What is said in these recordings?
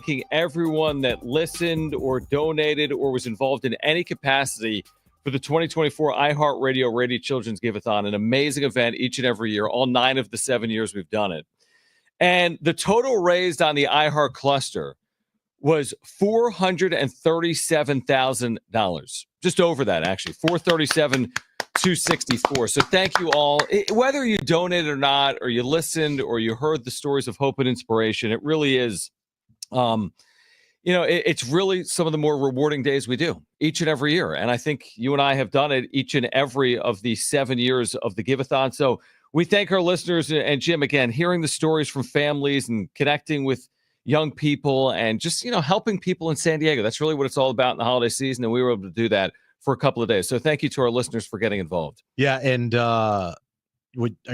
thanking everyone that listened or donated or was involved in any capacity for the 2024 iHeartRadio Radio Children's Give-a-thon, an amazing event each and every year, all 9 of the 7 years we've done it. And the total raised on the iHeart cluster was $437,000. Just over that, actually. $437,264. So thank you all. Whether you donated or not, or you listened, or you heard the stories of hope and inspiration, it really is, it's really some of the more rewarding days we do each and every year. And I think you and I have done it each and every of the 7 years of the Give-a-thon. So we thank our listeners. And Jim, again, hearing the stories from families and connecting with young people and just, helping people in San Diego. That's really what it's all about in the holiday season. And we were able to do that for a couple of days. So thank you to our listeners for getting involved. Yeah. And I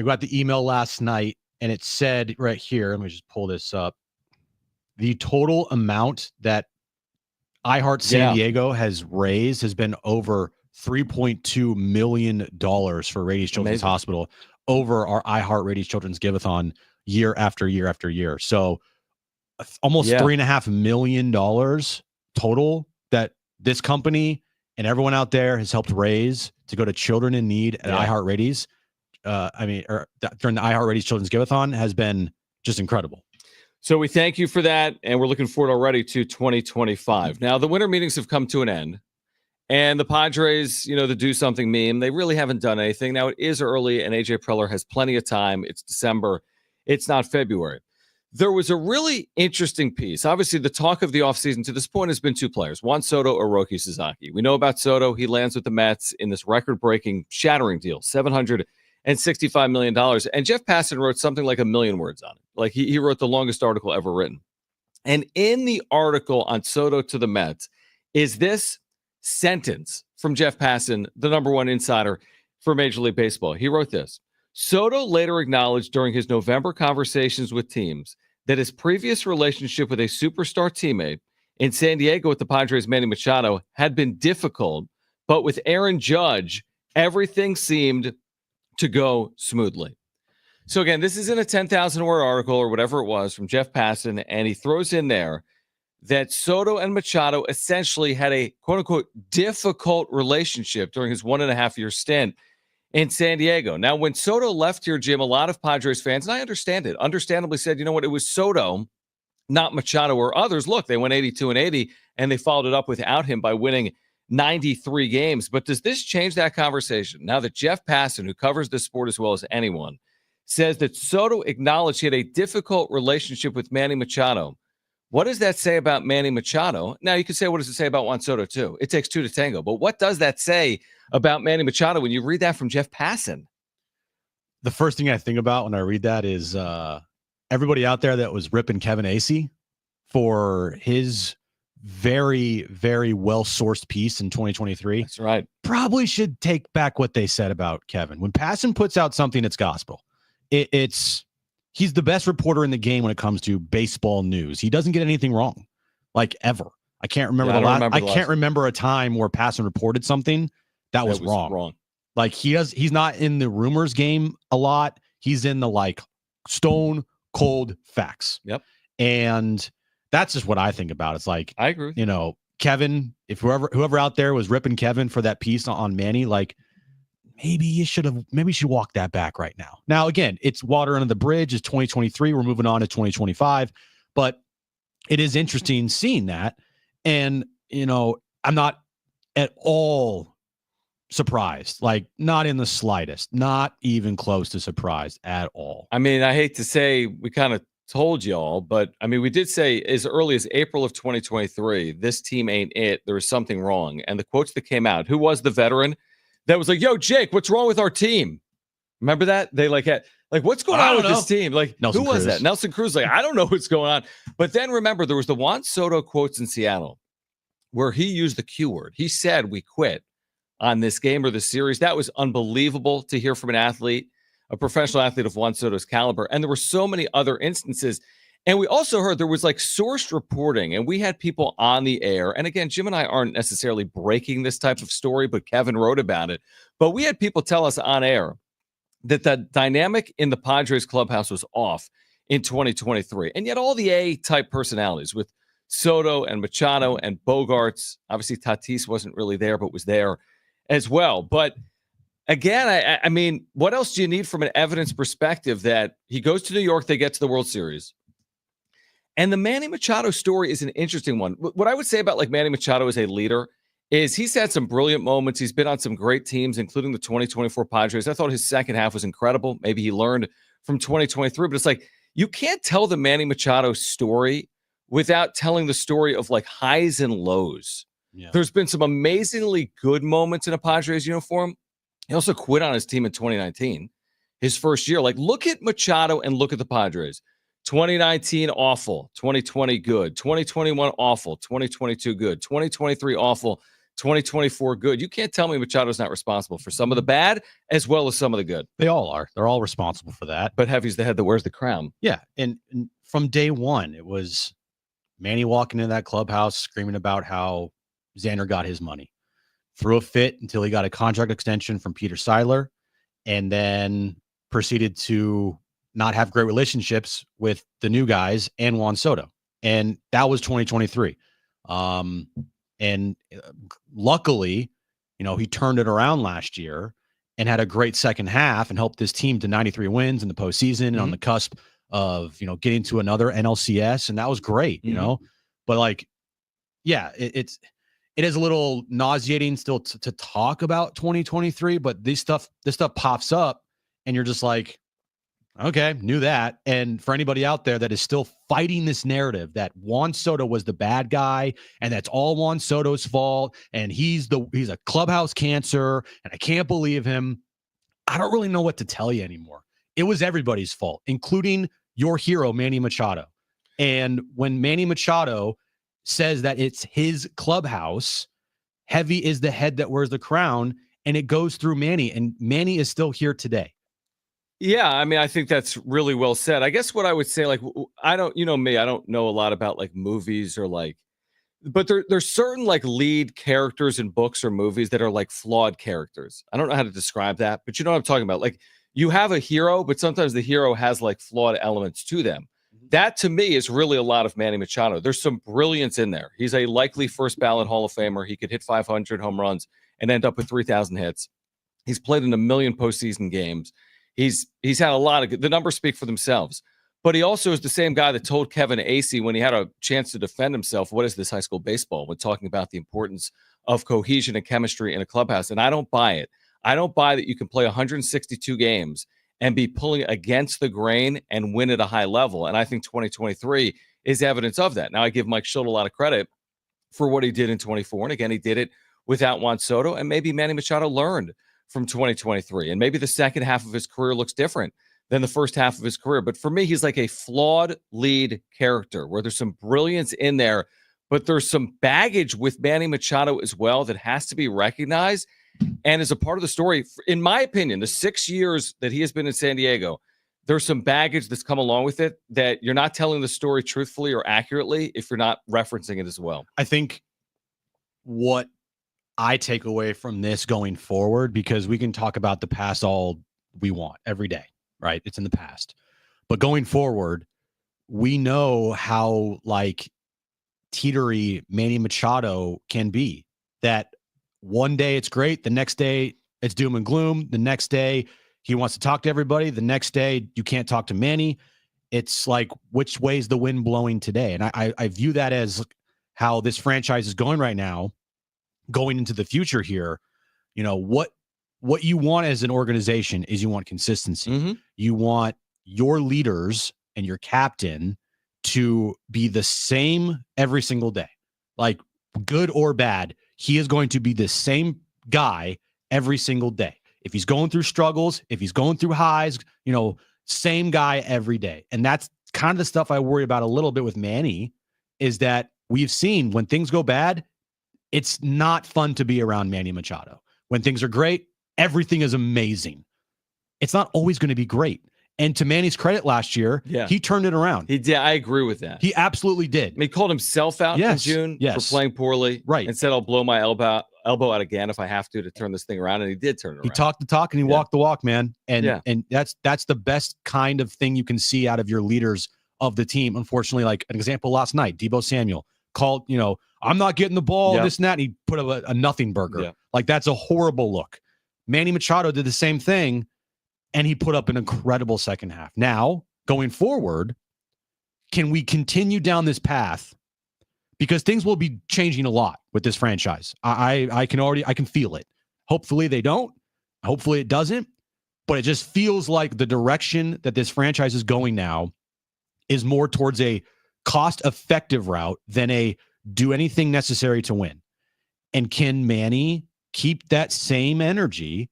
got the email last night and it said right here, let me just pull this up. The total amount that iHeart San Diego has raised has been over $3.2 million for Rady Children's Hospital over our iHeart Rady Children's Give-a-thon year after year after year. So almost $3.5 million total that this company and everyone out there has helped raise to go to children in need at iHeart Rady's. During the iHeart Rady's Children's Give-a-thon has been just incredible. So we thank you for that, and we're looking forward already to 2025. Now, the winter meetings have come to an end, and the Padres, the do something meme, they really haven't done anything. Now, it is early, and AJ Preller has plenty of time. It's December. It's not February. There was a really interesting piece. Obviously, the talk of the offseason to this point has been 2 players, Juan Soto or Roki Sasaki. We know about Soto. He lands with the Mets in this record-breaking, shattering deal, $765 million. And Jeff Passan wrote something like 1 million words on it. Like he wrote the longest article ever written. And in the article on Soto to the Mets is this sentence from Jeff Passan, the number one insider for Major League Baseball. He wrote this: Soto later acknowledged during his November conversations with teams that his previous relationship with a superstar teammate in San Diego with the Padres, Manny Machado, had been difficult, but with Aaron Judge, everything seemed to go smoothly. So again, this is in a 10,000-word article or whatever it was from Jeff Passan, and he throws in there that Soto and Machado essentially had a quote-unquote difficult relationship during his 1.5-year stint in San Diego. Now, when Soto left here, Jim, a lot of Padres fans, and I understand it, understandably said, you know what, it was Soto, not Machado or others. Look, they went 82-80, and they followed it up without him by winning 93 games. But does this change that conversation? Now that Jeff Passan, who covers this sport as well as anyone, says that Soto acknowledged he had a difficult relationship with Manny Machado, what does that say about Manny Machado? Now, you could say, what does it say about Juan Soto, too? It takes 2 to tango. But what does that say about Manny Machado when you read that from Jeff Passan? The first thing I think about when I read that is everybody out there that was ripping Kevin Acee for his very, very well-sourced piece in 2023. That's right. Probably should take back what they said about Kevin. When Passan puts out something, it's gospel. He's the best reporter in the game when it comes to baseball news. He doesn't get anything wrong, like ever. I can't remember I can't remember a time where Passan reported something that was wrong. Like he's not in the rumors game a lot. He's in the stone cold facts. Yep. And that's just what I think about. It's like, I agree. Kevin, if whoever out there was ripping Kevin for that piece on Manny, maybe you should walk that back right now. Now, again, it's water under the bridge. It's 2023. We're moving on to 2025. But it is interesting seeing that. And, I'm not at all surprised. Not in the slightest. Not even close to surprised at all. I mean, I hate to say we kind of told y'all, but I mean, we did say as early as April of 2023, this team ain't it. There was something wrong. And the quotes that came out, who was the veteran that was like, yo, Jake, what's wrong with our team? Remember that? They had what's going on with this team? Who was that? Nelson Cruz. I don't know what's going on. But then remember, there was the Juan Soto quotes in Seattle where he used the Q word. He said, we quit on this game or this series. That was unbelievable to hear from an athlete, a professional athlete of Juan Soto's caliber. And there were so many other instances. And we also heard there was sourced reporting, and we had people on the air. And again, Jim and I aren't necessarily breaking this type of story, but Kevin wrote about it. But we had people tell us on air that the dynamic in the Padres clubhouse was off in 2023. And yet all the A-type personalities with Soto and Machado and Bogarts. Obviously, Tatis wasn't really there, but was there as well. But again, I mean, what else do you need from an evidence perspective that he goes to New York, they get to the World Series? And the Manny Machado story is an interesting one. What I would say about like Manny Machado as a leader is he's had some brilliant moments. He's been on some great teams, including the 2024 Padres. I thought his second half was incredible. Maybe he learned from 2023, but it's like you can't tell the Manny Machado story without telling the story of like highs and lows. Yeah. There's been some amazingly good moments in a Padres uniform. He also quit on his team in 2019, his first year. Like, look at Machado and look at the Padres. 2019, awful. 2020, good. 2021, awful. 2022, good. 2023, awful. 2024, good. You can't tell me Machado's not responsible for some of the bad as well as some of the good. They all are. They're all responsible for that. But Heavy's the head that wears the crown. Yeah, and from day one, it was Manny walking into that clubhouse screaming about how Xander got his money. Threw a fit until he got a contract extension from Peter Seidler, and then proceeded to not have great relationships with the new guys and Juan Soto. And that was 2023. And luckily, you know, he turned it around last year and had a great second half and helped this team to 93 wins in the postseason and on the cusp of, you know, getting to another NLCS. And that was great, you know, but like, yeah, it is a little nauseating still to talk about 2023, but this stuff pops up and you're just like, okay, knew that. And for anybody out there that is still fighting this narrative that Juan Soto was the bad guy and that's all Juan Soto's fault and he's a clubhouse cancer and I can't believe him, I don't really know what to tell you anymore. It was everybody's fault, including your hero, Manny Machado. And when Manny Machado says that it's his clubhouse, Heavy is the head that wears the crown, and it goes through Manny, and Manny is still here today. Yeah, I mean, I think that's really well said. I guess what I would say, like, I don't, you know me, I don't know a lot about like movies or like, but there's certain like lead characters in books or movies that are like flawed characters. I don't know how to describe that, but you know what I'm talking about. Like you have a hero, but sometimes the hero has like flawed elements to them. That to me is really a lot of Manny Machado. There's some brilliance in there. He's a likely first ballot Hall of Famer. He could hit 500 home runs and end up with 3,000 hits. He's played in 1 million postseason games. He's had a lot of good, the numbers speak for themselves, but he also is the same guy that told Kevin Acee when he had a chance to defend himself, what is this high school baseball, when talking about the importance of cohesion and chemistry in a clubhouse. And I don't buy it. I don't buy that you can play 162 games and be pulling against the grain and win at a high level. And I think 2023 is evidence of that. Now I give Mike Schultz a lot of credit for what he did in 24. And again, he did it without Juan Soto, and maybe Manny Machado learned from 2023. And maybe the second half of his career looks different than the first half of his career. But for me, he's like a flawed lead character where there's some brilliance in there, but there's some baggage with Manny Machado as well that has to be recognized and is a part of the story. In my opinion, the 6 years that he has been in San Diego, there's some baggage that's come along with it that you're not telling the story truthfully or accurately if you're not referencing it as well. I think what I take away from this going forward, because we can talk about the past all we want every day, right? It's in the past. But going forward, we know how like teetery Manny Machado can be. That one day it's great, the next day it's doom and gloom, the next day he wants to talk to everybody, the next day you can't talk to Manny. It's like, which way is the wind blowing today? And I view that as how this franchise is going right now. Going into the future here, you know, what you want as an organization is you want consistency. You want your leaders and your captain to be the same every single day, like good or bad. He is going to be the same guy every single day. If he's going through struggles, if he's going through highs, you know, same guy every day. And that's kind of the stuff I worry about a little bit with Manny, is that we've seen when things go bad, it's not fun to be around Manny Machado. When things are great, everything is amazing. It's not always going to be great. And to Manny's credit last year, he turned it around. He did. I agree with that. He absolutely did. I mean, he called himself out in June for playing poorly. Right. And said, I'll blow my elbow out again if I have to turn this thing around. And he did turn it around. He talked the talk and he walked the walk, man. And that's the best kind of thing you can see out of your leaders of the team. Unfortunately, like an example last night, Deebo Samuel called, I'm not getting the ball and Yep. this and that. And he put up a nothing burger. Yeah. Like, that's a horrible look. Manny Machado did the same thing, and he put up an incredible second half. Now, going forward, can we continue down this path? Because things will be changing a lot with this franchise. I can feel it. Hopefully they don't. Hopefully it doesn't. But it just feels like the direction that this franchise is going now is more towards a cost-effective route than a do anything necessary to win. And can Manny keep that same energy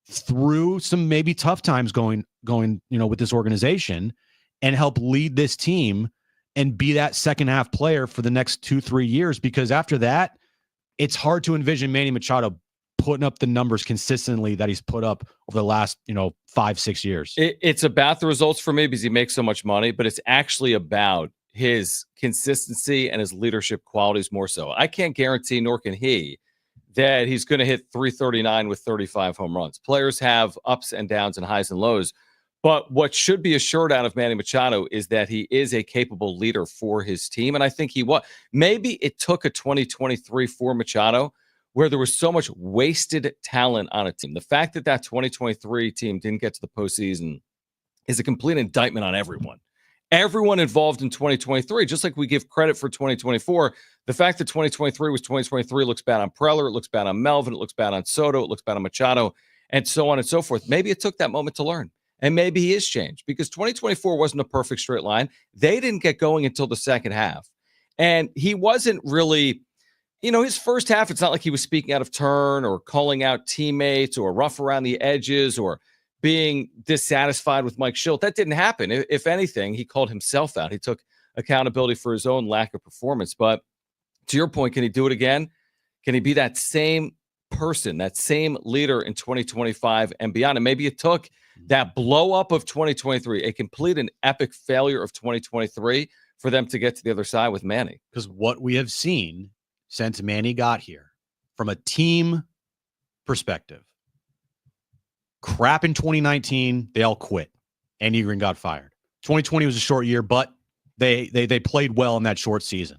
through some maybe tough times going, with this organization and help lead this team and be that second half player for the next 2-3 years? Because after that, it's hard to envision Manny Machado putting up the numbers consistently that he's put up over the last, 5-6 years. It's about the results for me because he makes so much money, but it's actually about his consistency and his leadership qualities more so. I can't guarantee, nor can he, that he's going to hit 339 with 35 home runs. Players have ups and downs and highs and lows. But what should be assured out of Manny Machado is that he is a capable leader for his team. And I think he was. Maybe it took a 2023 for Machado where there was so much wasted talent on a team. The fact that 2023 team didn't get to the postseason is a complete indictment on everyone. Everyone involved in 2023, just like we give credit for 2024. The fact that 2023 was 2023 looks bad on Preller, it looks bad on Melvin, it looks bad on Soto, it looks bad on Machado, and so on and so forth. Maybe it took that moment to learn. And maybe he is changed because 2024 wasn't a perfect straight line. They didn't get going until the second half. And he wasn't really, his first half, it's not like he was speaking out of turn or calling out teammates or rough around the edges or being dissatisfied with Mike Schilt. That didn't happen. If anything, he called himself out. He took accountability for his own lack of performance. But to your point, can he do it again? Can he be that same person, that same leader in 2025 and beyond? And maybe it took that blow up of 2023, a complete and epic failure of 2023 for them to get to the other side with Manny. Because what we have seen since Manny got here from a team perspective, crap in 2019, they all quit. Andy Green got fired. 2020 was a short year, but they played well in that short season.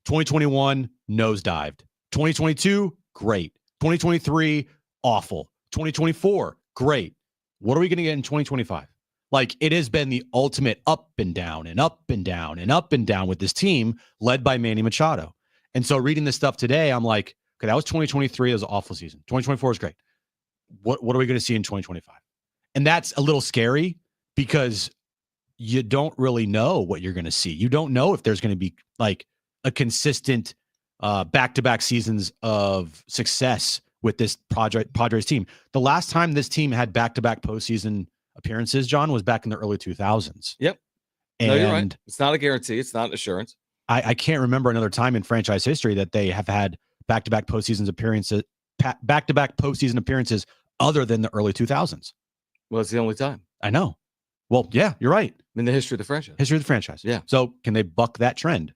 2021, nosedived. 2022, great. 2023, awful. 2024, great. What are we going to get in 2025? Like, it has been the ultimate up and down and up and down and up and down with this team led by Manny Machado. And so reading this stuff today, I'm like, okay, that was 2023. It was an awful season. 2024 is great. What are we going to see in 2025? And that's a little scary because you don't really know what you're going to see. You don't know if there's going to be like a consistent back-to-back seasons of success with this Padres team. The last time this team had back-to-back postseason appearances, John, was back in the early 2000s. Yep. And no, you're right. It's not a guarantee. It's not assurance. I can't remember another time in franchise history that they have had back-to-back postseason appearances other than the early 2000s. Well, it's the only time. I know. Well, yeah, you're right. In the history of the franchise. History of the franchise. Yeah. So can they buck that trend?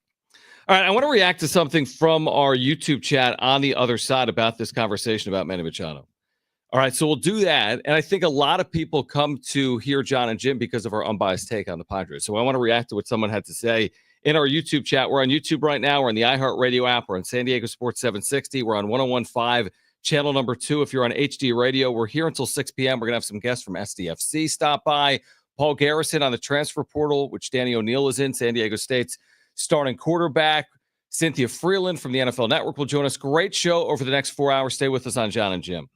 All right. I want to react to something from our YouTube chat on the other side about this conversation about Manny Machado. All right. So we'll do that. And I think a lot of people come to hear Jon and Jim because of our unbiased take on the Padres. So I want to react to what someone had to say in our YouTube chat. We're on YouTube right now. We're on the iHeartRadio app. We're on San Diego Sports 760. We're on 101.5 channel number 2. If you're on HD radio, we're here until 6 p.m. We're going to have some guests from SDFC stop by. Paul Garrison on the transfer portal, which Danny O'Neill is in, San Diego State's starting quarterback. Cynthia Freeland from the NFL Network will join us. Great show over the next 4 hours. Stay with us on Jon and Jim.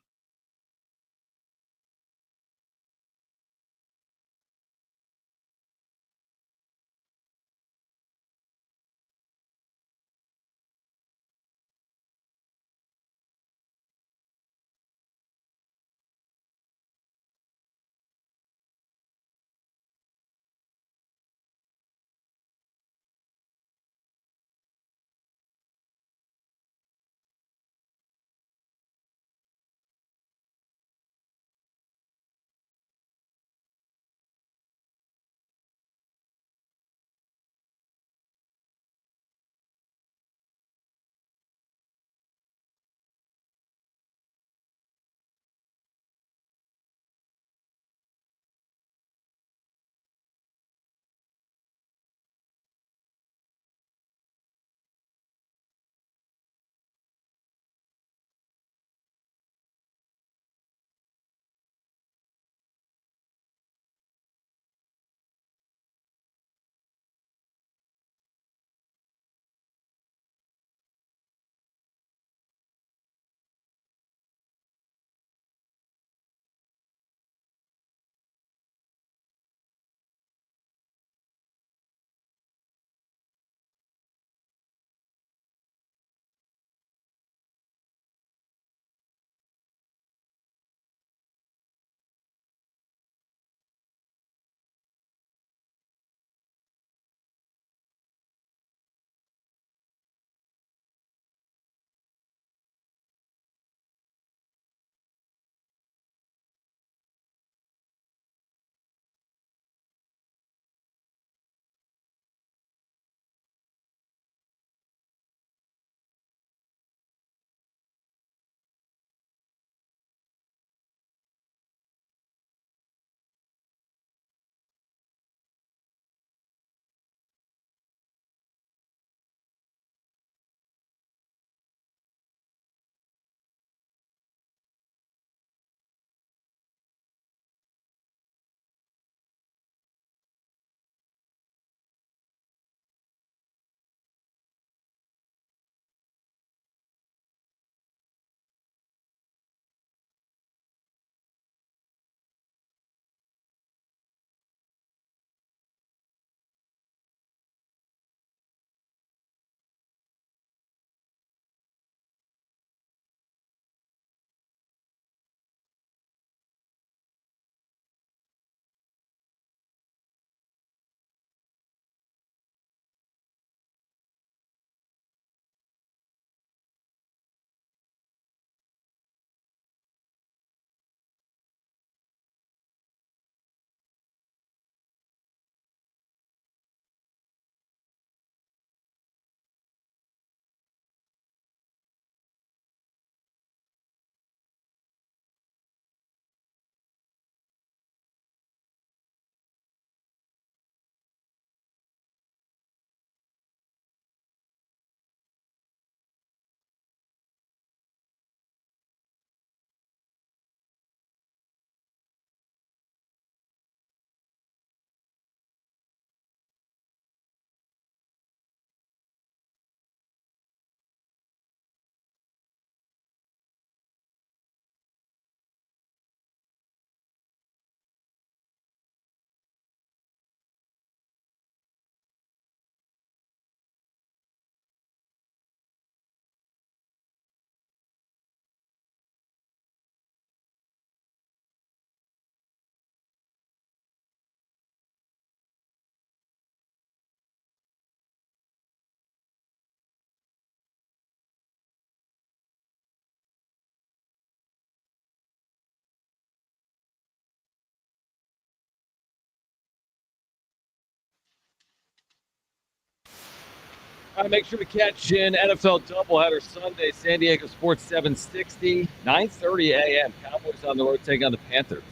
Make sure to catch an NFL doubleheader Sunday. San Diego Sports 760, 9:30 a.m. Cowboys on the road taking on the Panthers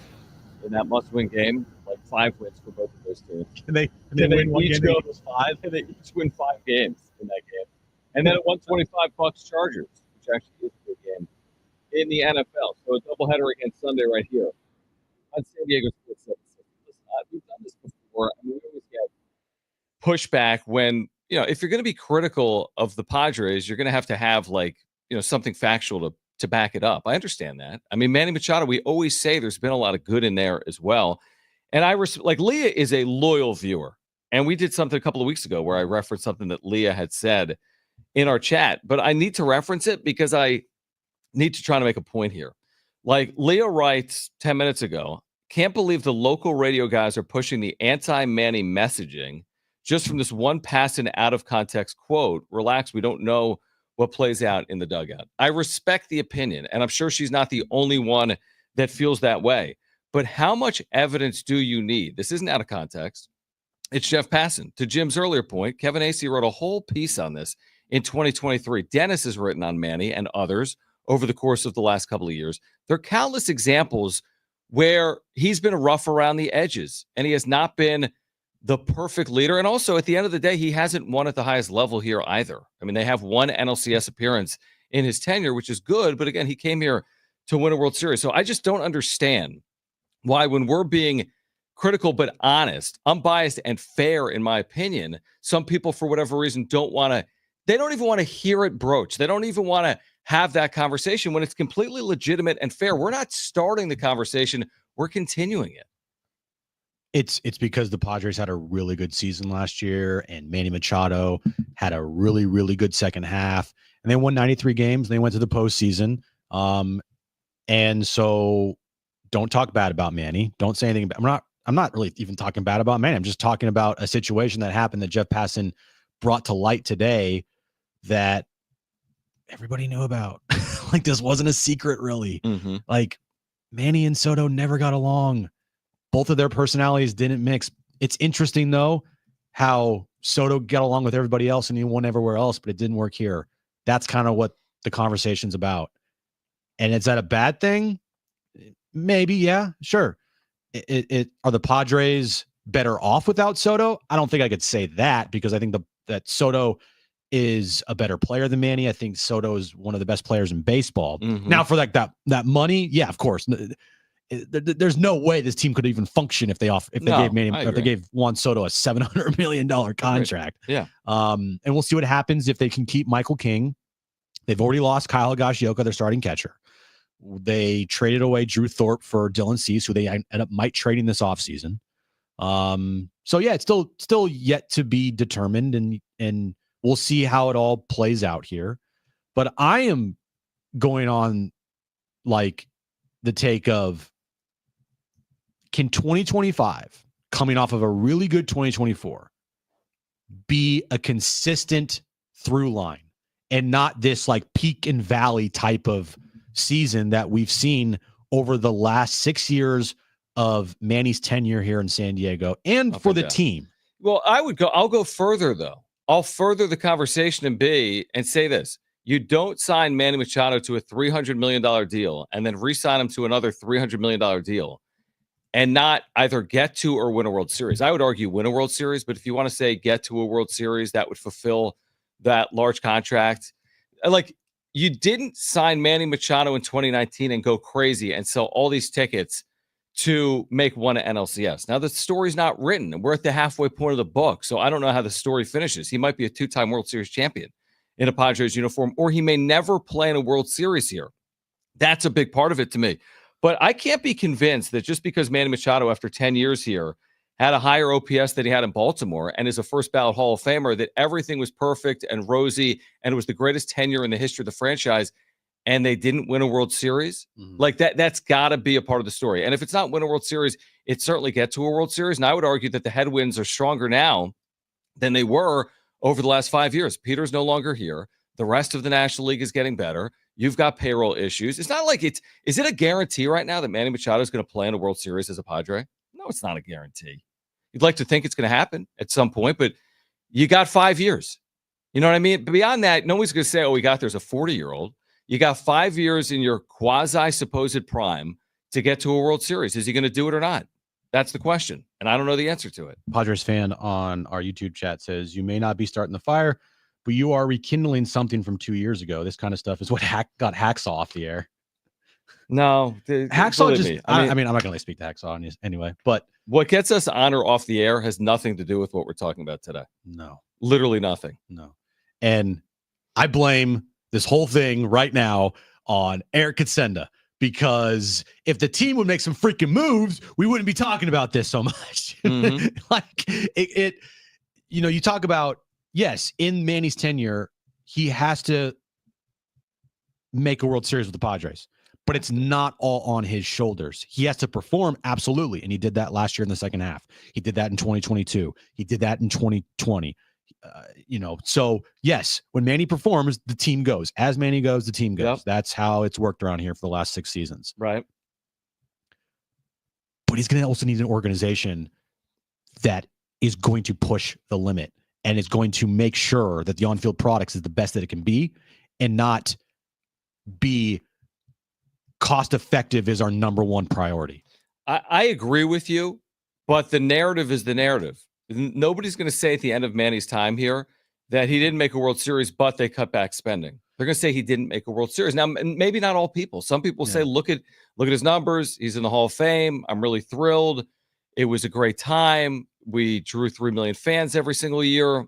in that must-win game. Like 5 wins for both of those teams. Can they win one game equals 5? Can they each win 5 games in that game? And then at 125 Bucks Chargers, which actually is a good game in the NFL. So a doubleheader against Sunday right here on San Diego Sports 760. Listen, we've done this before. I mean, we always get pushback when, if you're going to be critical of the Padres, you're going to have like, something factual to back it up. I understand that. I mean, Manny Machado, we always say there's been a lot of good in there as well. And like Leah is a loyal viewer. And we did something a couple of weeks ago where I referenced something that Leah had said in our chat, but I need to reference it because I need to try to make a point here. Like Leah writes 10 minutes ago, can't believe the local radio guys are pushing the anti-Manny messaging just from this one pass and out of context quote. Relax, we don't know what plays out in the dugout. I respect the opinion, and I'm sure she's not the only one that feels that way. But how much evidence do you need? This isn't out of context. It's Jeff Passan. To Jim's earlier point, Kevin Acee wrote a whole piece on this in 2023. Dennis has written on Manny and others over the course of the last couple of years. There are countless examples where he's been rough around the edges, and he has not been the perfect leader. And also, at the end of the day, he hasn't won at the highest level here either. I mean, they have one NLCS appearance in his tenure, which is good. But again, he came here to win a World Series. So I just don't understand why, when we're being critical but honest, unbiased and fair, in my opinion, some people, for whatever reason, they don't even want to hear it broached. They don't even want to have that conversation when it's completely legitimate and fair. We're not starting the conversation. We're continuing it. It's because the Padres had a really good season last year, and Manny Machado had a really, really good second half, and they won 93 games. And they went to the postseason. And so don't talk bad about Manny. Don't say anything about, I'm not really even talking bad about Manny. I'm just talking about a situation that happened that Jeff Passan brought to light today that everybody knew about. Like, this wasn't a secret, really. Mm-hmm. Like, Manny and Soto never got along. Both of their personalities didn't mix. It's interesting, though, how Soto got along with everybody else and he won everywhere else, but it didn't work here. That's kind of what the conversation's about. And is that a bad thing? Maybe, yeah, sure. Are the Padres better off without Soto? I don't think I could say that, because I think that Soto is a better player than Manny. I think Soto is one of the best players in baseball. Mm-hmm. Now, for like that money, yeah, of course. There's no way this team could even function if they gave Juan Soto a $700 million contract. Yeah. And we'll see what happens if they can keep Michael King. They've already lost Kyle Higashioka, their starting catcher. They traded away Drew Thorpe for Dylan Cease, who they might trading this offseason. So yeah, it's still yet to be determined, and we'll see how it all plays out here. But I am going on like the take of, can 2025, coming off of a really good 2024, be a consistent through line and not this like peak and valley type of season that we've seen over the last 6 years of Manny's tenure here in San Diego and for the team? Well, I'll go further, though. I'll further the conversation and say this. You don't sign Manny Machado to a $300 million deal and then re-sign him to another $300 million deal and not either get to or win a World Series. I would argue win a World Series, but if you want to say get to a World Series, that would fulfill that large contract. Like, you didn't sign Manny Machado in 2019 and go crazy and sell all these tickets to make one NLCS. Now, the story's not written, and we're at the halfway point of the book, so I don't know how the story finishes. He might be a 2-time World Series champion in a Padres uniform, or he may never play in a World Series here. That's a big part of it to me. But I can't be convinced that just because Manny Machado, after 10 years here, had a higher OPS than he had in Baltimore and is a first ballot Hall of Famer, that everything was perfect and rosy and it was the greatest tenure in the history of the franchise, and they didn't win a World Series. Mm-hmm. Like that's got to be a part of the story. And if it's not win a World Series, it certainly get to a World Series. And I would argue that the headwinds are stronger now than they were over the last 5 years. Peter's no longer here. The rest of the National League is getting better. You've got payroll issues. It's not like is it a guarantee right now that Manny Machado is going to play in a World Series as a Padre? No, it's not a guarantee. You'd like to think it's going to happen at some point, but you got 5 years. You know what I mean? But beyond that, no one's going to say, oh, we got there's a 40-year-old. You got 5 years in your quasi-supposed prime to get to a World Series. Is he going to do it or not? That's the question. And I don't know the answer to it. Padres fan on our YouTube chat says, you may not be starting the fire, but you are rekindling something from 2 years ago. This kind of stuff is what got Hacksaw off the air. No. Hacksaw just, me. I mean, I'm not going to speak to Hacksaw anyway, but what gets us on or off the air has nothing to do with what we're talking about today. No. Literally nothing. No. And I blame this whole thing right now on Eric Katsenda, because if the team would make some freaking moves, we wouldn't be talking about this so much. Mm-hmm. Like it, you talk about, yes, in Manny's tenure, he has to make a World Series with the Padres, but it's not all on his shoulders. He has to perform, absolutely. And he did that last year in the second half. He did that in 2022. He did that in 2020. So yes, when Manny performs, the team goes. As Manny goes, the team goes. Yep. That's how it's worked around here for the last 6 seasons. Right. But he's going to also need an organization that is going to push the limit and is going to make sure that the on-field products is the best that it can be, and not be cost effective is our number one priority. I agree with you, but the narrative is the narrative. Nobody's going to say at the end of Manny's time here that he didn't make a World Series, but they cut back spending. They're going to say he didn't make a World Series. Now, maybe not all people. Some people say, look at his numbers. He's in the Hall of Fame. I'm really thrilled. It was a great time. We drew 3 million fans every single year,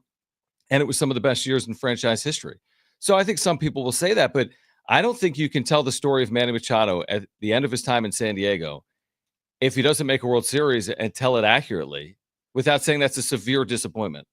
and it was some of the best years in franchise history. So I think some people will say that, but I don't think you can tell the story of Manny Machado at the end of his time in San Diego if he doesn't make a World Series and tell it accurately without saying that's a severe disappointment.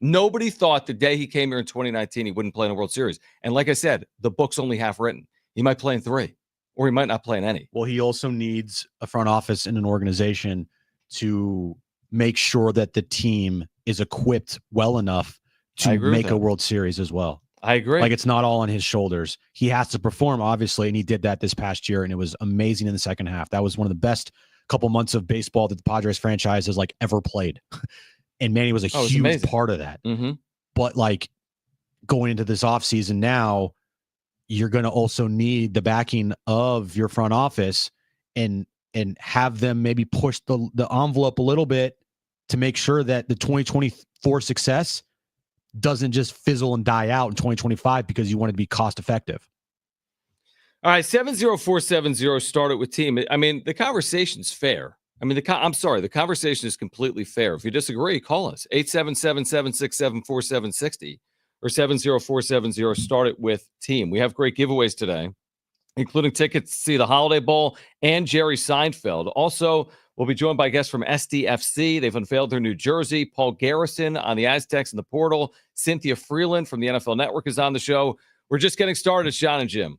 Nobody thought the day he came here in 2019 he wouldn't play in a World Series. And like I said, the book's only half written. He might play in 3, or he might not play in any. Well, he also needs a front office and an organization to make sure that the team is equipped well enough to make a World Series as well. I agree. Like, it's not all on his shoulders. He has to perform, obviously, and he did that this past year, and it was amazing in the second half. That was one of the best couple months of baseball that the Padres franchise has ever played. And Manny was a huge part of that. Mm-hmm. But going into this offseason now, you're going to also need the backing of your front office and have them maybe push the envelope a little bit to make sure that the 2024 success doesn't just fizzle and die out in 2025 because you want it to be cost effective. All right, 70470 started with team. I mean, the conversation's fair. I mean, the conversation is completely fair. If you disagree, call us 877-767-4760 or 70470 started with team. We have great giveaways today, including tickets to see the Holiday Bowl and Jerry Seinfeld. Also, we'll be joined by guests from SDFC. They've unveiled their new jersey. Paul Garrison on the Aztecs in the portal. Cynthia Freeland from the NFL Network is on the show. We're just getting started. It's Jon and Jim.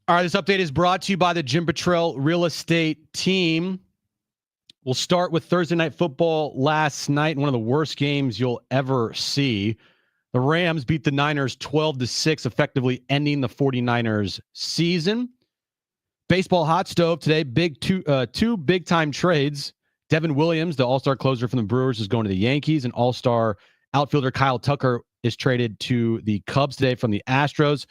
All right, this update is brought to you by the Jim Petrell Real Estate Team. We'll start with Thursday Night Football last night, one of the worst games you'll ever see. The Rams beat the Niners 12-6, effectively ending the 49ers season. Baseball hot stove today, two big-time trades. Devin Williams, the all-star closer from the Brewers, is going to the Yankees, and all-star outfielder Kyle Tucker is traded to the Cubs today from the Astros.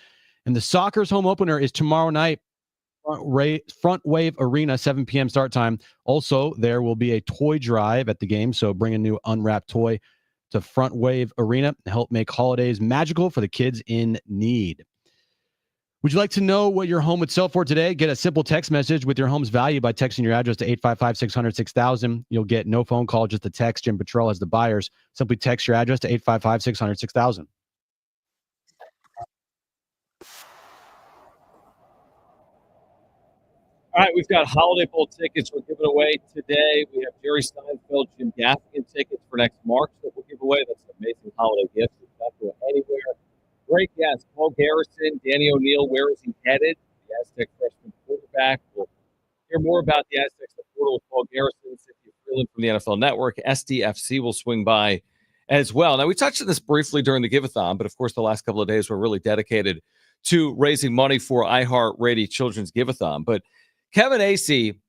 And the Sockers home opener is tomorrow night, Front Wave Arena, 7 p.m. start time. Also, there will be a toy drive at the game, so bring a new unwrapped toy to Front Wave Arena and help make holidays magical for the kids in need. Would you like to know what your home would sell for today? Get a simple text message with your home's value by texting your address to 855-600-6000. You'll get no phone call, just a text. Jim Petrell has the buyers. Simply text your address to 855-600-6000. All right, we've got Holiday Bowl tickets we're giving away today. We have Jerry Seinfeld, Jim Gaffigan tickets for next March that we'll give away. That's an amazing holiday gift. It's not going anywhere. Great guests. Paul Garrison, Danny O'Neill, where is he headed? The Aztec freshman quarterback. We'll hear more about the Aztecs, the portal with Paul Garrison, Cynthia Freeland from the NFL Network. SDFC will swing by as well. Now, we touched on this briefly during the Give-a-thon, but of course the last couple of days were really dedicated to raising money for iHeartRadio Children's Give-a-thon. But Kevin Acee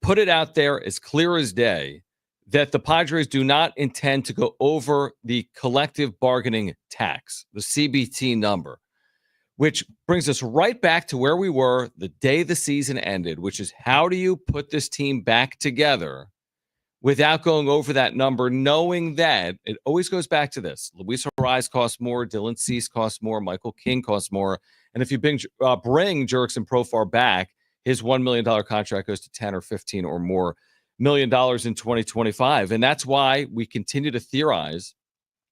put it out there as clear as day that the Padres do not intend to go over the collective bargaining tax, the CBT number, which brings us right back to where we were the day the season ended, which is how do you put this team back together without going over that number, knowing that it always goes back to this. Luis Horizon costs more, Dylan Cease costs more, Michael King costs more. And if you bring Jurickson Profar back, his $1 million contract goes to 10 or 15 or more $1 million in 2025. And that's why we continue to theorize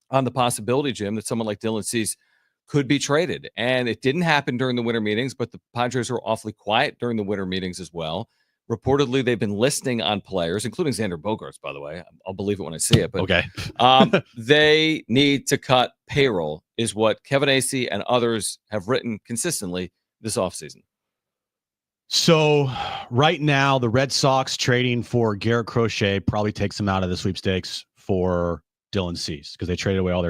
on the possibility, Jim, that someone like Dylan Cease could be traded. And it didn't happen during the winter meetings, but the Padres were awfully quiet during the winter meetings as well. Reportedly, they've been listing on players, including Xander Bogaerts, by the way. I'll believe it when I see it. But okay. They need to cut payroll, is what Kevin Acee and others have written consistently this offseason. So right now, the Red Sox trading for Garrett Crochet probably takes them out of the sweepstakes for Dylan Cease because they traded away all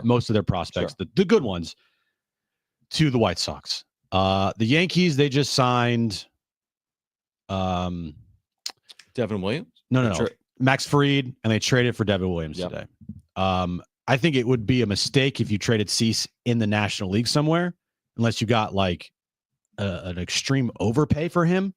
most of their prospects, the good ones, to the White Sox. The Yankees, they just signed Devin Williams? No. Max Fried, and they traded for Devin Williams today. I think it would be a mistake if you traded Cease in the National League somewhere, unless you got like an extreme overpay for him.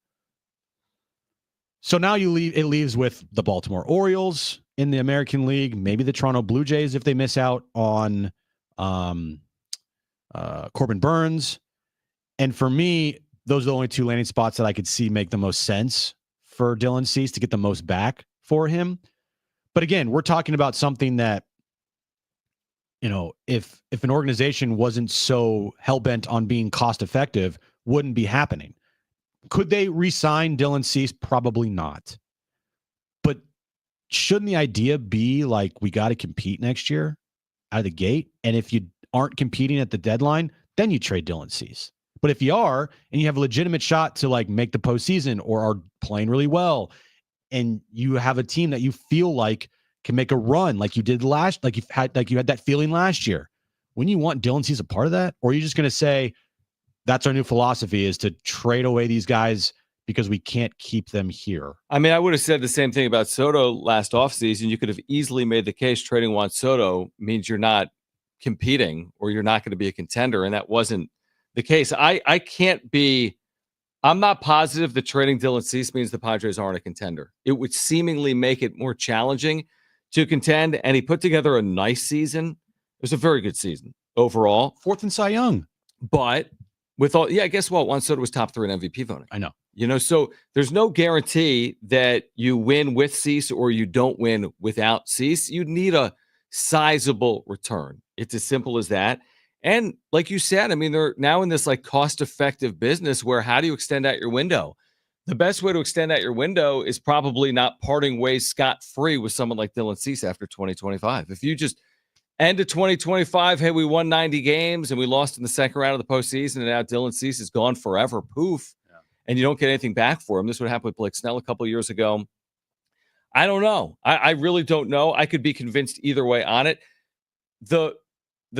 So now it leaves with the Baltimore Orioles in the American League, maybe the Toronto Blue Jays if they miss out on Corbin Burns. And for me, those are the only two landing spots that I could see make the most sense for Dylan Cease to get the most back for him. But again, we're talking about something that, you know, if an organization wasn't so hell-bent on being cost effective, wouldn't be happening. Could they re-sign Dylan Cease? Probably not. But shouldn't the idea be like, we got to compete next year out of the gate? And if you aren't competing at the deadline, then you trade Dylan Cease. But if you are, and you have a legitimate shot to like make the postseason or are playing really well, and you have a team that you feel like can make a run like you did like you had that feeling last year, when you want Dylan Cease a part of that? Or are you just going to say, that's our new philosophy, is to trade away these guys because we can't keep them here? I mean, I would have said the same thing about Soto last offseason. You could have easily made the case trading Juan Soto means you're not competing or you're not going to be a contender, and that wasn't the case. I'm not positive that trading Dylan Cease means the Padres aren't a contender. It would seemingly make it more challenging to contend, and he put together a nice season. It was a very good season overall. Fourth in Cy Young. But guess what? Juan Soto was top 3 in MVP voting. I know. You know, so there's no guarantee that you win with Cease or you don't win without Cease. You need a sizable return. It's as simple as that. And like you said, I mean, they're now in this like cost-effective business where how do you extend out your window? The best way to extend out your window is probably not parting ways scot-free with someone like Dylan Cease after 2025. If you just End of 2025, hey, we won 90 games and we lost in the second round of the postseason, and now Dylan Cease is gone forever. Poof. Yeah. And you don't get anything back for him. This would happen with Blake Snell a couple of years ago. I don't know. I really don't know. I could be convinced either way on it. The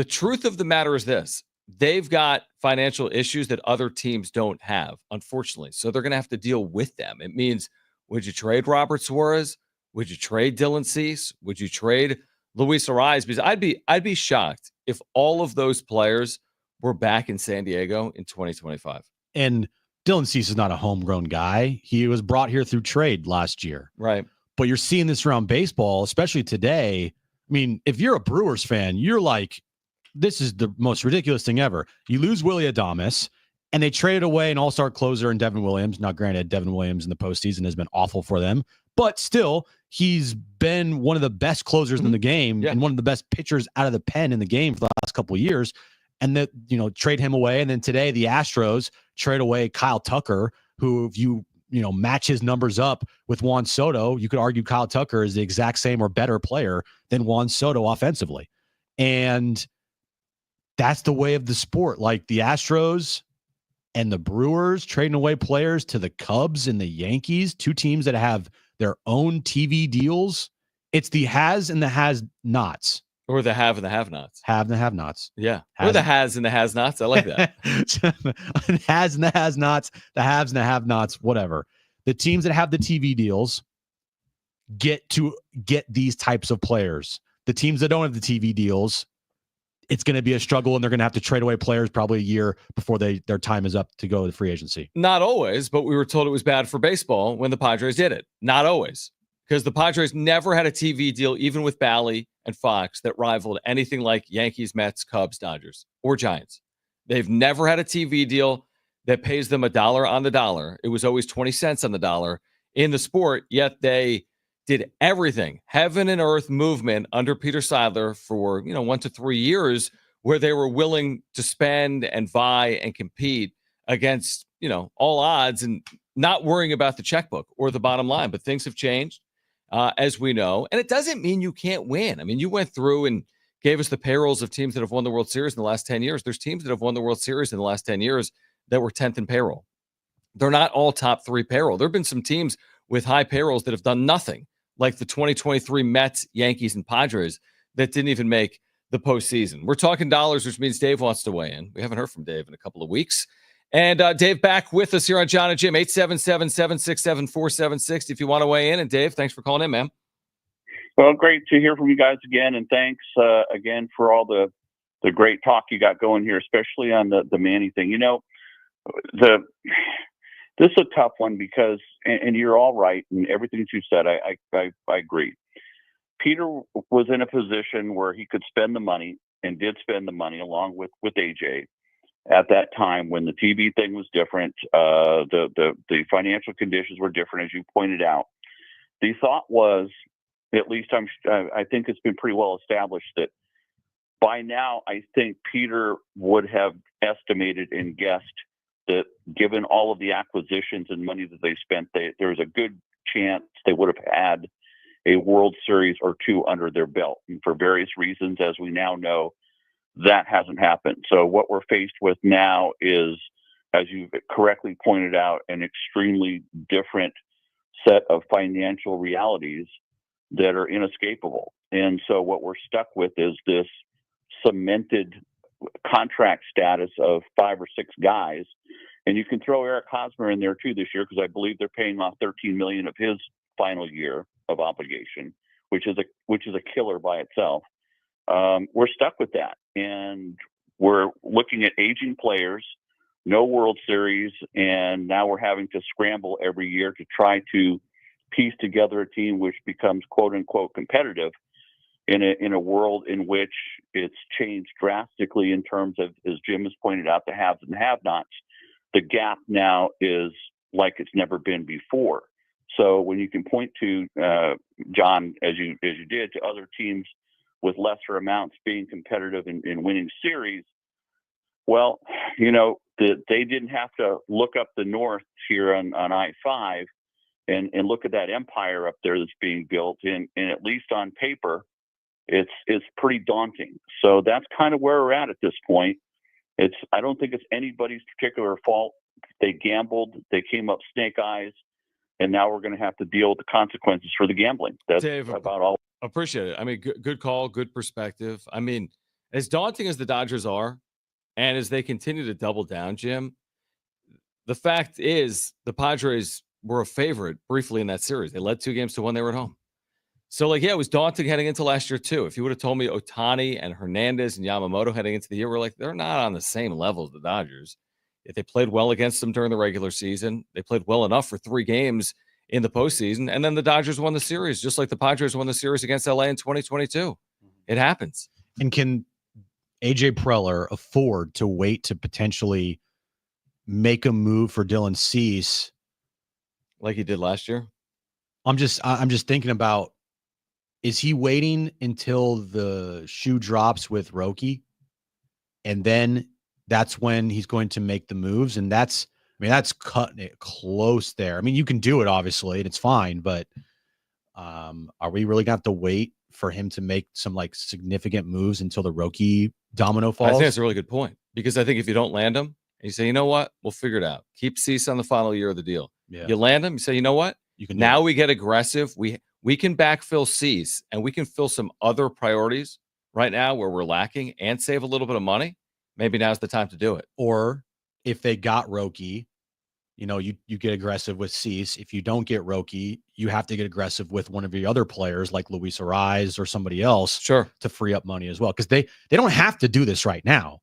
truth of the matter is this. They've got financial issues that other teams don't have, unfortunately. So they're going to have to deal with them. It means, would you trade Robert Suarez? Would you trade Dylan Cease? Would you trade Luis Ariz? Because I'd be shocked if all of those players were back in San Diego in 2025. And Dylan Cease is not a homegrown guy. He was brought here through trade last year. Right. But you're seeing this around baseball, especially today. I mean, if you're a Brewers fan, you're like, this is the most ridiculous thing ever. You lose Willie Adames, and they traded away an all-star closer in Devin Williams. Now, granted, Devin Williams in the postseason has been awful for them, but still, he's been one of the best closers in the game and one of the best pitchers out of the pen in the game for the last couple of years. And that, trade him away. And then today, the Astros trade away Kyle Tucker, who, if you match his numbers up with Juan Soto, you could argue Kyle Tucker is the exact same or better player than Juan Soto offensively. And that's the way of the sport. Like the Astros and the Brewers trading away players to the Cubs and the Yankees, two teams that have their own TV deals. It's the has and the has-nots. Or the have and the have-nots. Have and the have-nots. Yeah. Or the has and the has-nots. I like that. Has and the has-nots, the haves and the have-nots, whatever. The teams that have the TV deals get these types of players. The teams that don't have the TV deals, it's going to be a struggle, and they're going to have to trade away players probably a year before their time is up to go to free agency. Not always, but we were told it was bad for baseball when the Padres did it. Not always. Because the Padres never had a TV deal, even with Bally and Fox, that rivaled anything like Yankees, Mets, Cubs, Dodgers, or Giants. They've never had a TV deal that pays them $1 on the dollar. It was always 20 cents on the dollar in the sport, yet they did everything, heaven and earth movement under Peter Seidler for 1 to 3 years, where they were willing to spend and vie and compete against all odds and not worrying about the checkbook or the bottom line. But things have changed, as we know, and it doesn't mean you can't win. I mean, you went through and gave us the payrolls of teams that have won the World Series in the last 10 years. There's teams that have won the World Series in the last 10 years that were 10th in payroll. They're not all top 3 payroll. There have been some teams with high payrolls that have done nothing, like the 2023 Mets, Yankees, and Padres that didn't even make the postseason. We're talking dollars, which means Dave wants to weigh in. We haven't heard from Dave in a couple of weeks. And Dave back with us here on Jon and Jim, 877-767-4760 if you want to weigh in. And Dave, thanks for calling in, man. Well, great to hear from you guys again. And thanks again for all the great talk you got going here, especially on the Manny thing. This is a tough one because, and you're all right, and everything that you said, I agree. Peter was in a position where he could spend the money and did spend the money along with AJ at that time when the TV thing was different. The financial conditions were different, as you pointed out. The thought was, at least I think it's been pretty well established that by now, I think Peter would have estimated and guessed that given all of the acquisitions and money that they spent, there's a good chance they would have had a World Series or 2 under their belt. And for various reasons, as we now know, that hasn't happened. So what we're faced with now is, as you correctly pointed out, an extremely different set of financial realities that are inescapable. And so what we're stuck with is this cemented contract status of 5 or 6 guys. And you can throw Eric Hosmer in there too this year, because I believe they're paying off $13 million of his final year of obligation, which is a killer by itself. We're stuck with that, and we're looking at aging players, no World Series, and now we're having to scramble every year to try to piece together a team which becomes quote unquote competitive in a world in which it's changed drastically in terms of, as Jim has pointed out, the haves and have-nots. The gap now is like it's never been before. So when you can point to Jon, as you did, to other teams with lesser amounts being competitive in winning series, well, they didn't have to look up the north here on I-5 and look at that empire up there that's being built. And at least on paper, it's pretty daunting. So that's kind of where we're at this point. I don't think it's anybody's particular fault. They gambled, they came up snake eyes, and now we're going to have to deal with the consequences for the gambling. That's Dave, about all. appreciate it. I mean, good call, good perspective. I mean, as daunting as the Dodgers are, and as they continue to double down, Jim, the fact is the Padres were a favorite briefly in that series. They led 2-1. They were at home. So, like, yeah, it was daunting heading into last year, too. If you would have told me Ohtani and Hernandez and Yamamoto heading into the year, we're like, they're not on the same level as the Dodgers. If they played well against them during the regular season, they played well enough for 3 games in the postseason, and then the Dodgers won the series, just like the Padres won the series against LA in 2022. It happens. And can AJ Preller afford to wait to potentially make a move for Dylan Cease like he did last year? I'm just thinking about, is he waiting until the shoe drops with Roki, and then that's when he's going to make the moves? And that's cutting it close there. I mean, you can do it obviously, and it's fine, but are we really going to have to wait for him to make some like significant moves until the Roki domino falls? I think that's a really good point, because I think if you don't land him and you say, you know what, we'll figure it out. Keep Cease on the final year of the deal. Yeah. You land him, you say, you know what? You can now we get aggressive. We can backfill Cease, and we can fill some other priorities right now where we're lacking and save a little bit of money. Maybe now's the time to do it. Or if they got Roki, you get aggressive with Cease. If you don't get Roki, you have to get aggressive with one of your other players like Luis Ariz or somebody else, sure, to free up money as well. Because they don't have to do this right now.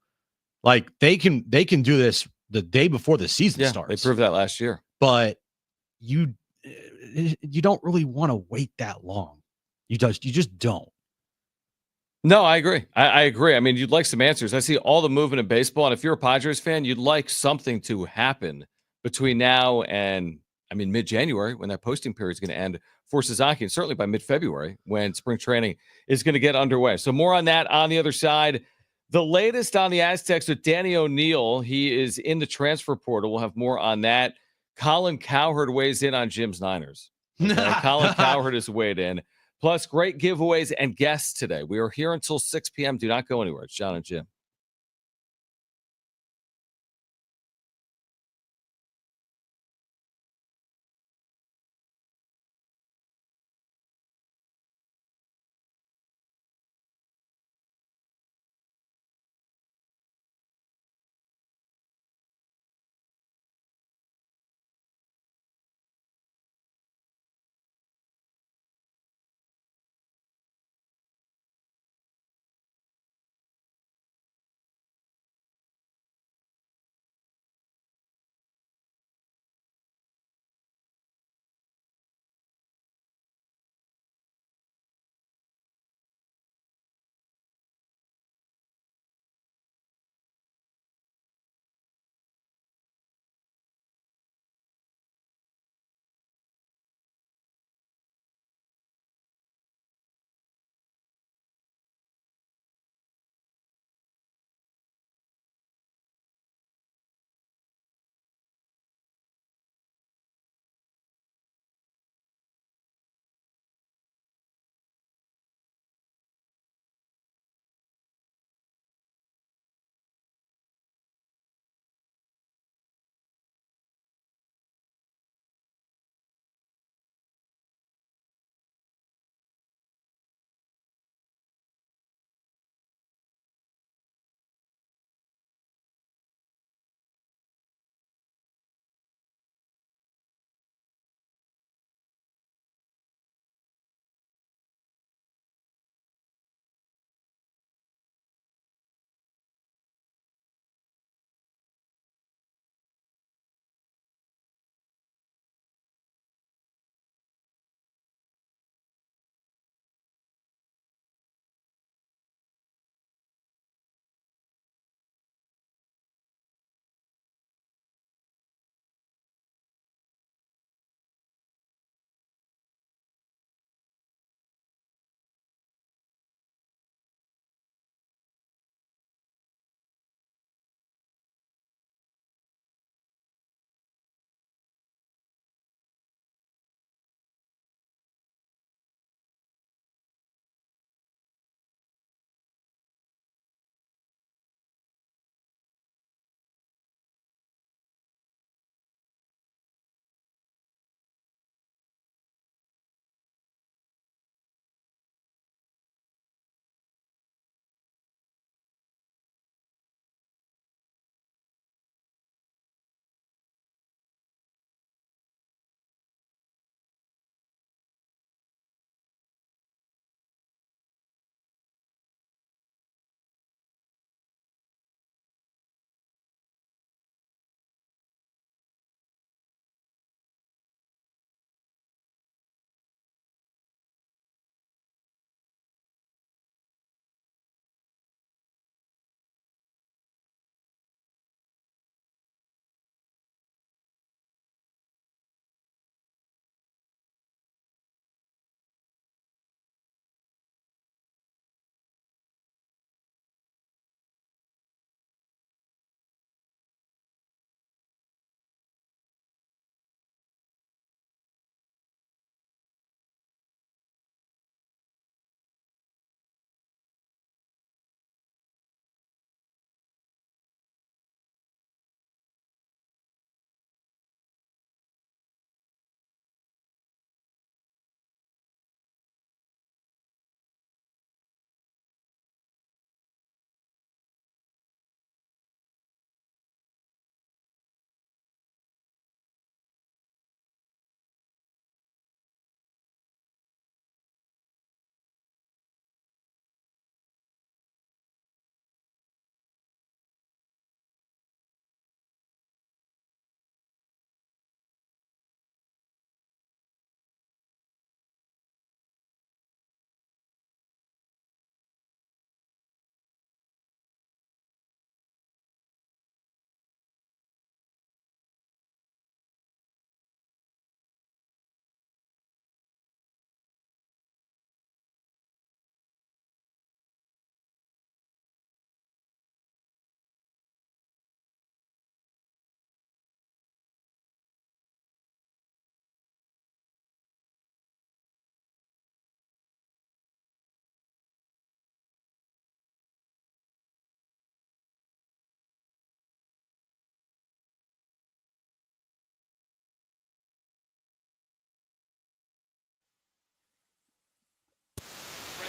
Like they can do this the day before the season starts. They proved that last year. But you don't really want to wait that long. You just don't. No, I agree. I agree. I mean, you'd like some answers. I see all the movement in baseball, and if you're a Padres fan, you'd like something to happen between now and, mid-January, when that posting period is going to end for Sasaki, and certainly by mid-February when spring training is going to get underway. So more on that on the other side. The latest on the Aztecs with Danny O'Neill. He is in the transfer portal. We'll have more on that. Colin Cowherd weighs in on Jim's Niners. Okay? Colin Cowherd is weighed in. Plus, great giveaways and guests today. We are here until 6 p.m. Do not go anywhere. It's Jon and Jim.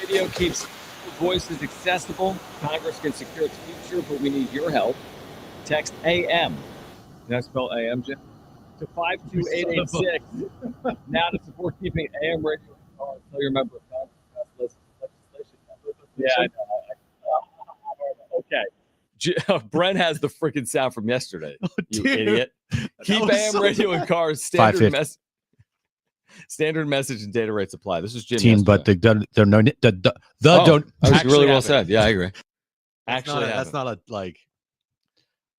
radio keeps voices accessible. Congress can secure its future, but we need your help. Text AM. Can I spell AM, Jim? To 52886. Now to support keeping AM radio in cars. Tell your member of Congress legislation. Yeah, I know. Okay. Brent has the freaking sound from yesterday. You idiot. Keep AM radio in cars. Standard message and data rates apply. This is Jim. But don't. That's really well said. Yeah, I agree. That's not a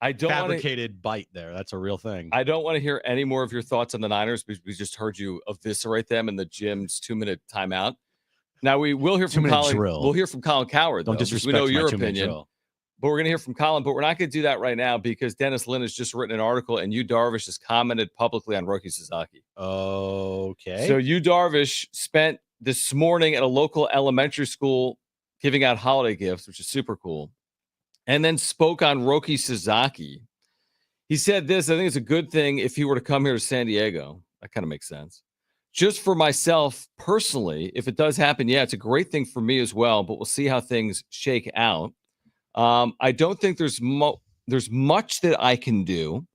I don't fabricated bite there. That's a real thing. I don't want to hear any more of your thoughts on the Niners because we just heard you eviscerate them in the Jim's 2-minute timeout. Now we will hear from Colin. We'll hear from Colin Cowherd. Don't disrespect we know your my opinion, drill. but we're going to hear from Colin. But we're not going to do that right now because Dennis Lin has just written an article, and Yu Darvish has commented publicly on Roki Sasaki. Okay. So Yu Darvish spent this morning at a local elementary school giving out holiday gifts, which is super cool, and then spoke on Roki Sasaki. He said this, I think it's a good thing if he were to come here to San Diego. That kind of makes sense. Just for myself personally, if it does happen, yeah, it's a great thing for me as well, but we'll see how things shake out. I don't think there's much that I can do.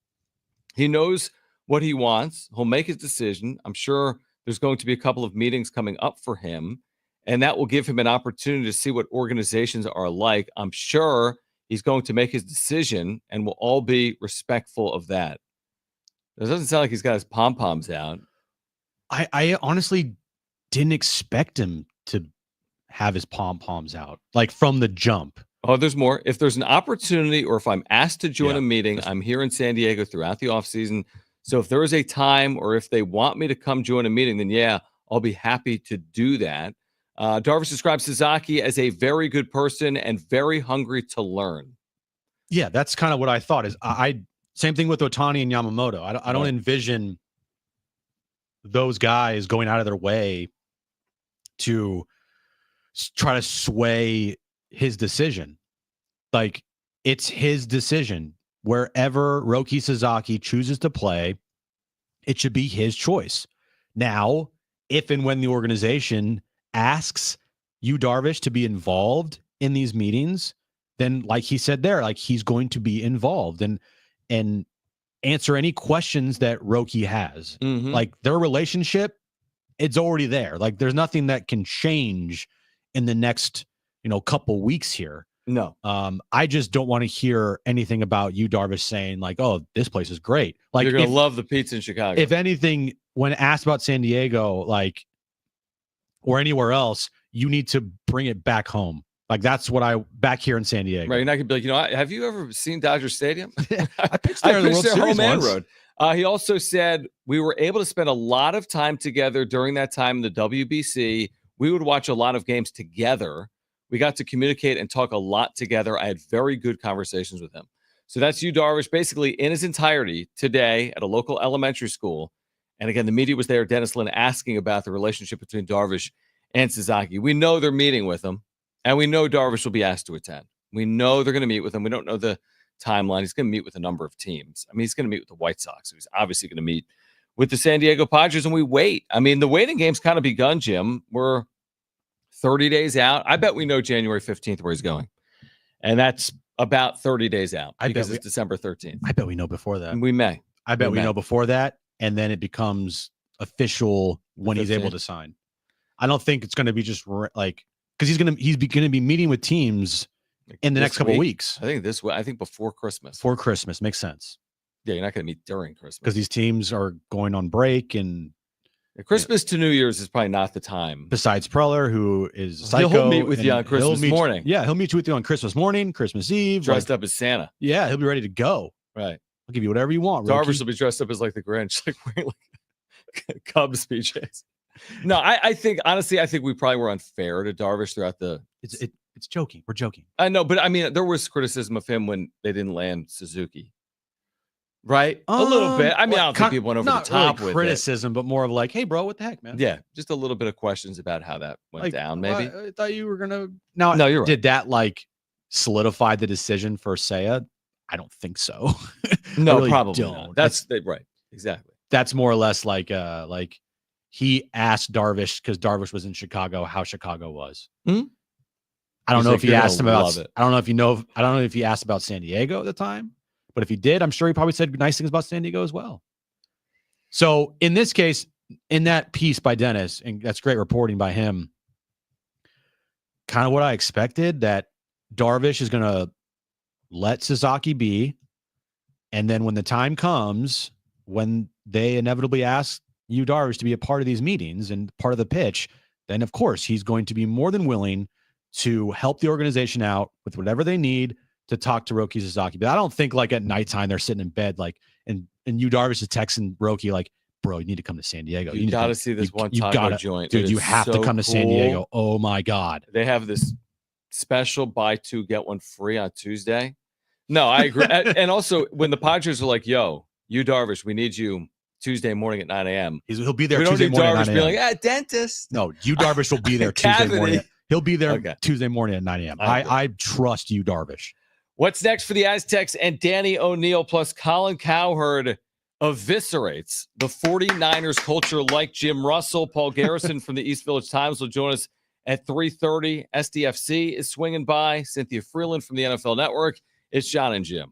He knows what he wants. He'll make his decision. I'm sure there's going to be a couple of meetings coming up for him, and that will give him an opportunity to see what organizations are like. I'm sure he's going to make his decision, and we'll all be respectful of that. It doesn't sound like he's got his pom-poms out. I honestly didn't expect him to have his pom-poms out, like from the jump. Oh, there's more. If there's an opportunity or if I'm asked to join a meeting, I'm here in San Diego throughout the offseason. So if there is a time or if they want me to come join a meeting, then yeah, I'll be happy to do that. Darvish describes Sasaki as a very good person and very hungry to learn. Yeah, that's kind of what I thought. Same thing with Ohtani and Yamamoto. I don't envision those guys going out of their way to try to sway his decision. Like, it's his decision. Wherever Roki Sasaki chooses to play, it should be his choice. Now, if and when the organization asks Yu Darvish to be involved in these meetings, then like he said there, like he's going to be involved and answer any questions that Roki has. Mm-hmm. Like their relationship, it's already there. Like there's nothing that can change in the next, couple weeks here. No. I just don't want to hear anything about Yu Darvish saying like, oh, this place is great. Like you're going to love the pizza in Chicago. If anything, when asked about San Diego, like, or anywhere else, you need to bring it back home. Like that's what back here in San Diego. Right. You're not going to be like, have you ever seen Dodger Stadium? I pitched there in the World Series home and road. He also said we were able to spend a lot of time together during that time in the WBC. We would watch a lot of games together. We got to communicate and talk a lot together. I had very good conversations with him. So that's Yu Darvish basically in his entirety today at a local elementary school. And again, the media was there, Dennis Lin, asking about the relationship between Darvish and Sasaki. We know they're meeting with him, and we know Darvish will be asked to attend. We know they're going to meet with him. We don't know the timeline. He's going to meet with a number of teams. I mean, he's going to meet with the White Sox. So he's obviously going to meet with the San Diego Padres, and we wait. I mean, the waiting game's kind of begun, Jim. We're 30 days out. I bet we know January 15th where he's going. And that's about 30 days out because it's December 13th. I bet we know before that. We may. I bet we know before that, and then it becomes official when he's able to sign. I don't think it's going to be just like because he's going to be meeting with teams in the next couple of weeks. I think before Christmas. Before Christmas makes sense. Yeah, you're not going to meet during Christmas because these teams are going on break and Christmas to New Year's is probably not the time. Besides Preller, who is psycho, he'll meet with you on Christmas morning. Yeah, he'll meet you with you on Christmas morning, Christmas Eve, dressed up as Santa. Yeah, he'll be ready to go. Right. I'll give you whatever you want. Darvish will be dressed up as like the Grinch, like wearing like Cubs PJs. No, I think honestly, we probably were unfair to Darvish throughout the. It's joking. We're joking. I know, but I mean, there was criticism of him when they didn't land Suzuki. Right, a little bit. I mean, I don't think people went over the top with criticism, but more of like, "Hey, bro, what the heck, man?" Yeah, just a little bit of questions about how that went down. Maybe I thought you were gonna. No, you're right. Did that like solidify the decision for Seiya? I don't think so. No, really probably don't. Not. That's right. Exactly. That's more or less like he asked Darvish, because Darvish was in Chicago, how Chicago was. Hmm? I don't He's know like, if he "You're asked him gonna about. love it." I don't know if you know. I don't know if he asked about San Diego at the time, but if he did, I'm sure he probably said nice things about San Diego as well. So in this case, in that piece by Dennis, and that's great reporting by him, kind of what I expected, that Darvish is going to let Sasaki be. And then when the time comes, when they inevitably ask you, Darvish, to be a part of these meetings and part of the pitch, then of course he's going to be more than willing to help the organization out with whatever they need to talk to Roki Sasaki. But I don't think like at nighttime they're sitting in bed like and you Darvish is texting Roki like, bro, you need to come to San Diego. You got to see this one taco joint. Dude, It you is have to so come to San cool. Diego. Oh my God. They have this special buy two, get one free on Tuesday. No, I agree. And also, when the Padres are like, yo, you Darvish, we need you Tuesday morning at 9 a.m. He'll be there We don't Tuesday need morning Darvish at 9 being a.m. like, dentist. No, you Darvish will be there Tuesday morning. He'll be there Okay. Tuesday morning at 9 a.m. I trust you, Darvish. What's next for the Aztecs? And Danny O'Neill plus Colin Cowherd eviscerates the 49ers culture like Jim Russell. Paul Garrison from the East Village Times will join us at 3:30. SDFC is swinging by. Cynthia Freeland from the NFL Network. It's Jon and Jim.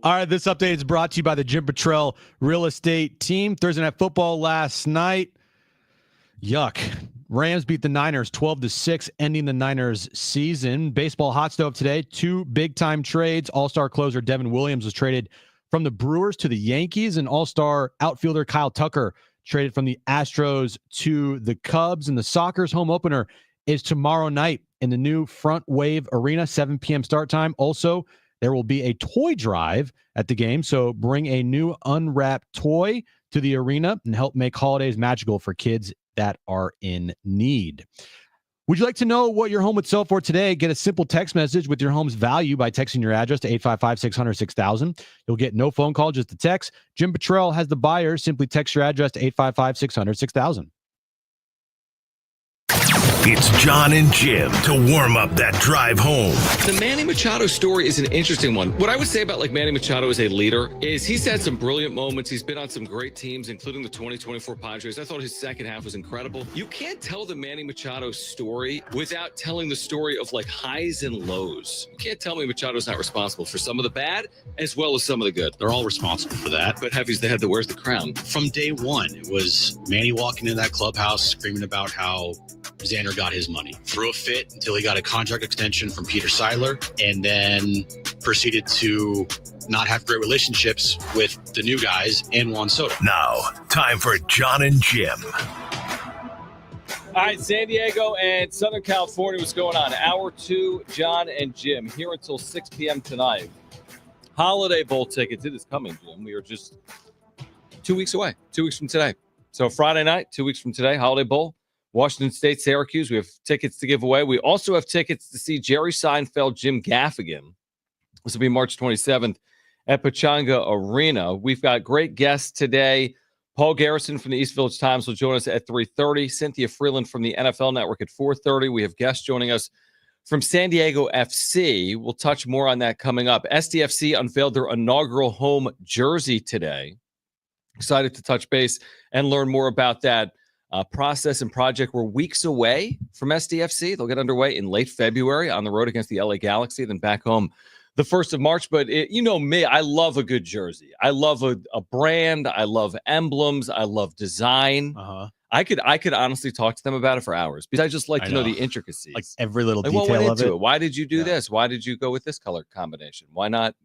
All right, this update is brought to you by the Jim Patrell Real Estate Team. Thursday Night Football last night. Yuck. Rams beat the Niners 12-6, ending the Niners season. Baseball hot stove today. 2 big-time trades. All-star closer Devin Williams was traded from the Brewers to the Yankees, and all-star outfielder Kyle Tucker traded from the Astros to the Cubs. And the Sockers home opener is tomorrow night in the new Front Wave Arena, 7 p.m. start time. Also, there will be a toy drive at the game, so bring a new unwrapped toy to the arena and help make holidays magical for kids that are in need. Would you like to know what your home would sell for today? Get a simple text message with your home's value by texting your address to 855-600-6000. You'll get no phone call, just a text. Jim Patrell has the buyer. Simply text your address to 855-600-6000. It's Jon and Jim to warm up that drive home. The Manny Machado story is an interesting one. What I would say about Manny Machado as a leader is he's had some brilliant moments. He's been on some great teams, including the 2024 Padres. I thought his second half was incredible. You can't tell the Manny Machado story without telling the story of highs and lows. You can't tell me Machado's not responsible for some of the bad as well as some of the good. They're all responsible for that. But Heavy's the head that wears the crown. From day one, it was Manny walking into that clubhouse screaming about how Xander got his money. Threw a fit until he got a contract extension from Peter Seidler, and then proceeded to not have great relationships with the new guys and Juan Soto. Now, time for Jon and Jim. All right, San Diego and Southern California, what's going on? Hour 2, Jon and Jim, here until 6 p.m. tonight. Holiday Bowl tickets, it is coming, Jim. We are just 2 weeks away, 2 weeks from today. So Friday night, 2 weeks from today, Holiday Bowl. Washington State, Syracuse. We have tickets to give away. We also have tickets to see Jerry Seinfeld, Jim Gaffigan. This will be March 27th at Pechanga Arena. We've got great guests today. Paul Garrison from the East Village Times will join us at 3:30. Cynthia Freeland from the NFL Network at 4:30. We have guests joining us from San Diego FC. We'll touch more on that coming up. SDFC unveiled their inaugural home jersey today. Excited to touch base and learn more about that. Process and project. We're weeks away from SDFC. They'll get underway in late February on the road against the LA Galaxy, then back home the 1st of March. But you know me, I love a good jersey. I love a brand. I love emblems. I love design. I could honestly talk to them about it for hours because I just like to know the intricacies. Like every little what detail went of into it. Why did you do this? Why did you go with this color combination? Why not?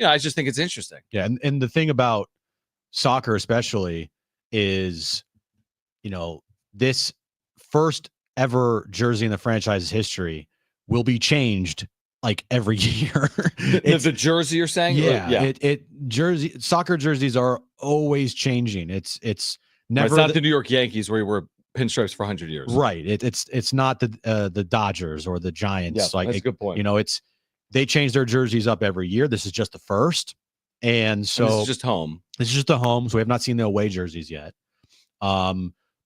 I just think it's interesting. Yeah, and the thing about soccer especially is, this first ever jersey in the franchise's history will be changed every year. The jersey you're saying? Yeah. Soccer jerseys are always changing. It's never it's not the New York Yankees where you were pinstripes for 100 years. Right. It's not the Dodgers or the Giants. Yeah, that's a good point. They change their jerseys up every year. This is just the first. And so this is just home. This is just the home. So we have not seen the away jerseys yet.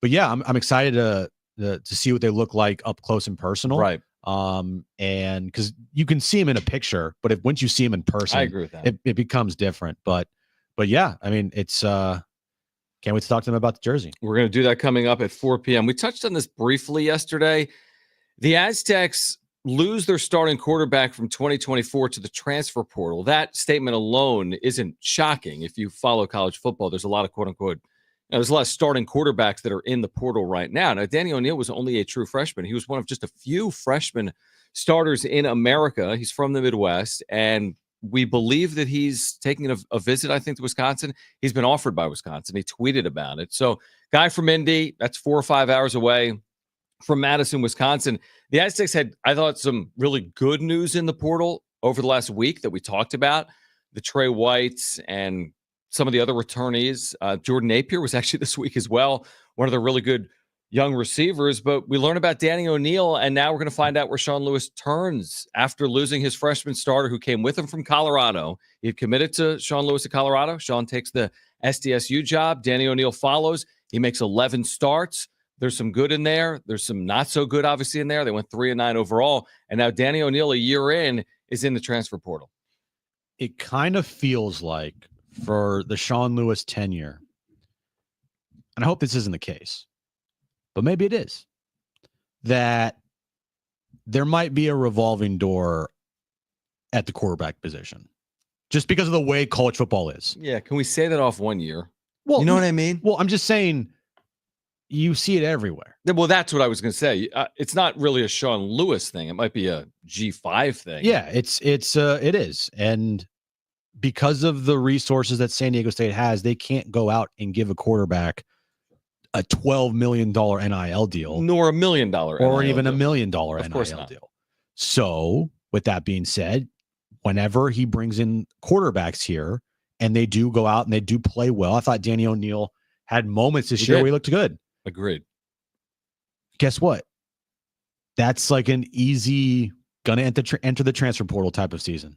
But yeah, I'm excited to see what they look like up close and personal. Right. And because you can see them in a picture, but once you see them in person, I agree with that. It becomes different. But yeah, I mean, it's can't wait to talk to them about the jersey. We're going to do that coming up at 4 p.m. We touched on this briefly yesterday. The Aztecs lose their starting quarterback from 2024 to the transfer portal. That statement alone isn't shocking. If you follow college football, there's a lot of quote unquote there's a lot of starting quarterbacks that are in the portal right now. Now, Danny O'Neal was only a true freshman. He was one of just a few freshman starters in America. He's from the Midwest, and we believe that he's taking a visit, I think, to Wisconsin. He's been offered by Wisconsin. He tweeted about it. So, guy from Indy, that's 4 or 5 hours away from Madison, Wisconsin. The Aztecs had, I thought, some really good news in the portal over the last week that we talked about. The Trey Whites and some of the other returnees. Jordan Napier was actually this week as well, one of the really good young receivers. But we learned about Danny O'Neal, and now we're going to find out where Sean Lewis turns after losing his freshman starter who came with him from Colorado. He had committed to Sean Lewis at Colorado. Sean takes the SDSU job. Danny O'Neal follows. He makes 11 starts. There's some good in there. There's some not so good, obviously, in there. They went 3-9 overall. And now Danny O'Neal, a year in, is in the transfer portal. It kind of feels like for the Sean Lewis tenure, and I hope this isn't the case, but maybe it is, that there might be a revolving door at the quarterback position. just because of the way college football is. Yeah, can we say that off 1 year? Well, you know what I mean? Well, I'm just saying you see it everywhere. Well, that's what I was going to say. It's not really a Sean Lewis thing. It might be a G5 thing. Yeah, it is. And because of the resources that San Diego State has, they can't go out and give a quarterback a $12 million NIL deal, nor $1 million or even deal. $1 million NIL deal. So with that being said, whenever he brings in quarterbacks here and they do go out and they do play well, I thought Danny O'Neal had moments this year where he looked good. Agreed. Guess what? That's like an easy gonna enter the transfer portal type of season.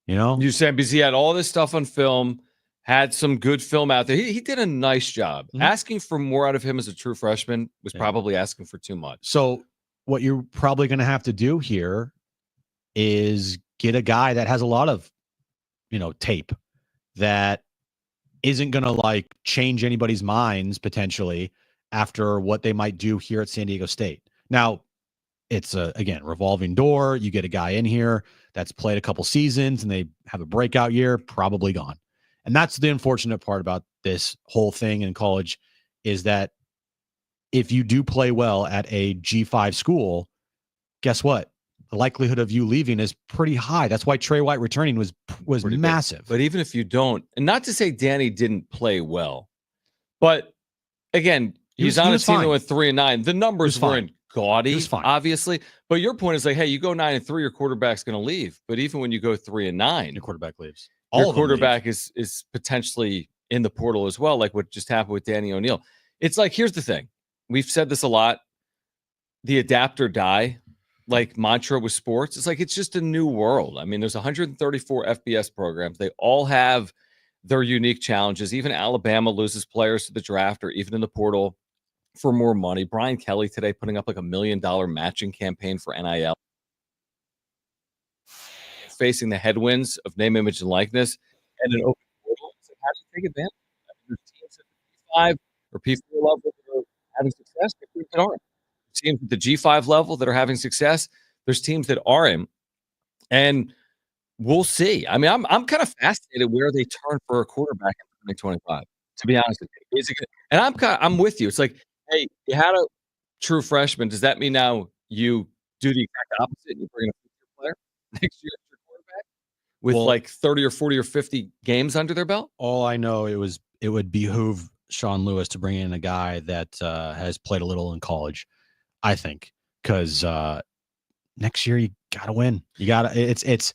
You know, you said because he had all this stuff on film, had some good film out there. He did a nice job. Mm-hmm. Asking for more out of him as a true freshman was probably asking for too much. So what you're probably going to have to do here is get a guy that has a lot of, tape that isn't going to like change anybody's minds potentially after what they might do here at San Diego State. Now, it's again, revolving door. You get a guy in here that's played a couple seasons and they have a breakout year, probably gone. And that's the unfortunate part about this whole thing in college is that if you do play well at a G5 school, guess what? The likelihood of you leaving is pretty high. That's why Trey White returning was massive. But even if you don't, and not to say Danny didn't play well, but again, he's on a team that went 3-9. The numbers weren't gaudy, obviously. But your point is like, hey, you go 9-3, your quarterback's going to leave. But even when you go 3-9, your quarterback leaves. Your quarterback is potentially in the portal as well, like what just happened with Danny O'Neal. It's like, here's the thing. We've said this a lot. The adapt or die, like mantra with sports. It's like, it's just a new world. I mean, there's 134 FBS programs. They all have their unique challenges. Even Alabama loses players to the draft or even in the portal for more money. Brian Kelly today putting up like $1 million matching campaign for NIL. Facing the headwinds of name, image, and likeness and an open portal. So how do you take advantage of that? There's teams at the P5 or P4 level that are having success. There's teams that aren't. Teams at the G5 level that are having success. There's teams that aren't. And we'll see. I mean, I'm kind of fascinated where they turn for a quarterback in 2025, to be honest with you. Is it good? And I'm with you. It's like, hey, you had a true freshman. Does that mean now you do the exact opposite and you bring a future player next year? With like 30 or 40 or 50 games under their belt? All I know it would behoove Sean Lewis to bring in a guy that has played a little in college, I think, because next year you got to win. You got to. It's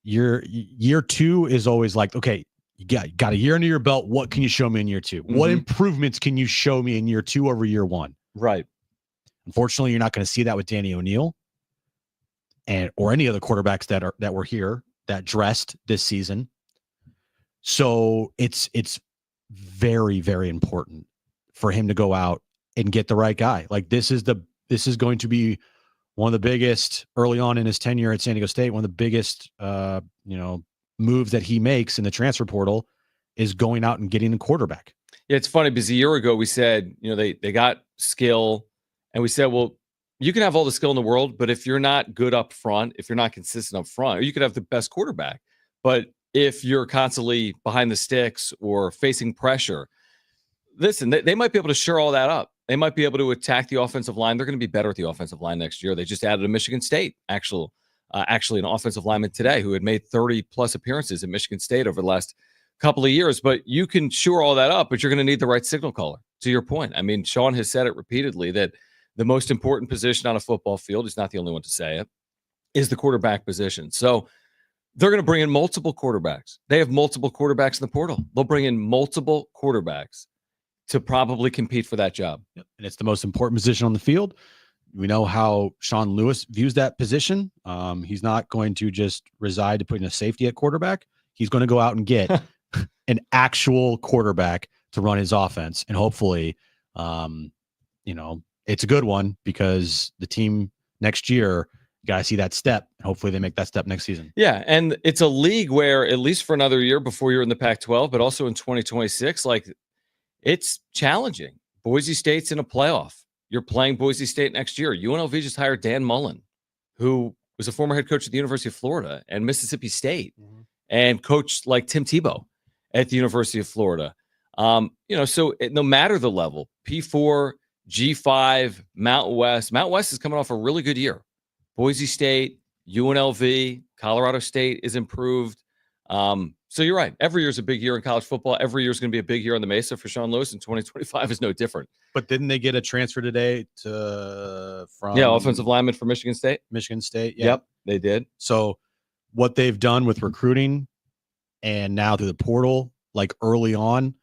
your year two is always like, okay, you got a year under your belt. What can you show me in year two? Mm-hmm. What improvements can you show me in year two over year one? Right. Unfortunately, you're not going to see that with Danny O'Neal or any other quarterbacks that were here that dressed this season. So it's very, very important for him to go out and get the right guy. Like this is going to be one of the biggest early on in his tenure at San Diego State. One of the biggest, moves that he makes in the transfer portal is going out and getting a quarterback. Yeah. It's funny because a year ago we said, they got skill and we said, well, you can have all the skill in the world, but if you're not good up front, if you're not consistent up front, or you could have the best quarterback, but if you're constantly behind the sticks or facing pressure, listen, they might be able to shore all that up. They might be able to attack the offensive line. They're going to be better at the offensive line next year. They just added a Michigan State, actually an offensive lineman today who had made 30 plus appearances at Michigan State over the last couple of years. But you can shore all that up, but you're going to need the right signal caller. To your point, I mean, Sean has said it repeatedly that the most important position on a football field, he's not the only one to say it, is the quarterback position. So they're going to bring in multiple quarterbacks. They have multiple quarterbacks in the portal. They'll bring in multiple quarterbacks to probably compete for that job. Yep. And it's the most important position on the field. We know how Sean Lewis views that position. He's not going to just reside to put in a safety at quarterback. He's going to go out and get an actual quarterback to run his offense. And hopefully, it's a good one because the team next year, you got to see that step. And hopefully they make that step next season. Yeah. And it's a league where at least for another year before you're in the Pac-12, but also in 2026, like it's challenging. Boise State's in a playoff. You're playing Boise State next year. UNLV just hired Dan Mullen, who was a former head coach at the University of Florida and Mississippi State. Mm-hmm. and coached like Tim Tebow at the University of Florida. So no matter the level, P4, G5, Mountain West. Mountain West is coming off a really good year. Boise State, UNLV, Colorado State is improved. So you're right. Every year is a big year in college football. Every year is going to be a big year on the Mesa for Sean Lewis, and 2025 is no different. But didn't they get a transfer today from offensive lineman for Michigan State? Michigan State. Yeah. Yep, they did. So what they've done with recruiting and now through the portal, like early on,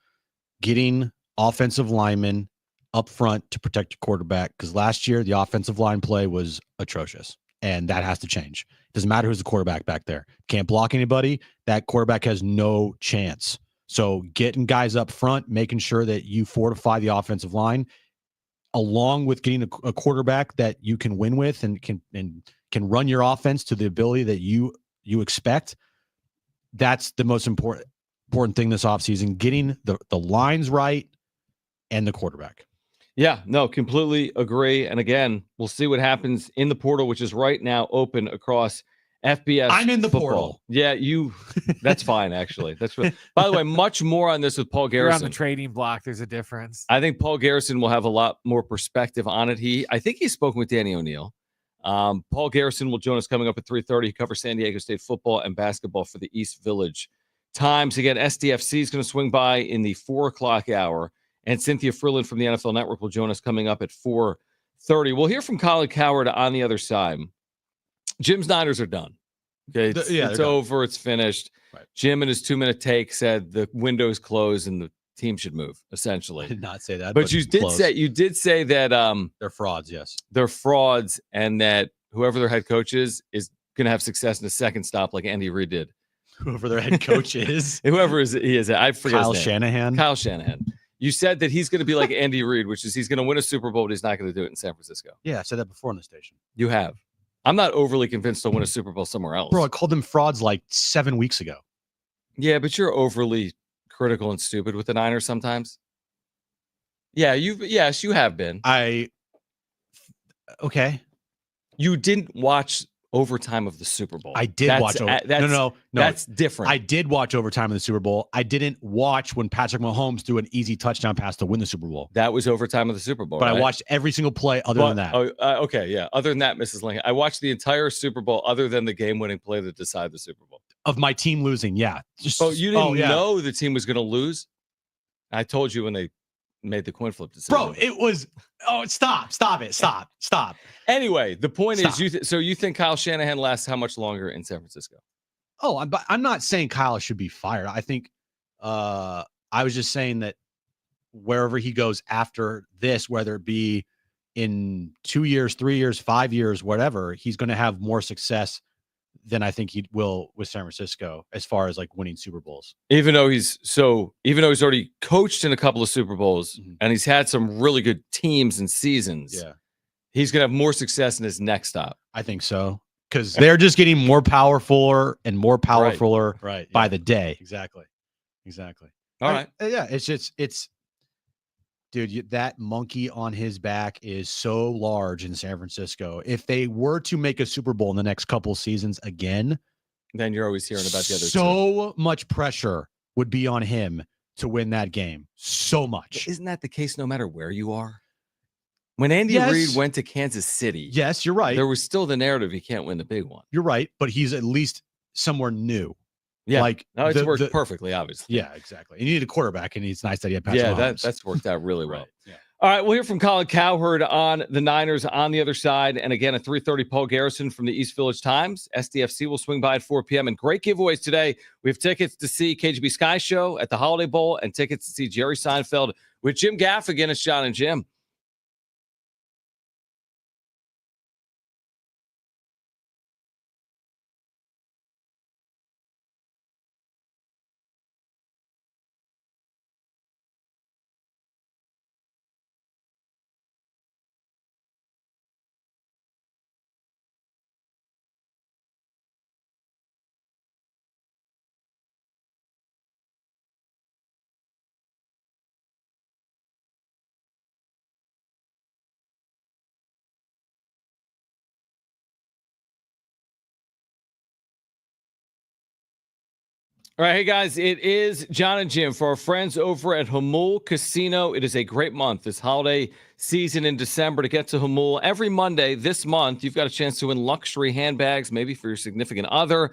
getting offensive linemen up front to protect your quarterback, because last year the offensive line play was atrocious, and that has to change. It doesn't matter who's the quarterback back there. Can't block anybody. That quarterback has no chance. So getting guys up front, making sure that you fortify the offensive line, along with getting a quarterback that you can win with and can run your offense to the ability that you expect. That's the most important thing this offseason, getting the lines right and the quarterback. Yeah, no, completely agree. And again, we'll see what happens in the portal, which is right now open across FBS. I'm in the football. portal. Yeah, that's fine, actually. That's by the way, much more on this with Paul Garrison. You're on the trading block. There's a difference. I think Paul Garrison will have a lot more perspective on it. I think he's spoken with Danny O'Neill. Paul Garrison will join us coming up at 3:30. He covers San Diego State football and basketball for the East Village Times. Again, SDFC is going to swing by in the 4 o'clock hour. And Cynthia Freeland from the NFL Network will join us coming up at 4:30. We'll hear from Colin Cowherd on the other side. Jim's Niners are done. Okay, it's over. It's finished. Right. Jim, in his 2-minute take, said the window is closed and the team should move, essentially. I did not say that. But you did say that they're frauds, yes. They're frauds, and that whoever their head coach is going to have success in a second stop like Andy Reid did. Whoever their head coach is. Whoever he is. I forget Kyle his name. Shanahan. Kyle Shanahan. You said that he's going to be like Andy Reid, which is he's going to win a Super Bowl, but he's not going to do it in San Francisco. Yeah, I said that before on the station. You have. I'm not overly convinced to win a Super Bowl somewhere else. Bro, I called them frauds like 7 weeks ago. Yeah, but you're overly critical and stupid with the Niners sometimes. Yeah, yes, you have been. Okay. You didn't watch overtime of the Super Bowl. I did watch no. That's different. I did watch overtime of the Super Bowl. I didn't watch when Patrick Mahomes threw an easy touchdown pass to win the Super Bowl. That was overtime of the Super Bowl. But right? I watched every single play other than that. Okay, yeah. Other than that, Mrs. Lincoln, I watched the entire Super Bowl other than the game-winning play that decided the Super Bowl. Of my team losing, yeah. You didn't know the team was going to lose? I told you when they made the coin flip decision. Bro, it was stop it. Anyway, the point is you think Kyle Shanahan lasts how much longer in San Francisco? I'm not saying Kyle should be fired. I think I was just saying that wherever he goes after this, whether it be in 2 years, 3 years, 5 years, whatever, he's going to have more success than I think he will with San Francisco as far as like winning Super Bowls. Even though he's already coached in a couple of Super Bowls and he's had some really good teams and seasons. Yeah. He's going to have more success in his next stop. I think so. Because they're just getting more powerful and more powerful by the day. Exactly. All right. Yeah. It's dude, that monkey on his back is so large in San Francisco. If they were to make a Super Bowl in the next couple seasons again, then you're always hearing about the other so much pressure would be on him to win that game. So much. But isn't that the case no matter where you are? When Andy Reid went to Kansas City, yes, you're right. There was still the narrative he can't win the big one. You're right, but he's at least somewhere new. Yeah, it's worked perfectly, obviously. Yeah, exactly. You need a quarterback, and it's nice that he had Patrick Mahomes. That's worked out really well. Right. Yeah. All right, we'll hear from Colin Cowherd on the Niners on the other side. And again, at 3:30, Paul Garrison from the East Village Times. SDFC will swing by at 4 p.m. And great giveaways today. We have tickets to see KGB Sky Show at the Holiday Bowl and tickets to see Jerry Seinfeld with Jim Gaffigan. It's Jon and Jim. All right, hey guys, it is Jon and Jim for our friends over at Hamul Casino. It is a great month, this holiday season in December, to get to Hamul. Every Monday this month, you've got a chance to win luxury handbags, maybe for your significant other.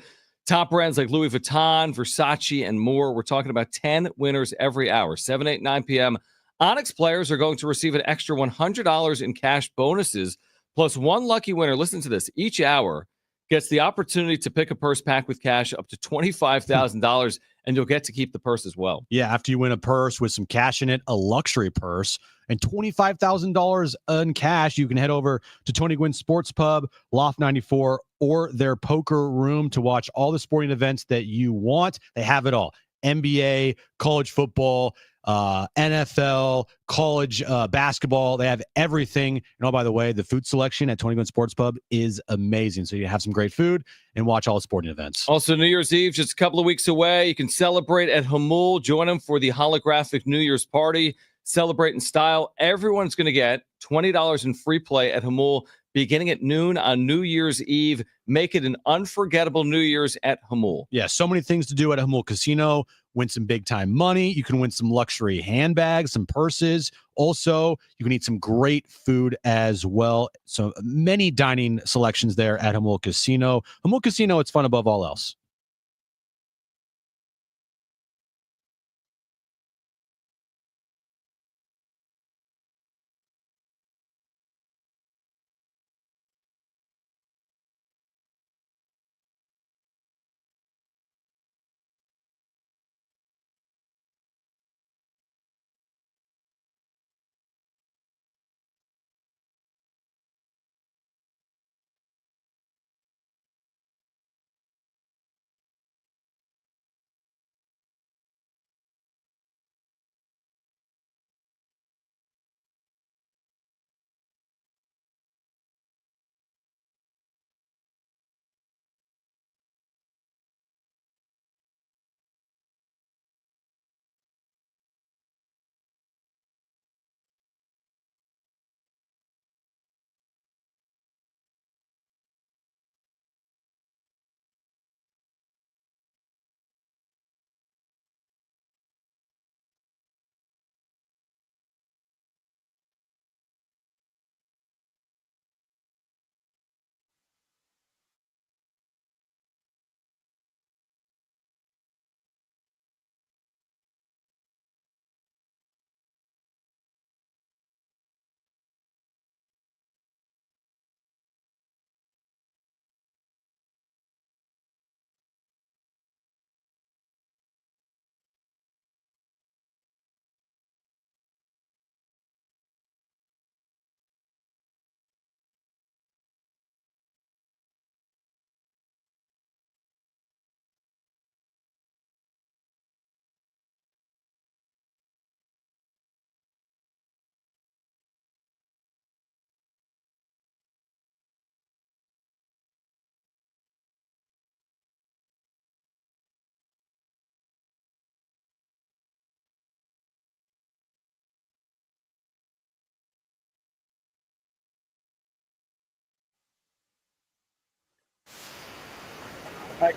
Top brands like Louis Vuitton, Versace, and more. We're talking about 10 winners every hour, 7, 8, 9 p.m. Onyx players are going to receive an extra $100 in cash bonuses, plus one lucky winner. Listen to this. Each hour gets the opportunity to pick a purse packed with cash up to $25,000, and you'll get to keep the purse as well. Yeah, after you win a purse with some cash in it, a luxury purse, and $25,000 in cash, you can head over to Tony Gwynn Sports Pub, Loft 94, or their poker room to watch all the sporting events that you want. They have it all. NBA, college football, NFL, college basketball. They have everything. And oh, by the way, the food selection at Tony Gwynn Sports Pub is amazing. So you have some great food and watch all the sporting events. Also, New Year's Eve, just a couple of weeks away. You can celebrate at Hamul. Join them for the holographic New Year's party. Celebrate in style. Everyone's going to get $20 in free play at Hamul beginning at noon on New Year's Eve. Make it an unforgettable New Year's at Hamul. Yeah, so many things to do at Hamul Casino. Win some big-time money. You can win some luxury handbags, some purses. Also, you can eat some great food as well. So many dining selections there at Hamul Casino. Hamul Casino, it's fun above all else.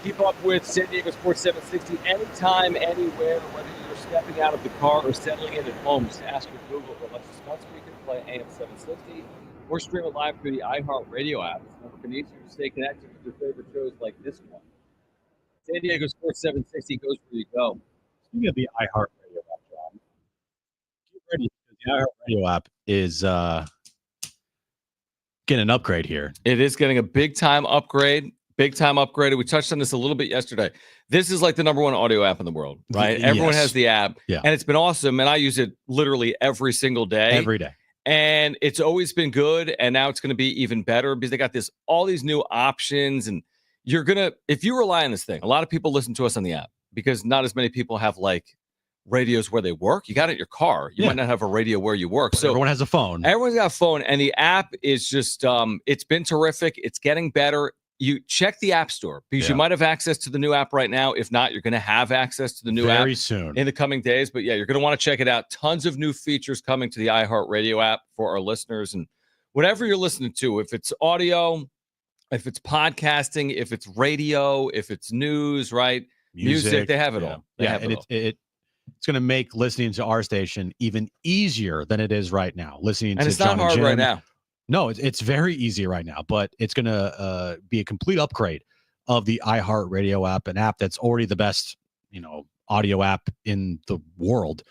Keep up with San Diego Sports 760 anytime, anywhere, whether you're stepping out of the car or settling in at home. Just ask your Google for Alexa Smart Speaker to play AM 760 or stream it live through the iHeartRadio app. It's never been easier to stay connected with your favorite shows like this one. San Diego Sports 760 goes where you go. Speaking of the iHeartRadio app, John, get ready because the iHeartRadio app is getting an upgrade here. It is getting a big-time upgrade. Big time upgrade. We touched on this a little bit yesterday. This is like the number one audio app in the world, right? Everyone has the app, and it's been awesome. And I use it literally every single day. Every day. And it's always been good. And now it's going to be even better because they got all these new options. And you're going to, if you rely on this thing, a lot of people listen to us on the app because not as many people have like radios where they work. You got it in your car. You might not have a radio where you work. So everyone has a phone. Everyone's got a phone. And the app is just, it's been terrific. It's getting better. You check the App Store because you might have access to the new app right now. If not, you're going to have access to the new app very soon in the coming days. But yeah, you're going to want to check it out. Tons of new features coming to the iHeartRadio app for our listeners. And whatever you're listening to, if it's audio, if it's podcasting, if it's radio, if it's news, right? music. They have it all. They have and it all. It's going to make listening to our station even easier than it is right now. Listening And to it's Jon not hard Jim, right now. No, it's very easy right now, but it's going to be a complete upgrade of the iHeartRadio app, an app that's already the best, audio app in the world.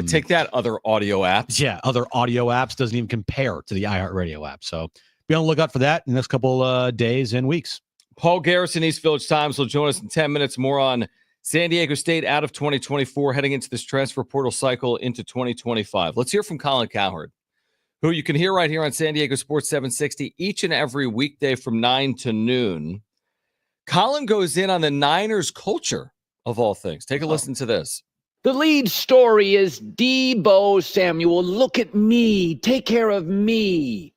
Take that, other audio apps. Yeah, other audio apps doesn't even compare to the iHeartRadio app. So be on the lookout for that in the next couple days and weeks. Paul Garrison, East Village Times, will join us in 10 minutes. More on San Diego State out of 2024, heading into this transfer portal cycle into 2025. Let's hear from Colin Cowherd, who you can hear right here on San Diego Sports 760 each and every weekday from 9 to noon. Colin goes in on the Niners culture, of all things. Take a listen to this. The lead story is Deebo Samuel. Look at me. Take care of me.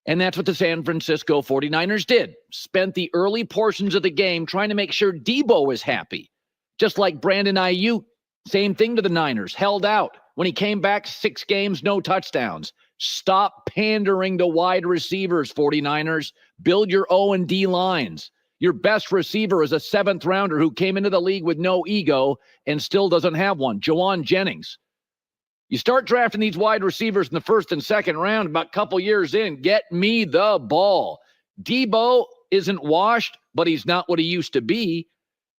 And that's what the San Francisco 49ers did. Spent the early portions of the game trying to make sure Deebo was happy. Just like Brandon Ayuk, same thing to the Niners. Held out. When he came back, 6 games, no touchdowns. Stop pandering to wide receivers, 49ers. Build your O&D lines. Your best receiver is a 7th rounder who came into the league with no ego and still doesn't have one, Jawan Jennings. You start drafting these wide receivers in the 1st and 2nd round about a couple years in. Get me the ball. Deebo isn't washed, but he's not what he used to be.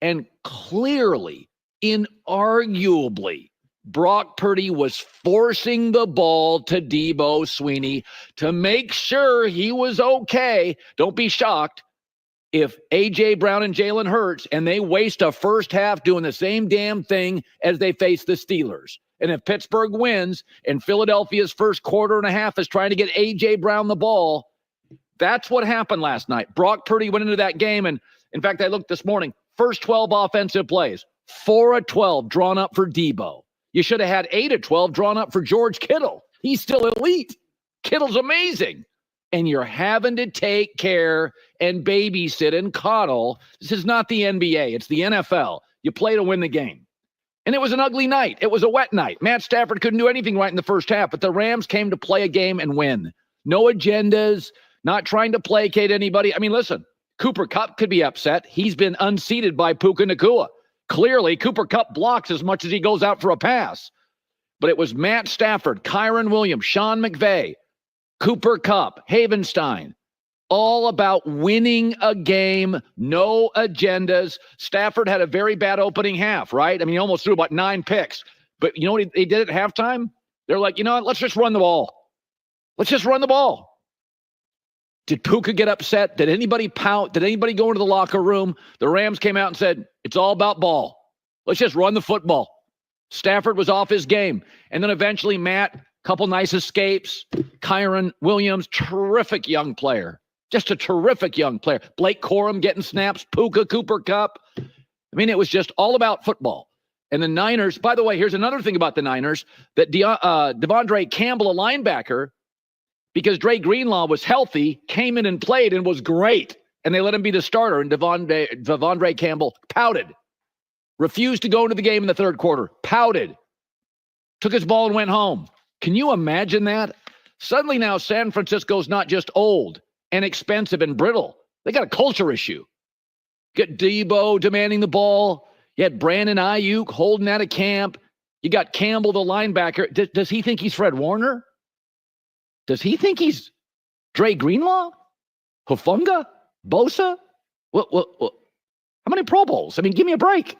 And clearly, inarguably, Brock Purdy was forcing the ball to Deebo Sweeney to make sure he was okay. Don't be shocked if A.J. Brown and Jalen Hurts and they waste a first half doing the same damn thing as they face the Steelers. And if Pittsburgh wins and Philadelphia's first quarter and a half is trying to get A.J. Brown the ball, that's what happened last night. Brock Purdy went into that game, and in fact, I looked this morning, first 12 offensive plays, 4 of 12 drawn up for Deebo. You should have had 8 of 12 drawn up for George Kittle. He's still elite. Kittle's amazing. And you're having to take care and babysit and coddle. This is not the NBA. It's the NFL. You play to win the game. And it was an ugly night. It was a wet night. Matt Stafford couldn't do anything right in the first half, but the Rams came to play a game and win. No agendas, not trying to placate anybody. I mean, listen, Cooper Kupp could be upset. He's been unseated by Puka Nacua. Clearly, Cooper Kupp blocks as much as he goes out for a pass. But it was Matt Stafford, Kyron Williams, Sean McVay, Cooper Kupp, Havenstein, all about winning a game, no agendas. Stafford had a very bad opening half, right? I mean, he almost threw about 9 picks. But you know what they did at halftime? They're like, you know what? Let's just run the ball. Let's just run the ball. Did Puka get upset? Did anybody pout? Did anybody go into the locker room? The Rams came out and said, it's all about ball. Let's just run the football. Stafford was off his game. And then eventually Matt, couple nice escapes. Kyron Williams, terrific young player. Just a terrific young player. Blake Corum getting snaps. Puka, Cooper Kupp. I mean, it was just all about football. And the Niners, by the way, here's another thing about the Niners, that Devondre Campbell, a linebacker, because Dre Greenlaw was healthy, came in and played and was great. And they let him be the starter. And Devondre Campbell pouted. Refused to go into the game in the 3rd quarter. Pouted. Took his ball and went home. Can you imagine that? Suddenly now San Francisco's not just old and expensive and brittle. They got a culture issue. Get Deebo demanding the ball. You had Brandon Ayuk holding out of camp. You got Campbell, the linebacker. Does he think he's Fred Warner? Does he think he's Dre Greenlaw? Hufanga? Bosa? What? How many Pro Bowls? I mean, give me a break.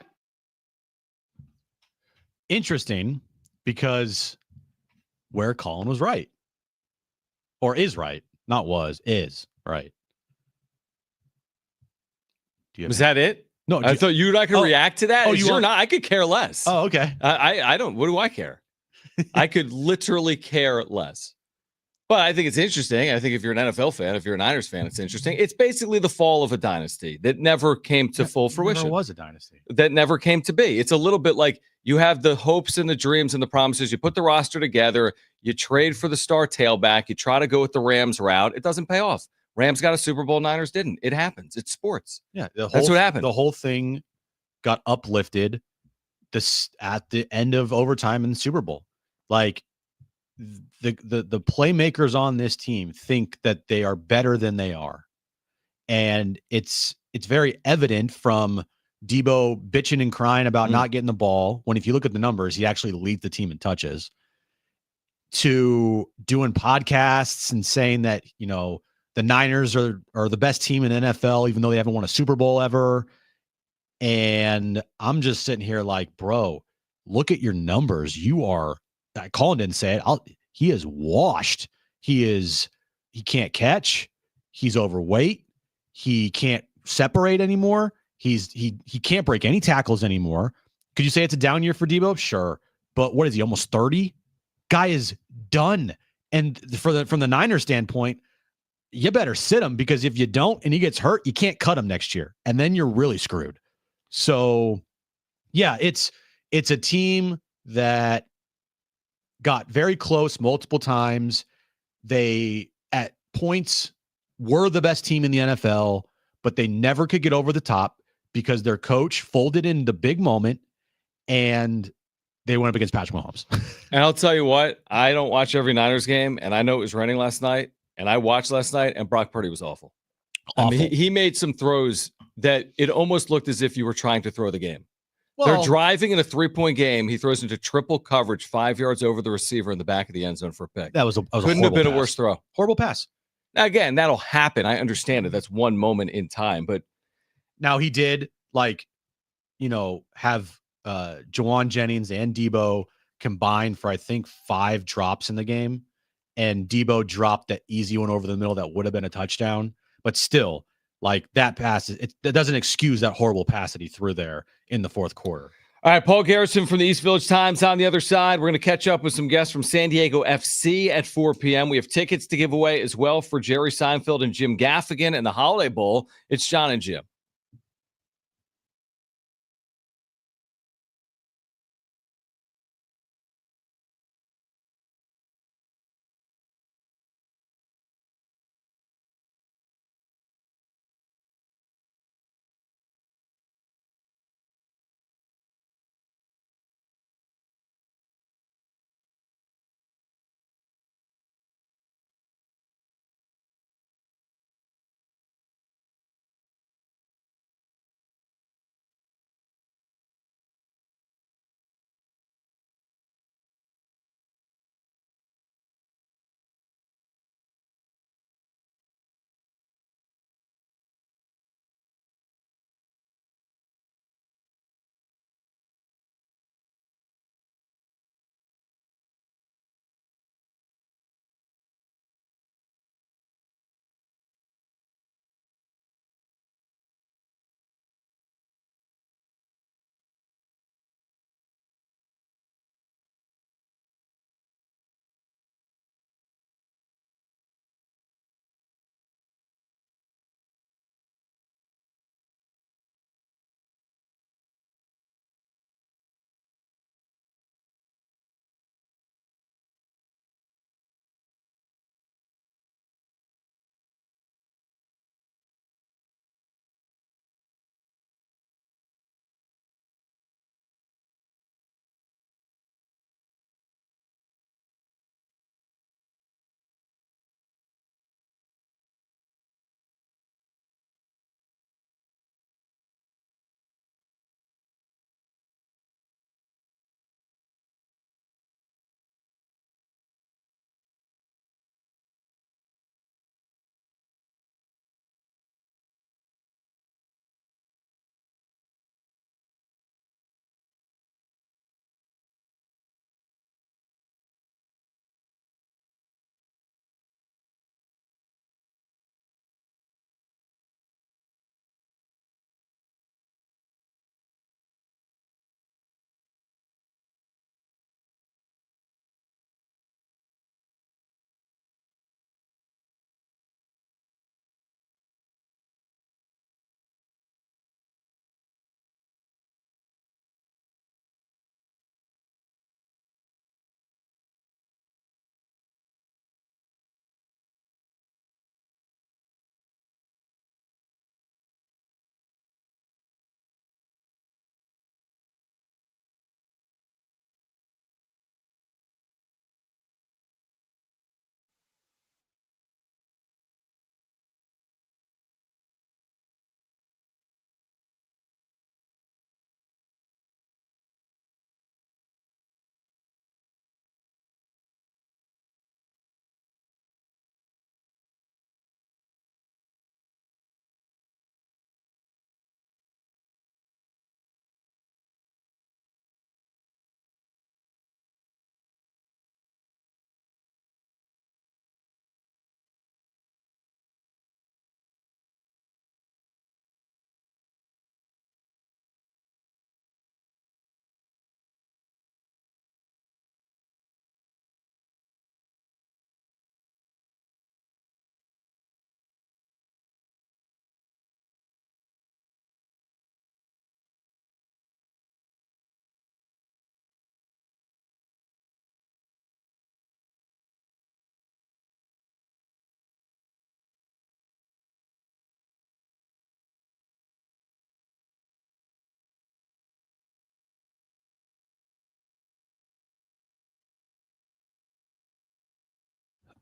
Interesting, because where Colin was right. Or is right. Not was, is right. Was that it? No, I thought you were not going to react to that. Oh, you're not. I could care less. Oh, okay. I don't. What do I care? I could literally care less. But I think it's interesting. I think if you're an NFL fan, if you're a Niners fan, it's interesting. It's basically the fall of a dynasty that never came to full fruition. There was a dynasty. That never came to be. It's a little bit like you have the hopes and the dreams and the promises. You put the roster together. You trade for the star tailback. You try to go with the Rams route. It doesn't pay off. Rams got a Super Bowl. Niners didn't. It happens. It's sports. Yeah. That's what happened. The whole thing got uplifted at the end of overtime in the Super Bowl. Like, the playmakers on this team think that they are better than they are. And it's very evident from Debo bitching and crying about not getting the ball, when if you look at the numbers, he actually leads the team in touches, to doing podcasts and saying that, the Niners are the best team in NFL, even though they haven't won a Super Bowl ever. And I'm just sitting here like, bro, look at your numbers. Colin didn't say it. He is washed. He can't catch. He's overweight. He can't separate anymore. He can't break any tackles anymore. Could you say it's a down year for Debo? Sure. But what is he, almost 30? Guy is done. And from the Niners standpoint, you better sit him, because if you don't and he gets hurt, you can't cut him next year. And then you're really screwed. So yeah, it's a team that got very close multiple times. They at points were the best team in the NFL, but they never could get over the top because their coach folded in the big moment and they went up against Patrick Mahomes. And I'll tell you what, I don't watch every Niners game, and I know it was raining last night, and I watched last night, and Brock Purdy was awful. I mean, he made some throws that it almost looked as if you were trying to throw the game. Well, they're driving in a 3-point game. He throws into triple coverage, 5 yards over the receiver in the back of the end zone for a pick. That was a couldn't have been pass. a worse throw. Horrible pass. Now, again, that'll happen. I understand it. That's one moment in time. But now he did have Jawan Jennings and Debo combined for, I think, 5 drops in the game. And Debo dropped that easy one over the middle that would have been a touchdown. But still, that pass, that doesn't excuse that horrible pass that he threw there in the fourth quarter. All right, Paul Garrison from the East Village Times on the other side. We're going to catch up with some guests from San Diego FC at 4 p.m. We have tickets to give away as well for Jerry Seinfeld and Jim Gaffigan and the Holiday Bowl. It's Jon and Jim.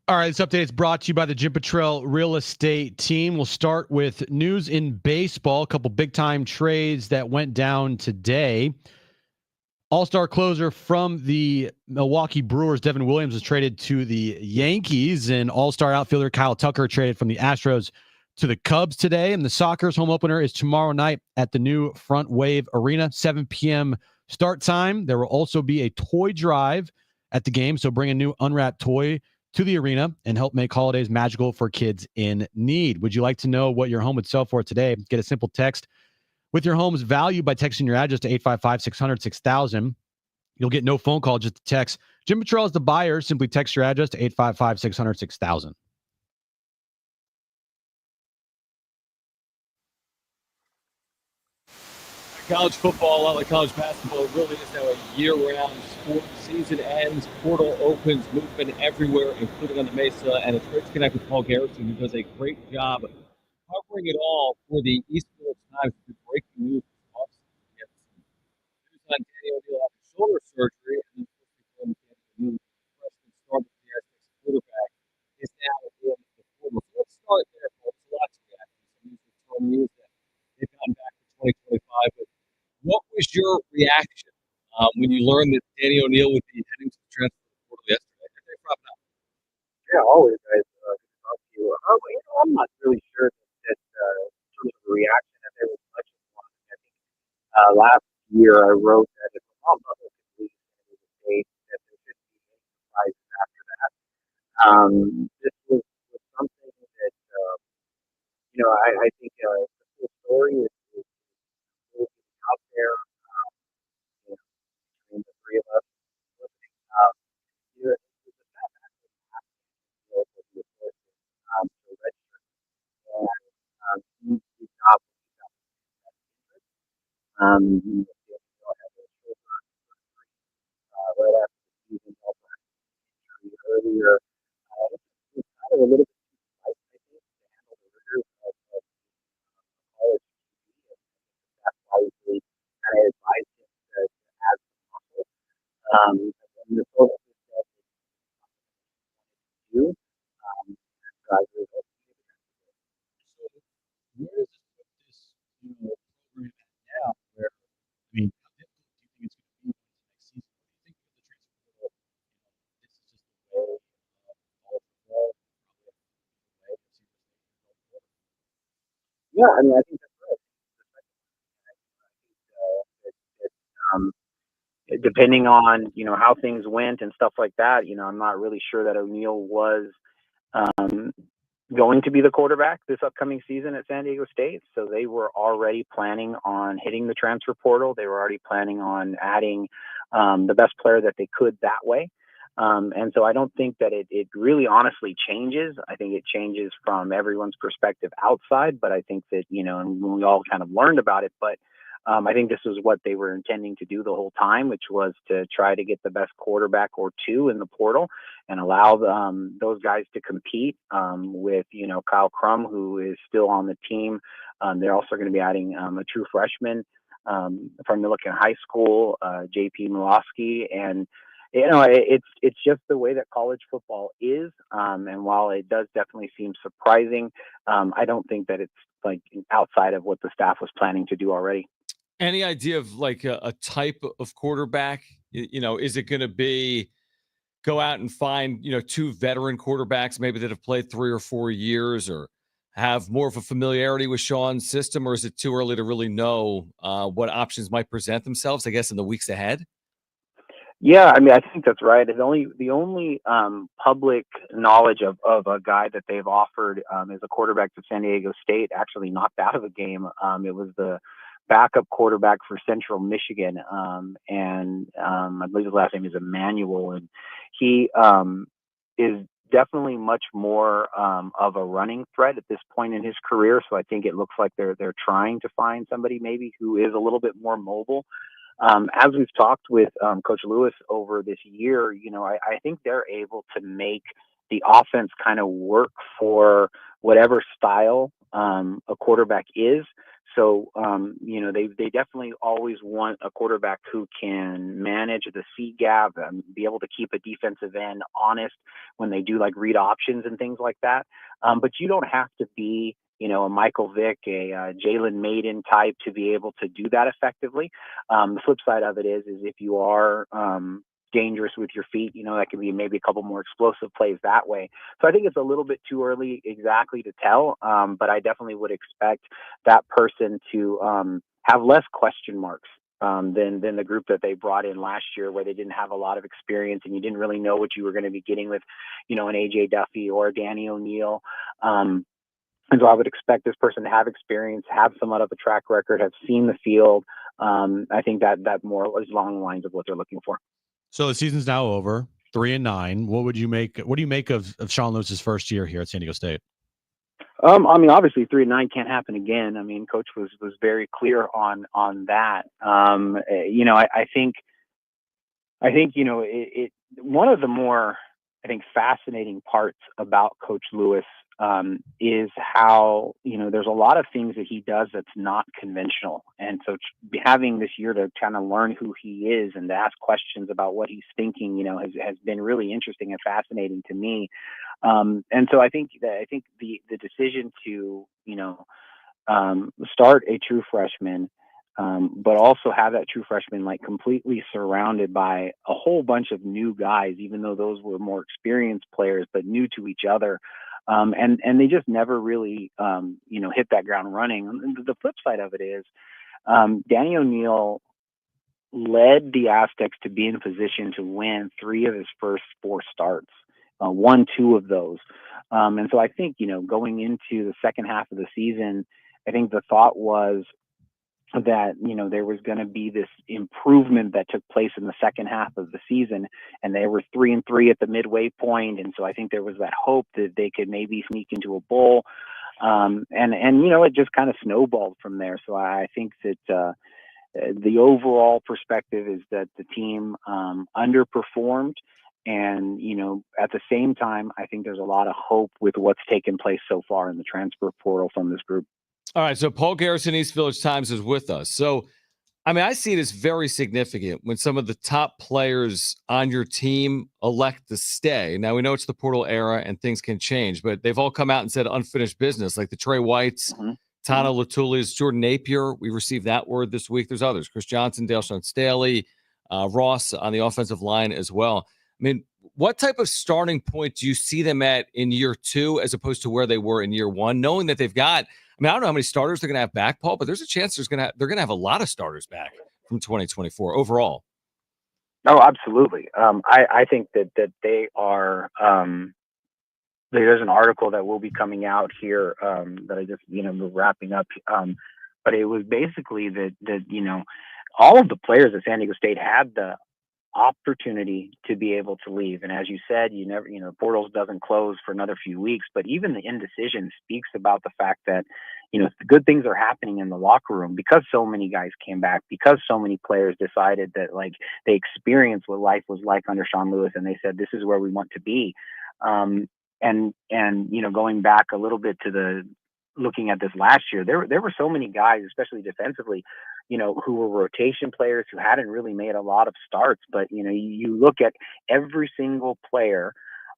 All right, this update is brought to you by the Jim Patrell Real Estate Team. We'll start with news in baseball. A couple big-time trades that went down today. All-star closer from the Milwaukee Brewers, Devin Williams, was traded to the Yankees, and all-star outfielder Kyle Tucker traded from the Astros to the Cubs today. And the Sockers home opener is tomorrow night at the new Front Wave Arena, 7 p.m. start time. There will also be a toy drive at the game, so bring a new unwrapped toy to the arena and help make holidays magical for kids in need. Would you like to know what your home would sell for today? Get a simple text with your home's value by texting your address to 855-600-6000. You'll get no phone call, just a text. Jim Patrell is the buyer. Simply text your address to 855-600-6000. College football, a lot like college basketball, it really is now a year-round sport. Season ends, portal opens, movement everywhere, including on the Mesa. And it's great to connect with Paul Garrison, who does a great job covering it all for the East Village Times with breaking news. News on Daniel O'Neal having shoulder surgery, and then freshman star of the Aztecs quarterback is now in the portal. So let's start there, folks. A lot to get. Some news has told me that they've gotten back to 2025. But what was your reaction when you learned that Danny O'Neal would be heading to the transfer portal yesterday? Thanks for dropping out. Yeah, always, guys. Good to talk to you. I'm not really sure that in terms of the reaction that there was much of one. I think last year I wrote that if Lamar Butler could leave the state, that there should be any surprises after that. This was something that I think the whole story is really out there. Between the three of us listening, the fact that to register and he's not he still had a shoulder surgery right after the season, also had an injury earlier. It was kind of a little bit too light, I think, to handle the rigors of college TV, and that's why we kind of advised him to add some muscle. And the total that do. So I really hope Where does this put this program at now? Where, I mean, how difficult do you think it's going to be next season? What do you think of the transfer portal? This is just the way all football probably have to be the way. yeah, I mean, I think that's right. Um, Depending on how things went and stuff like that, I'm not really sure that O'Neal was um, going to be the quarterback this upcoming season at San Diego State. So they were already planning on hitting the transfer portal. They were already planning on adding the best player that they could that way. And so I don't think that it really honestly changes. I think it changes from everyone's perspective outside, but I think that, and we all kind of learned about it, but I think this is what they were intending to do the whole time, which was to try to get the best quarterback or two in the portal and allow those guys to compete with, Kyle Crum, who is still on the team. They're also going to be adding a true freshman from Millikan High School, JP Milosky. And, it's just the way that college football is. And while it does definitely seem surprising, I don't think that it's like outside of what the staff was planning to do already. Any idea of like a type of quarterback? Is it going to be go out and find, two veteran quarterbacks maybe that have played 3 or 4 years or have more of a familiarity with Sean's system? Or is it too early to really know what options might present themselves, I guess, in the weeks ahead? Yeah, I mean, I think that's right. The only public knowledge of a guy that they've offered is a quarterback to San Diego State, actually knocked out of a game. It was the backup quarterback for Central Michigan, and I believe his last name is Emmanuel, and he is definitely much more of a running threat at this point in his career. So I think it looks like they're trying to find somebody maybe who is a little bit more mobile. As we've talked with Coach Lewis over this year, I think they're able to make the offense kind of work for whatever style a quarterback is. So, they definitely always want a quarterback who can manage the seat gap and be able to keep a defensive end honest when they do like read options and things like that. But you don't have to be, a Michael Vick, a Jalen Maiden type to be able to do that effectively. The flip side of it is if you are dangerous with your feet, that can be maybe a couple more explosive plays that way. So I think it's a little bit too early exactly to tell, but I definitely would expect that person to have less question marks than the group that they brought in last year, where they didn't have a lot of experience and you didn't really know what you were going to be getting with, an AJ Duffy or Danny O'Neill. And so I would expect this person to have experience, have somewhat of a track record, have seen the field. I think that more is along the lines of what they're looking for. So the season's now over, 3-9. What do you make of Sean Lewis's first year here at San Diego State? Obviously 3-9 can't happen again. Coach was very clear on that. I think one of the more, I think, fascinating parts about Coach Lewis is how, there's a lot of things that he does that's not conventional. And so having this year to kind of learn who he is and to ask questions about what he's thinking, has been really interesting and fascinating to me. And so I think the decision to, start a true freshman, but also have that true freshman like completely surrounded by a whole bunch of new guys, even though those were more experienced players, but new to each other. And they just never really, hit that ground running. And the flip side of it is, Danny O'Neill led the Aztecs to be in position to win 3 of his first 4 starts, won 2 of those. And so I think, going into the second half of the season, I think the thought was that, there was going to be this improvement that took place in the second half of the season, and they were 3-3 at the midway point. And so I think there was that hope that they could maybe sneak into a bowl. It just kind of snowballed from there. So I think that, the overall perspective is that the team, underperformed. And, at the same time, I think there's a lot of hope with what's taken place so far in the transfer portal from this group. All right, so Paul Garrison, East Village Times, is with us. So, I see it as very significant when some of the top players on your team elect to stay. Now, we know it's the portal era and things can change, but they've all come out and said unfinished business, like the Trey Whites, Tana Latuli's, Jordan Napier. We received that word this week. There's others, Chris Johnson, Dale Staley, Ross on the offensive line as well. What type of starting point do you see them at in year 2 as opposed to where they were in year 1, knowing that they've got, I don't know how many starters they're going to have back, Paul, but there's a chance they're going to have a lot of starters back from 2024 overall. Oh, absolutely. I think that they are. There's an article that will be coming out here that I just wrapping up. But it was basically that all of the players at San Diego State had the opportunity to be able to leave. And as you said, portals doesn't close for another few weeks, but even the indecision speaks about the fact that, good things are happening in the locker room because so many guys came back, because so many players decided that they experienced what life was like under Sean Lewis. And they said, this is where we want to be. And going back a little bit to looking at this last year, there were so many guys, especially defensively, who were rotation players who hadn't really made a lot of starts. But, you look at every single player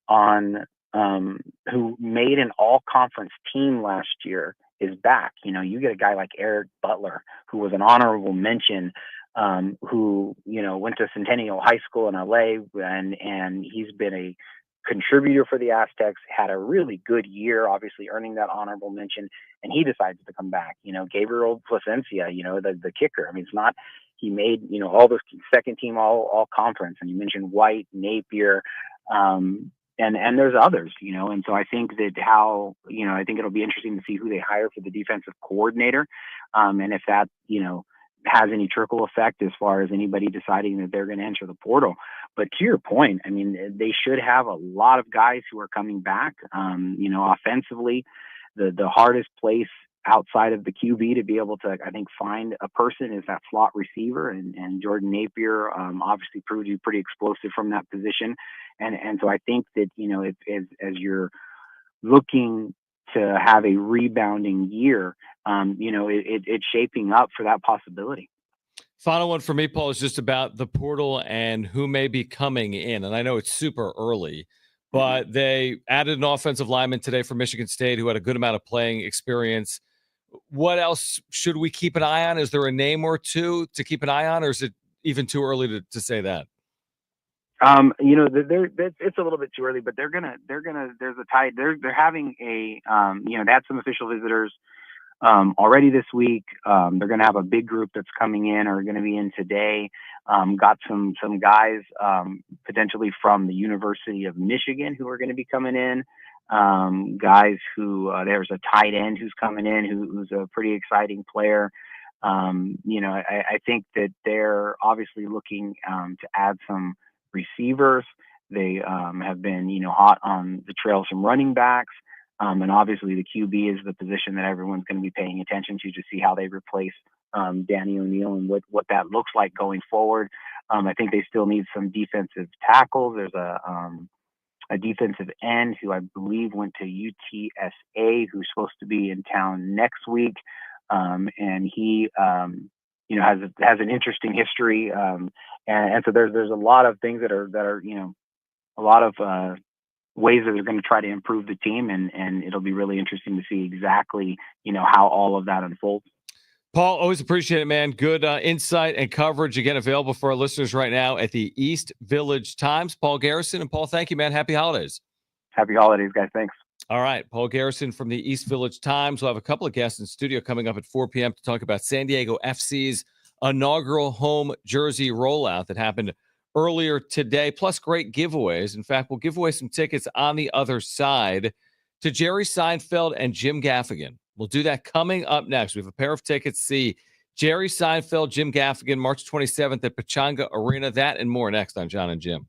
on who made an all-conference team last year is back. You get a guy like Eric Butler, who was an honorable mention, who, went to Centennial High School in LA, and he's been a contributor for the Aztecs, had a really good year, obviously earning that honorable mention, and he decides to come back. Gabriel Placencia, the kicker. It's not, he made, all those second team all conference, and you mentioned White, Napier, and there's others, and so I think that I think it'll be interesting to see who they hire for the defensive coordinator, and if that, has any trickle effect as far as anybody deciding that they're going to enter the portal. But to your point, they should have a lot of guys who are coming back. Offensively, the hardest place outside of the QB to be able to, I think, find a person is that slot receiver, and Jordan Napier obviously proved to be pretty explosive from that position. And so I think that, as you're looking to have a rebounding year, it's shaping up for that possibility. Final one for me, Paul, is just about the portal and who may be coming in. And I know it's super early, but they added an offensive lineman today from Michigan State who had a good amount of playing experience. What else should we keep an eye on? Is there a name or two to keep an eye on, or is it even too early to say that? It's a little bit too early, but there's a tide. They're having they had some official visitors already this week. They're going to have a big group that's coming in or going to be in today. Got some guys potentially from the University of Michigan who are going to be coming in. Guys who there's a tight end who's coming in who's a pretty exciting player. I think that they're obviously looking to add some receivers. They have been hot on the trail of some running backs. And obviously the QB is the position that everyone's going to be paying attention to see how they replace Danny O'Neill and what that looks like going forward. I think they still need some defensive tackles. There's a defensive end who I believe went to UTSA who's supposed to be in town next week. And he, has an interesting history. And so there's a lot of things that are a lot of ways that they're going to try to improve the team, and it'll be really interesting to see exactly how all of that unfolds. Paul, always appreciate it, man. Good insight and coverage. Again, available for our listeners right now at the East Village Times. Paul Garrison. And Paul, thank you, man. Happy holidays. Happy holidays, guys. Thanks. All right. Paul Garrison from the East Village Times. We'll have a couple of guests in studio coming up at 4 p.m. to talk about San Diego FC's inaugural home jersey rollout that happened earlier today, plus great giveaways. In fact, we'll give away some tickets on the other side to Jerry Seinfeld and Jim Gaffigan. We'll do that coming up next. We have a pair of tickets to see Jerry Seinfeld, Jim Gaffigan, March 27th at Pechanga Arena. That and more next on Jon and Jim.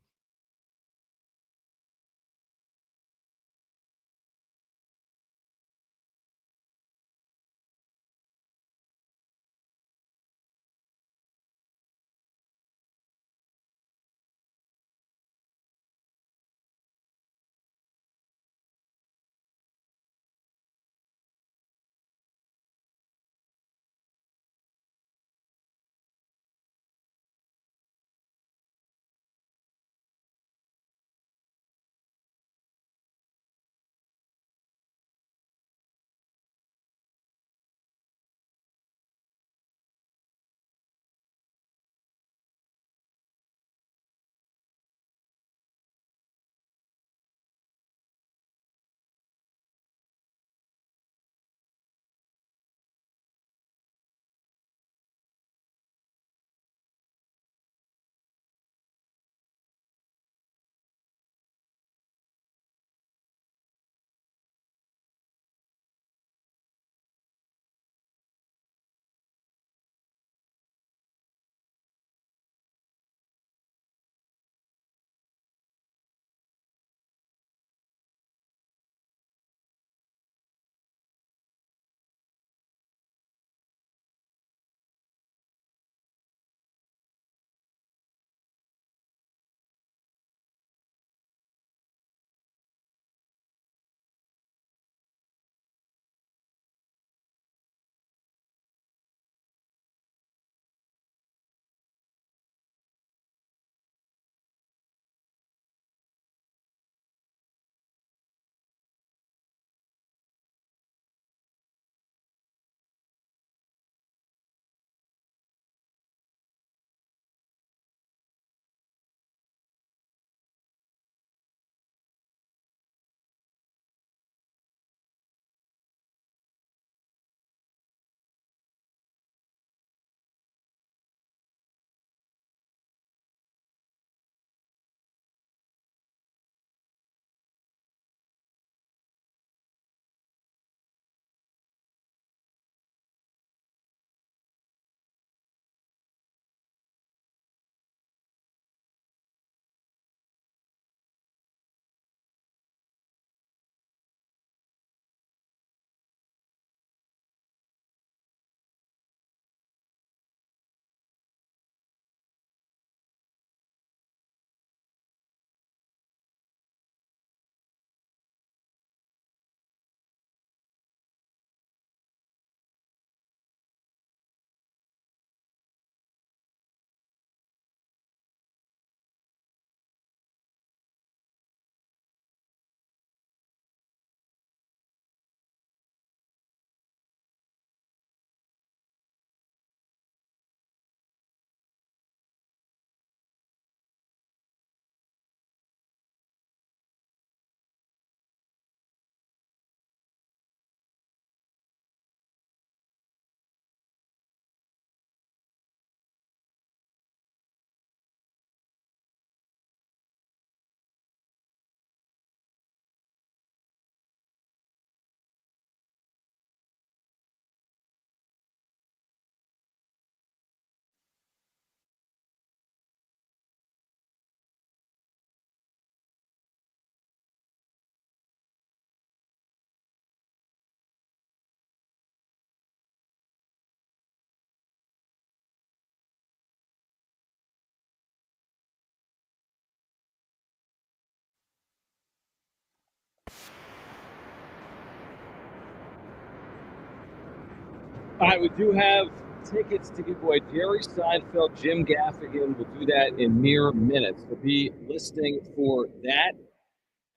All right, we do have tickets to give away. Jerry Seinfeld, Jim Gaffigan will do that in mere minutes. We'll be listening for that.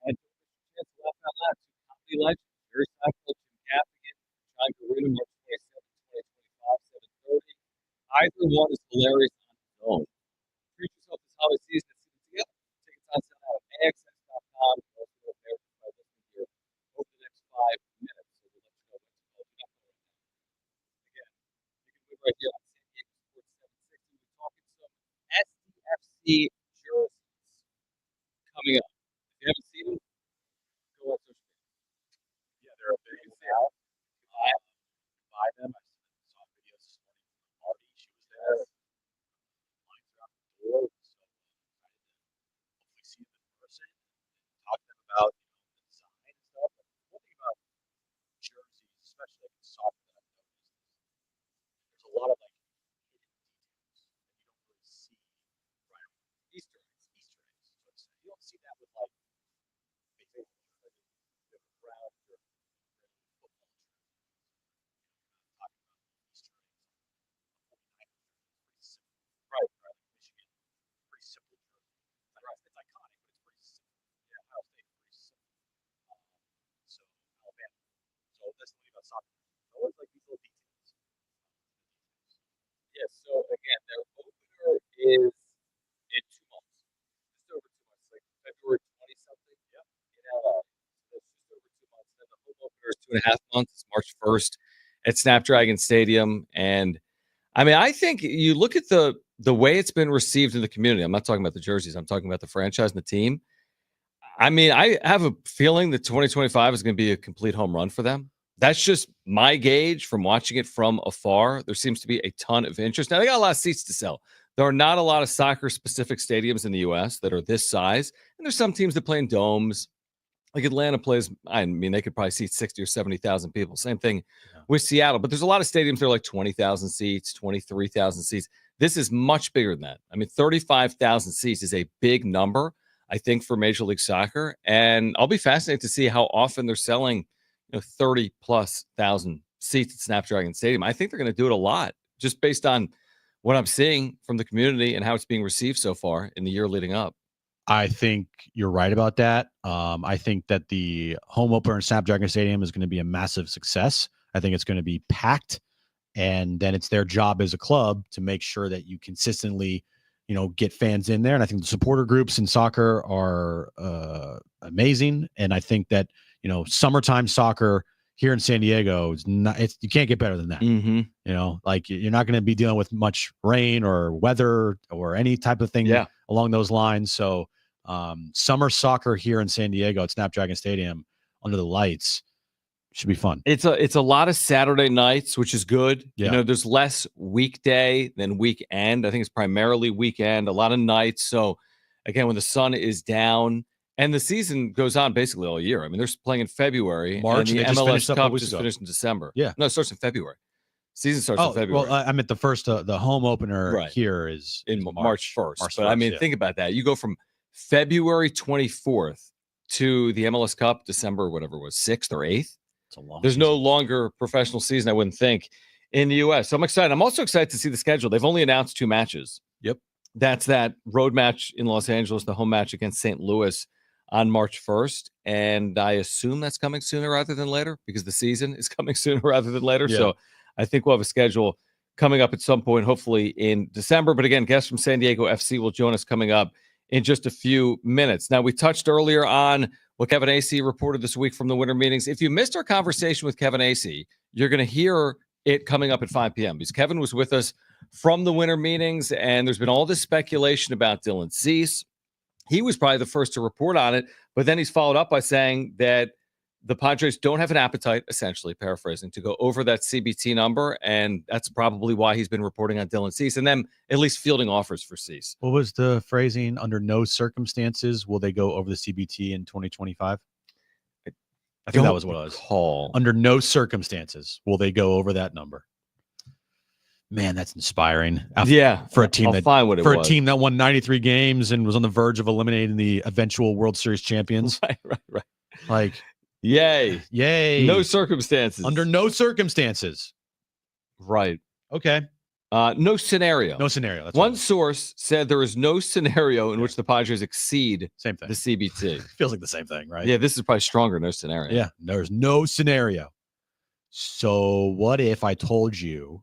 And laugh out loud. Comedy legend, Jerry Seinfeld, Jim Gaffigan, John Garino, March 27, 2025, 7:30. Either one is hilarious on its own. Treat yourself this holiday season and see it together. Tickets on sale now at AXS.com. Also go there by listening here over the next 5 minutes. So we'll let you know what's going on. Again, you can win right here on San Diego Sports 760. We're talking some SDFC jerseys coming up. If you haven't seen them, go on social media. Yeah, they're a big now. I buy them. I saw videos this morning from Marty. She was there. Lines are out the door. So hopefully see them in person. Talk to them about the design and stuff. But one thing about jerseys, especially like in soccer that I've noticed, there's a lot of like hidden details that you don't really see right away. Easter eggs, so to say. You don't see that with like baseball, like a round or football jersey. You're not talking about Easter eggs on a 49er jersey. It's pretty simple. Right, Michigan, pretty simple jersey. It's iconic, but it's pretty simple. Yeah, Ohio State, pretty simple. So Alabama. So that's the thing about soccer. I always like these little details. Yes. So again, their opener is in 2 months. Just over 2 months, like February 20 something. Yep. In LA. So it's just over 2 months. Then the home opener is 2.5 months. It's March 1st at Snapdragon Stadium. And I mean, I think you look at the way it's been received in the community. I'm not talking about the jerseys. I'm talking about the franchise and the team. I mean, I have a feeling that 2025 is going to be a complete home run for them. That's just my gauge from watching it from afar. There seems to be a ton of interest. Now, they got a lot of seats to sell. There are not a lot of soccer-specific stadiums in the U.S. that are this size. And there's some teams that play in domes. Like Atlanta plays, I mean, they could probably seat 60 or 70,000 people. Same thing with Seattle. But there's a lot of stadiums that are like 20,000 seats, 23,000 seats. This is much bigger than that. I mean, 35,000 seats is a big number, I think, for Major League Soccer. And I'll be fascinated to see how often they're selling 30+ thousand seats at Snapdragon Stadium. I think they're going to do it a lot just based on what I'm seeing from the community and how it's being received so far in the year leading up. I think you're right about that. I think that the home opener in Snapdragon Stadium is going to be a massive success. I think it's going to be packed, and then it's their job as a club to make sure that you consistently, get fans in there. And I think the supporter groups in soccer are amazing. And I think that, summertime soccer here in San Diego is not, you can't get better than that. Mm-hmm. Like you're not going to be dealing with much rain or weather or any type of thing along those lines. So summer soccer here in San Diego at Snapdragon Stadium under the lights should be fun. It's a lot of Saturday nights, which is good. Yeah. There's less weekday than weekend. I think it's primarily weekend, a lot of nights. So again, when the sun is down and the season goes on basically all year. I mean, they're playing in February. March, and the and MLS Cup just finished in December. Yeah. No, it starts in February. Season starts in February. Well, I meant the first, the home opener here is in March 1st. March but 1st, I mean, think about that. You go from February 24th to the MLS Cup, December, whatever it was, 6th or 8th. It's a long There's season. no longer professional season, I wouldn't think, in the U.S. So I'm excited. I'm also excited to see the schedule. They've only announced 2 matches. Yep. That's that road match in Los Angeles, the home match against St. Louis on March 1st. And I assume that's coming sooner rather than later because the season is coming sooner rather than later. Yeah. So I think we'll have a schedule coming up at some point, hopefully in December. But again, guests from San Diego FC will join us coming up in just a few minutes. Now, we touched earlier on what Kevin Acee reported this week from the winter meetings. If you missed our conversation with Kevin Acee, you're going to hear it coming up at 5 p.m. because Kevin was with us from the winter meetings, and there's been all this speculation about Dylan Cease. He was probably the first to report on it, but then he's followed up by saying that the Padres don't have an appetite, essentially paraphrasing, to go over that CBT number, and that's probably why he's been reporting on Dylan Cease and then at least fielding offers for Cease. What was the phrasing? Under no circumstances will they go over the CBT in 2025? I think that was what it was. Under no circumstances will they go over that number. Man, that's inspiring. For a team a team that won 93 games and was on the verge of eliminating the eventual World Series champions. Right. Like, yay. No circumstances. Under no circumstances. Right. Okay. No scenario. No scenario. That's One what source said there is no scenario in which the Padres exceed same thing. the CBT. Feels like the same thing, right? Yeah, this is probably stronger. No scenario. Yeah. There's no scenario. So what if I told you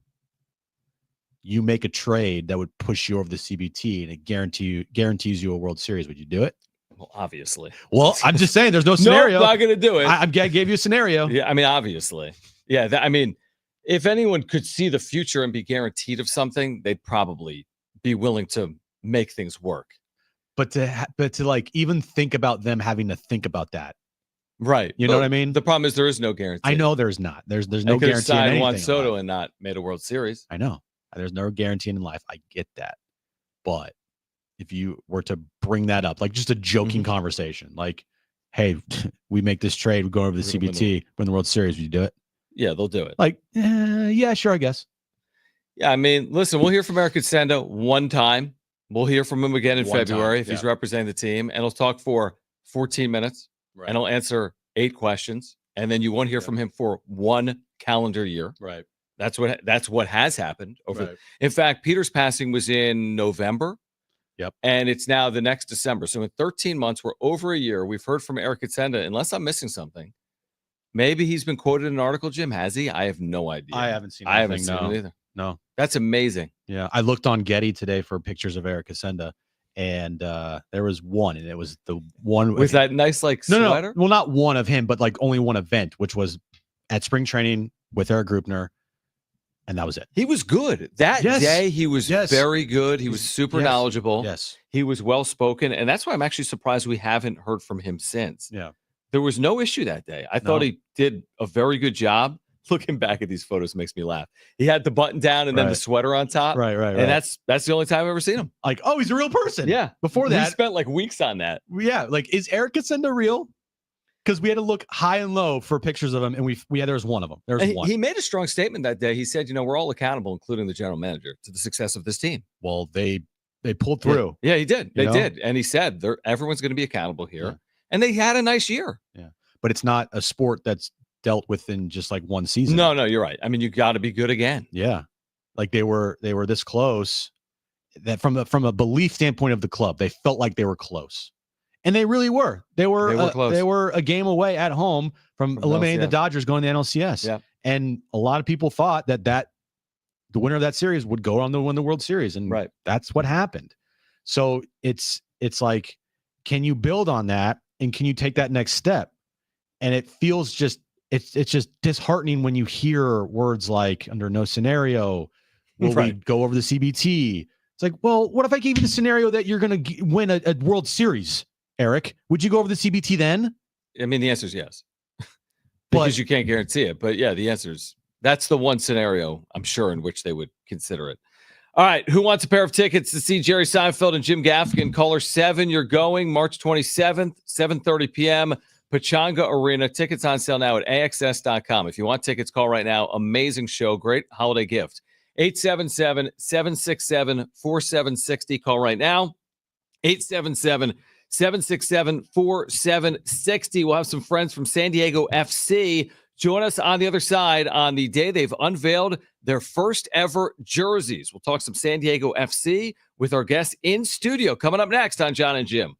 you make a trade that would push you over the CBT and it guarantees you a World Series? Would you do it? Well, obviously. Well, I'm just saying there's no Nope, scenario. not going to do it. I gave you a scenario. Yeah, I mean, obviously. Yeah, I mean, if anyone could see the future and be guaranteed of something, they'd probably be willing to make things work. But to like even think about them having to think about that. Right. You know what I mean? The problem is there is no guarantee. I know there's not. There's They no could have guarantee in signed anything. Juan in Soto life. and not made a World Series. I know. There's no guarantee in life. I get that. But if you were to bring that up, like just a joking conversation, like, hey, we make this trade, we go over the CBT, win the World Series, would you do it? Yeah, they'll do it. Like, yeah, sure, I guess. Yeah, I mean, listen, we'll hear from Eric Sendo one time. We'll hear from him again in One February time, if he's representing the team, and he'll talk for 14 minutes, and he'll answer 8 questions, and then you won't hear from him for 1 calendar year. Right. That's what has happened over. In fact, Peter's passing was in November. Yep. And it's now the next December. So in 13 months, we're over a year. We've heard from Eric Sendo, unless I'm missing something. Maybe he's been quoted in an article, Jim. Has he? I have no idea. I haven't seen I haven't anything, seen no. it either. No. That's amazing. Yeah. I looked on Getty today for pictures of Eric Sendo, and there was one, and it was the one with that nice sweater. No, well, not one of him, but like only one event, which was at spring training with Eric Grupner, and that was it. He was good that day. He was very good. He was super knowledgeable. Yes, he was well spoken, and that's why I'm actually surprised we haven't heard from him since. Yeah, there was no issue that day. I thought he did a very good job. Looking back at these photos makes me laugh. He had the button down and then the sweater on top. Right. And that's the only time I've ever seen him. Like, oh, he's a real person. Yeah. Before that, we spent like weeks on that. Yeah. Like, is Eric Sendo real? Because we had to look high and low for pictures of him, and there was one of them. There's one. He made a strong statement that day. He said, we're all accountable, including the general manager, to the success of this team. Well, they pulled through. Yeah, he did. They did. And he said, everyone's going to be accountable here. Yeah. And they had a nice year. Yeah. But it's not a sport that's dealt with in just like one season. No, you're right. I mean, you got to be good again. Yeah. Like they were this close that from a belief standpoint of the club, they felt like they were close. And they really were. They were close. They were a game away at home from eliminating the Dodgers going to the NLCS. Yeah. And a lot of people thought that the winner of that series would go on to win the World Series. And that's what happened. So it's like, can you build on that? And can you take that next step? And it feels just, it's just disheartening when you hear words like under no scenario will we go over the CBT. It's like, well, what if I gave you the scenario that you're going to win a World Series, Eric? Would you go over the CBT then? I mean, the answer is yes, because you can't guarantee it. But yeah, the answer is that's the one scenario I'm sure in which they would consider it. All right, who wants a pair of tickets to see Jerry Seinfeld and Jim Gaffigan? Caller 7, you're going March 27th, 7:30 p.m. Pechanga Arena. Tickets on sale now at AXS.com. If you want tickets, call right now. Amazing show. Great holiday gift. 877-767-4760. Call right now. 877-767-4760. We'll have some friends from San Diego FC join us on the other side on the day they've unveiled their first ever jerseys. We'll talk some San Diego FC with our guests in studio. Coming up next on Jon and Jim.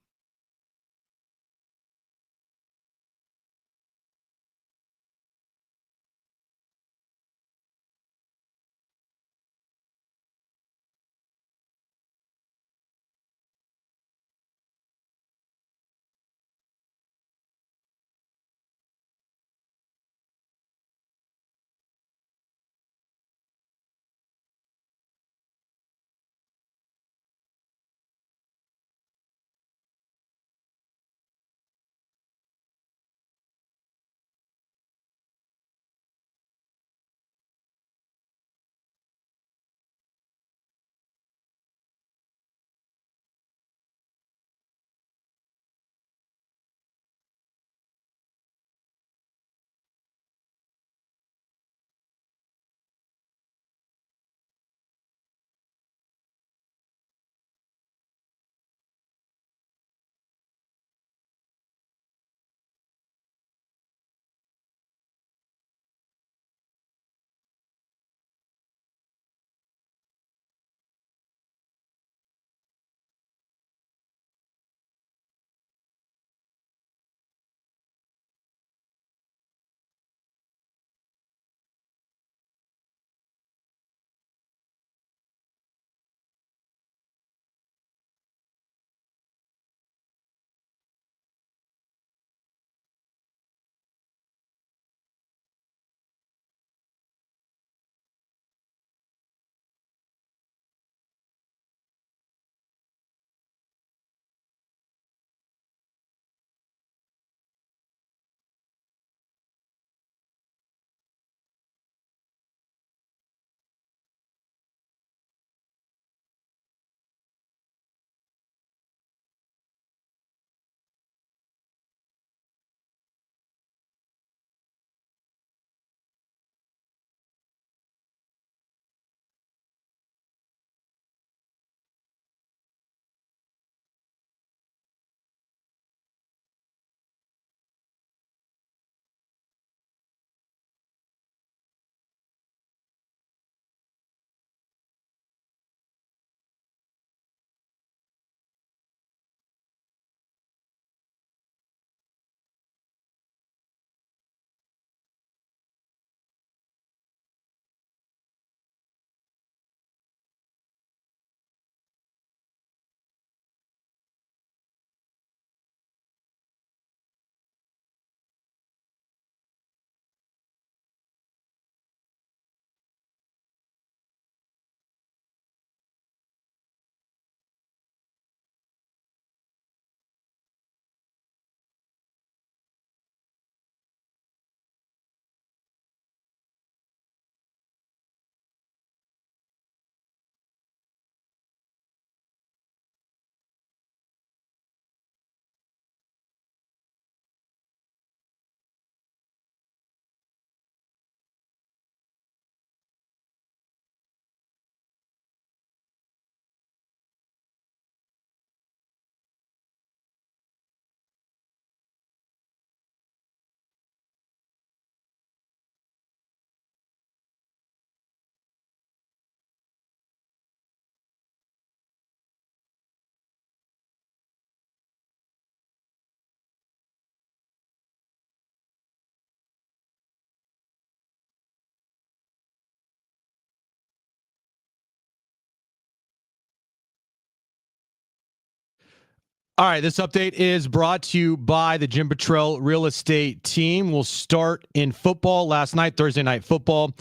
All right, this update is brought to you by the Jim Petrell Real Estate Team. We'll start in football. Last night, Thursday Night Football,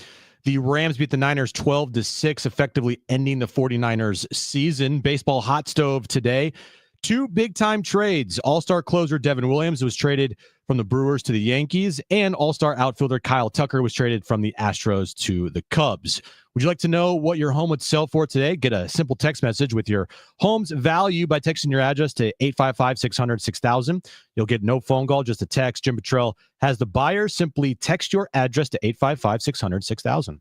the Rams beat the Niners 12-6, effectively ending the 49ers season. Baseball hot stove today. 2 big-time trades. All-star closer Devin Williams was traded from the Brewers to the Yankees, and all-star outfielder Kyle Tucker was traded from the Astros to the Cubs. Would you like to know what your home would sell for today? Get a simple text message with your home's value by texting your address to 855-600-6000. You'll get no phone call, just a text. Jim Petrell has the buyer. Simply text your address to 855-600-6000.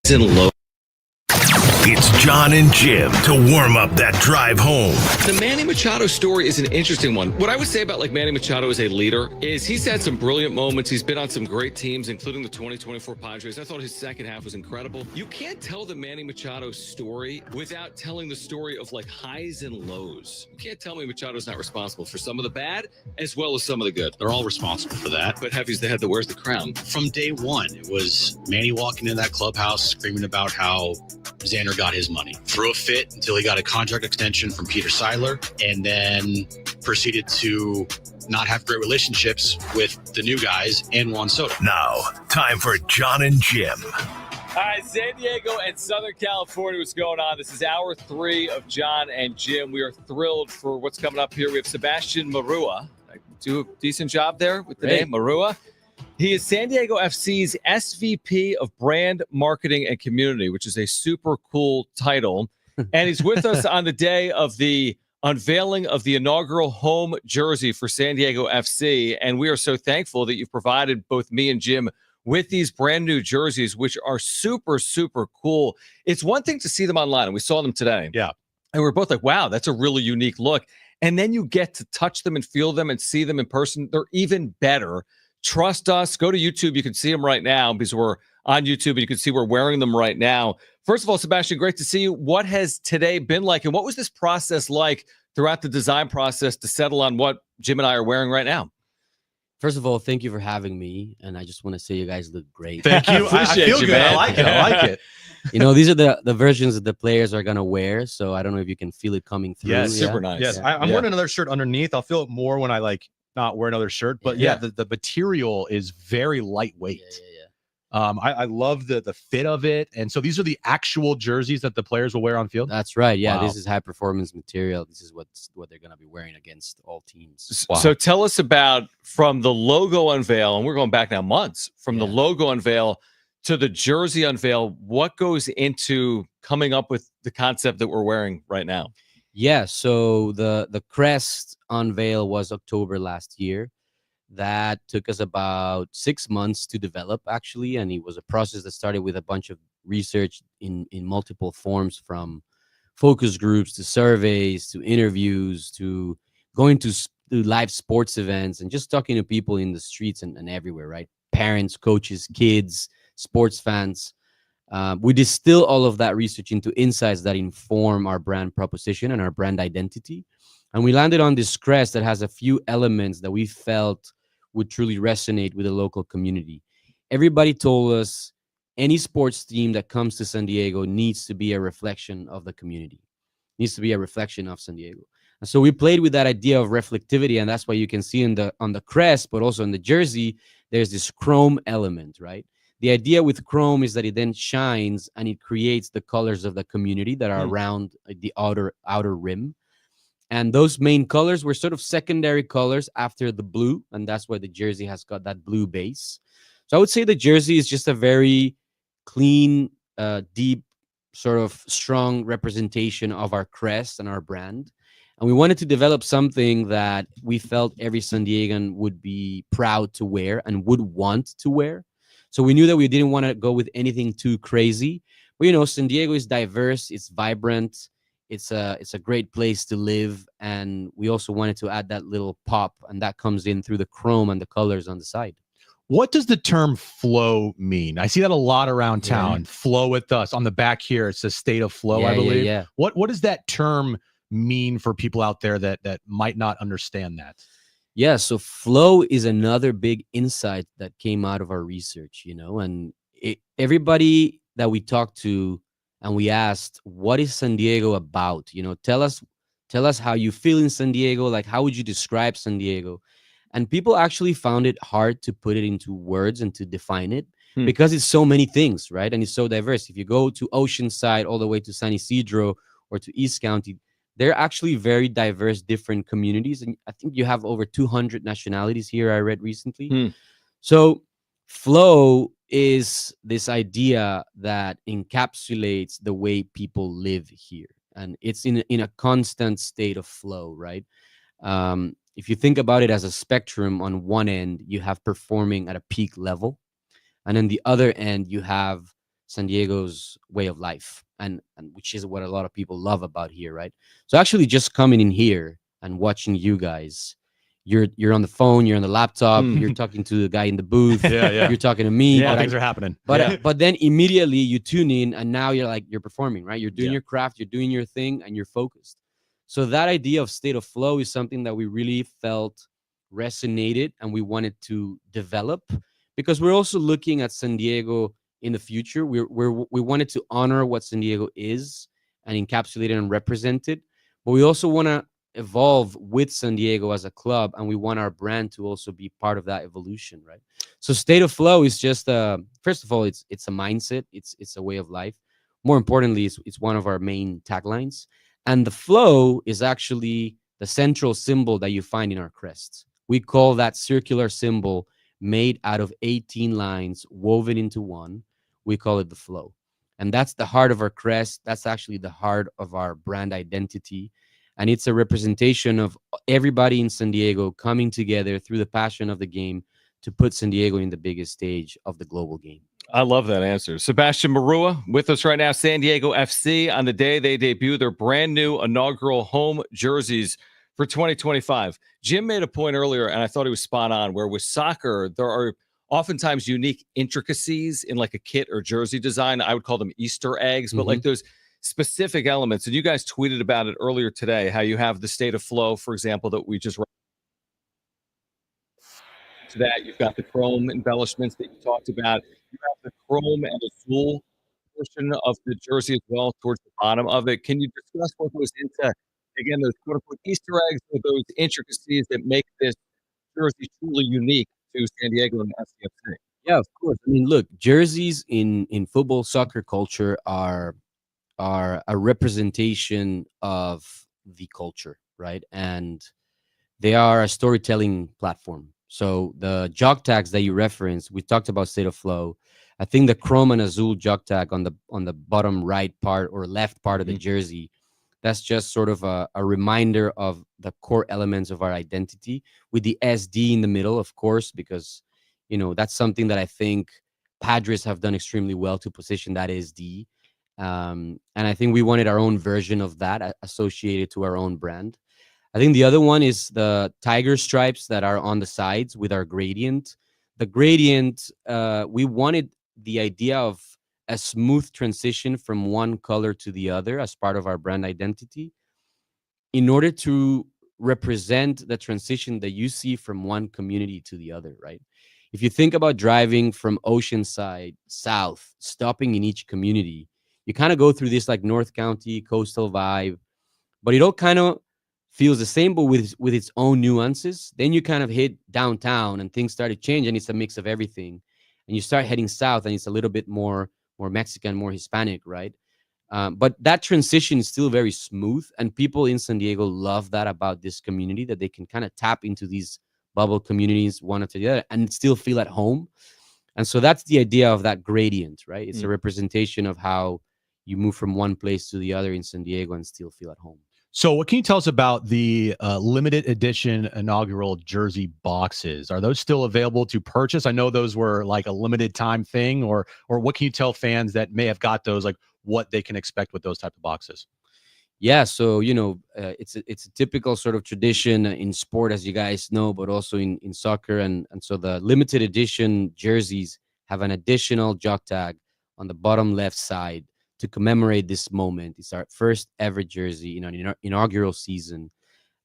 In low. It's Jon and Jim to warm up that drive home. The Manny Machado story is an interesting one. What I would say about Manny Machado as a leader is he's had some brilliant moments. He's been on some great teams, including the 2024 Padres. I thought his second half was incredible. You can't tell the Manny Machado story without telling the story of highs and lows. You can't tell me Machado's not responsible for some of the bad as well as some of the good. They're all responsible for that. But Heavy's the head that wears the crown. From day one, it was Manny walking in that clubhouse screaming about how Xander got his money. Threw a fit until he got a contract extension from Peter Seiler, and then proceeded to not have great relationships with the new guys and Juan Soto. Now, time for Jon and Jim. All right, San Diego and Southern California, what's going on? This is hour 3 of Jon and Jim. We are thrilled for what's coming up here. We have Sebastian Marua. Do a decent job there with the name, Marua. He is San Diego FC's SVP of Brand Marketing and Community, which is a super cool title. And he's with us on the day of the unveiling of the inaugural home jersey for San Diego FC. And we are so thankful that you've provided both me and Jim with these brand new jerseys, which are super, super cool. It's one thing to see them online, and we saw them today. Yeah. And we're both like, wow, that's a really unique look. And then you get to touch them and feel them and see them in person. They're even better. Trust us. Go to YouTube. You can see them right now because we're on YouTube and you can see we're wearing them right now. First of all, Sebastian, great to see you. What has today been like, and what was this process like throughout the design process to settle on what Jim and I are wearing right now? First of all, thank you for having me, and I just want to say you guys look great. Thank you. I feel good. Man. I like it. I like it. You know, these are the versions that the players are going to wear, so I don't know if you can feel it coming through. Yes, super nice. Yes, I'm wearing another shirt underneath. I'll feel it more when I not wear another shirt, but the material is very lightweight. I love the fit of it, and so these are the actual jerseys that the players will wear on field. That's right. Yeah, Wow. This is high performance material. This is what they're going to be wearing against all teams. Wow. So tell us about from the logo unveil, and we're going back now months, from the logo unveil to the jersey unveil. What goes into coming up with the concept that we're wearing right now? Yeah, so the crest unveil was October last year. That took us about 6 months to develop, actually, and it was a process that started with a bunch of research in multiple forms, from focus groups to surveys to interviews to going to live sports events and just talking to people in the streets and everywhere, right? Parents, coaches, kids, sports fans. We distill all of that research into insights that inform our brand proposition and our brand identity. And we landed on this crest that has a few elements that we felt would truly resonate with the local community. Everybody told us any sports team that comes to San Diego needs to be a reflection of the community, needs to be a reflection of San Diego. And so we played with that idea of reflectivity, and that's why you can see on the crest, but also in the jersey, there's this chrome element, right? The idea with chrome is that it then shines and it creates the colors of the community that are around the outer rim. And those main colors were sort of secondary colors after the blue, and that's why the jersey has got that blue base. So I would say the jersey is just a very clean, deep, sort of strong representation of our crest and our brand. And we wanted to develop something that we felt every San Diegan would be proud to wear and would want to wear. So we knew that we didn't want to go with anything too crazy. But, you know, San Diego is diverse, it's vibrant, it's a great place to live, and we also wanted to add that little pop, and that comes in through the chrome and the colors on the side. What does the term flow mean? I see that a lot around town. Flow with us. On the back here, it says state of flow, I believe. Yeah. What does that term mean for people out there that might not understand that? Yeah, so flow is another big insight that came out of our research, and everybody that we talked to and we asked, what is San Diego about? Tell us how you feel in San Diego, like how would you describe San Diego? And people actually found it hard to put it into words and to define it Hmm. because it's so many things, right? And it's so diverse. If you go to Oceanside all the way to San Isidro or to East County, they're actually very diverse, different communities. And I think you have over 200 nationalities here, I read recently. Hmm. So flow is this idea that encapsulates the way people live here. And it's in a constant state of flow, right? If you think about it as a spectrum, on one end, you have performing at a peak level. And on the other end, you have San Diego's way of life, and which is what a lot of people love about here, right? So actually just coming in here and watching you guys, you're on the phone, you're on the laptop, you're talking to the guy in the booth, Yeah. you're talking to me, Yeah, but things are happening. but then immediately you tune in and now you're performing, right? You're doing Yeah. your craft, you're doing your thing, and you're focused. So that idea of state of flow is something that we really felt resonated and we wanted to develop, because we're also looking at San Diego in the future. We wanted to honor what San Diego is and encapsulate it and represent it, but we also want to evolve with San Diego as a club, and we want our brand to also be part of that evolution, right? So state of flow is just first of all, it's a mindset, it's a way of life. More importantly, it's one of our main taglines, and the flow is actually the central symbol that you find in our crests. We call that circular symbol made out of 18 lines woven into one. We call it the flow. And that's the heart of our crest. That's actually the heart of our brand identity. And it's a representation of everybody in San Diego coming together through the passion of the game to put San Diego in the biggest stage of the global game. I love that answer. Sebastian Marua with us right now. San Diego FC, on the day they debut their brand new inaugural home jerseys for 2025. Jim made a point earlier, and I thought he was spot on, where with soccer, there are oftentimes unique intricacies in like a kit or jersey design. I would call them Easter eggs, but like those specific elements. And you guys tweeted about it earlier today, how you have the state of flow, for example, that we just to that. You've got the chrome embellishments that you talked about. You have the chrome and azul portion of the jersey as well towards the bottom of it. Can you discuss what goes into, again, those quote unquote Easter eggs or those intricacies that make this jersey truly unique to San Diego and SCFC? Yeah, of course. I mean, look, jerseys in football, soccer culture are a representation of the culture, right? And they are a storytelling platform. So the jog tags that you referenced, we talked about state of flow. I think the chrome and azul jog tag on the bottom right part or left part of the jersey, that's just sort of a reminder of the core elements of our identity, with the SD in the middle, of course, because that's something that I think Padres have done extremely well to position that SD. And I think we wanted our own version of that associated to our own brand. I think the other one is the tiger stripes that are on the sides with our gradient. The gradient, we wanted the idea of a smooth transition from one color to the other as part of our brand identity, in order to represent the transition that you see from one community to the other, right? If you think about driving from Oceanside south, stopping in each community, you kind of go through this like North County coastal vibe, but it all kind of feels the same, but with its own nuances. Then you kind of hit downtown and things started changing. It's a mix of everything. And you start heading south and it's a little bit more Mexican, more Hispanic, right? But that transition is still very smooth. And people in San Diego love that about this community, that they can kind of tap into these bubble communities one after the other and still feel at home. And so that's the idea of that gradient, right? It's a representation of how you move from one place to the other in San Diego and still feel at home. So what can you tell us about the limited edition inaugural jersey boxes? Are those still available to purchase? I know those were like a limited time thing, or what can you tell fans that may have got those, like what they can expect with those type of boxes? Yeah, so it's a typical sort of tradition in sport, as you guys know, but also in soccer, and so the limited edition jerseys have an additional jog tag on the bottom left side to commemorate this moment. It's our first ever jersey in our inaugural season,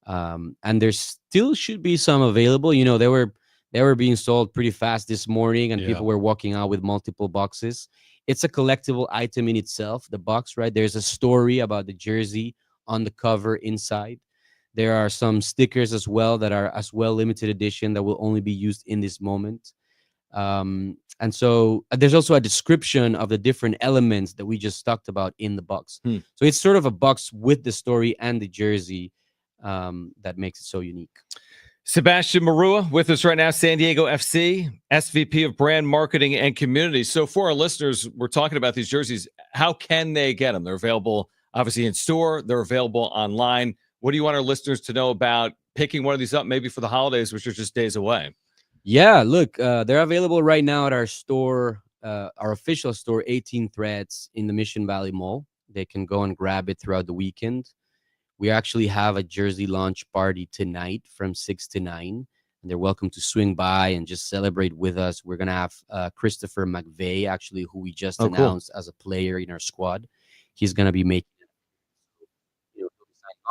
And there still should be some available. They were being sold pretty fast this morning, and people were walking out with multiple boxes. It's a collectible item in itself, the box, right? There's a story about the jersey on the cover inside. There are some stickers as well that are as well limited edition that will only be used in this moment. And so there's also a description of the different elements that we just talked about in the box. So it's sort of a box with the story and the jersey that makes it so unique. Sebastian Marua with us right now, San Diego FC, SVP of Brand Marketing and Community. So for our listeners, we're talking about these jerseys. How can they get them? They're available, obviously, in store. They're available online. What do you want our listeners to know about picking one of these up, maybe for the holidays, which are just days away? Yeah, look, they're available right now at our store, our official store, 18 Threads in the Mission Valley Mall. They can go and grab it throughout the weekend. We actually have a jersey launch party tonight from 6 to 9. And they're welcome to swing by and just celebrate with us. We're going to have Christopher McVeigh, actually, who we just announced as a player in our squad. He's going to be making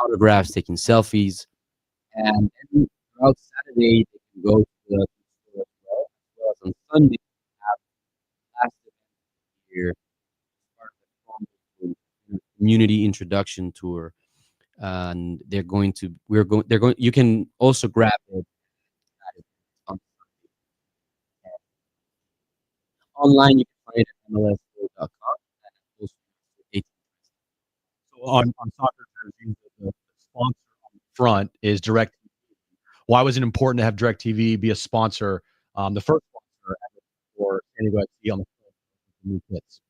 autographs, taking selfies. And then throughout Saturday, they can go to the store as well as on Sunday, we have last event here, part of the community introduction tour. And you can also grab it online. You can find it at mlsstore.com. So on soccer jerseys, the sponsor on the front is DirecTV. Why was it important to have DirecTV be a sponsor? The first sponsor for San Diego FC on the new kits.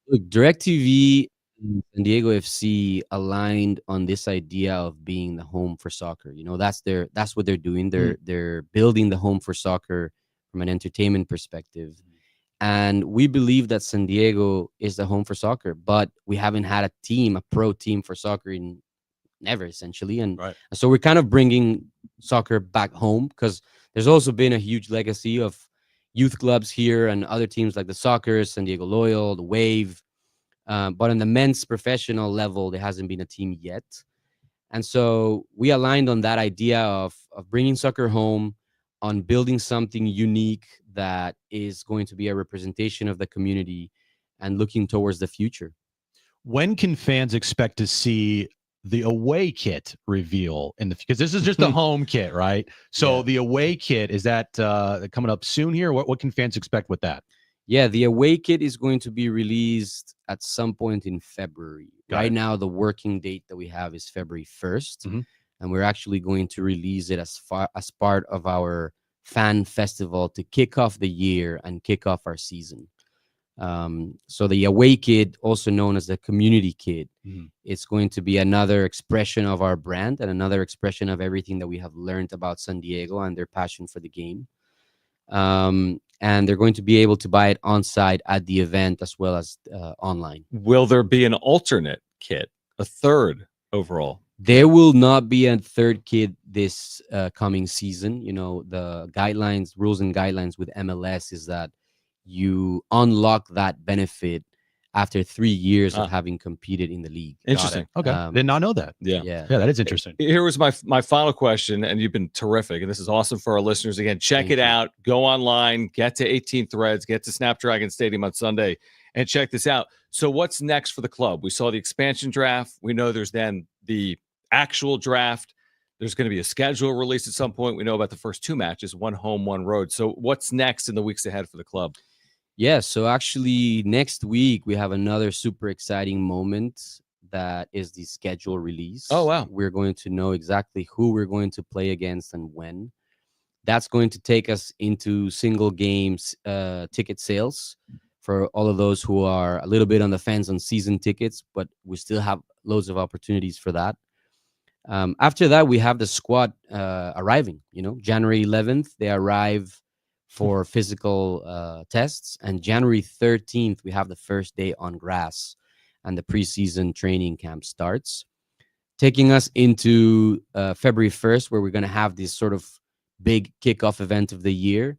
Look, DirecTV and San Diego FC aligned on this idea of being the home for soccer. That's what they're doing. They're building the home for soccer from an entertainment perspective. And we believe that San Diego is the home for soccer, but we haven't had a pro team for soccer in never, essentially. And so we're kind of bringing soccer back home, because there's also been a huge legacy of youth clubs here and other teams like the Soccers, San Diego Loyal, the Wave. But on the men's professional level, there hasn't been a team yet. And so we aligned on that idea of bringing soccer home, on building something unique that is going to be a representation of the community and looking towards the future. When can fans expect to see the away kit reveal because this is just the home kit, right? So the away kit, is that coming up soon here? What can fans expect with that? Yeah, the away kit is going to be released at some point in February. Right now, the working date that we have is February 1st. And we're actually going to release it as part of our fan festival to kick off the year and kick off our season. So the away kit, also known as the community kit, it's going to be another expression of our brand and another expression of everything that we have learned about San Diego and their passion for the game. And they're going to be able to buy it on site at the event as well as online. Will there be an alternate kit, a third overall? There will not be a third kit this coming season. The rules and guidelines with MLS is that you unlock that benefit after 3 years of having competed in the league. Interesting. Okay. Did not know that. Yeah, that is interesting. Here was my final question, and you've been terrific, and this is awesome for our listeners. Again, check it out. Go online, get to 18 Threads, get to Snapdragon Stadium on Sunday, and check this out. So what's next for the club? We saw the expansion draft. We know there's then the actual draft. There's going to be a schedule released at some point. We know about the first 2 matches, 1 home, 1 road. So what's next in the weeks ahead for the club? Yeah, so actually next week we have another super exciting moment that is the schedule release. Oh, wow. We're going to know exactly who we're going to play against and when. That's going to take us into single games ticket sales for all of those who are a little bit on the fence on season tickets, but we still have loads of opportunities for that. After that, we have the squad arriving. January 11th, they arrive for physical tests, and January 13th, we have the first day on grass, and the preseason training camp starts, taking us into February 1st, where we're going to have this sort of big kickoff event of the year,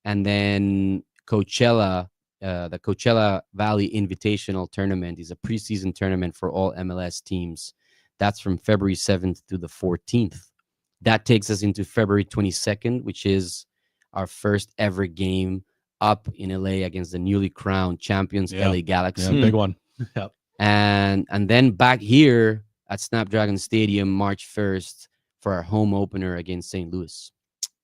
and then Coachella. The Coachella Valley Invitational Tournament is a preseason tournament for all MLS teams That's from February 7th to the 14th. That takes us into February 22nd, which is our first ever game up in LA against the newly crowned champions, LA Galaxy. Yeah, big one. Yep. And then back here at Snapdragon Stadium, March 1st, for our home opener against St. Louis.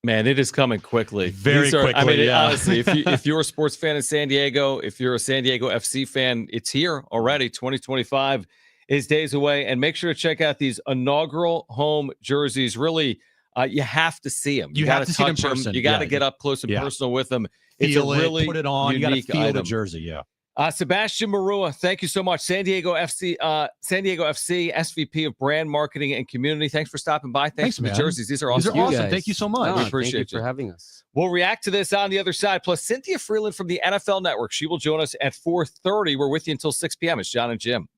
Man, it is coming quickly. Very quickly. I mean, yeah. honestly, if you're a sports fan in San Diego, if you're a San Diego FC fan, it's here already. 2025 is days away, and make sure to check out these inaugural home jerseys. Really, you have to see them. You got have to see them in person. You got to Yeah. get up close and Yeah. personal with them. It's Feel a really it, put it on. You got to unique feel the item. jersey. Yeah. Sebastian Marua, thank you so much. San Diego FC, SVP of Brand Marketing and Community. Thanks for stopping by. Thanks for the man. jerseys. These are These awesome. are awesome. guys. Thank you so much. We No, appreciate thank you you. for having us. We'll react to this on the other side. Plus, Cynthia Freeland from the NFL Network. She will join us at 4:30. We're with you until 6 p.m. It's Jon and Jim.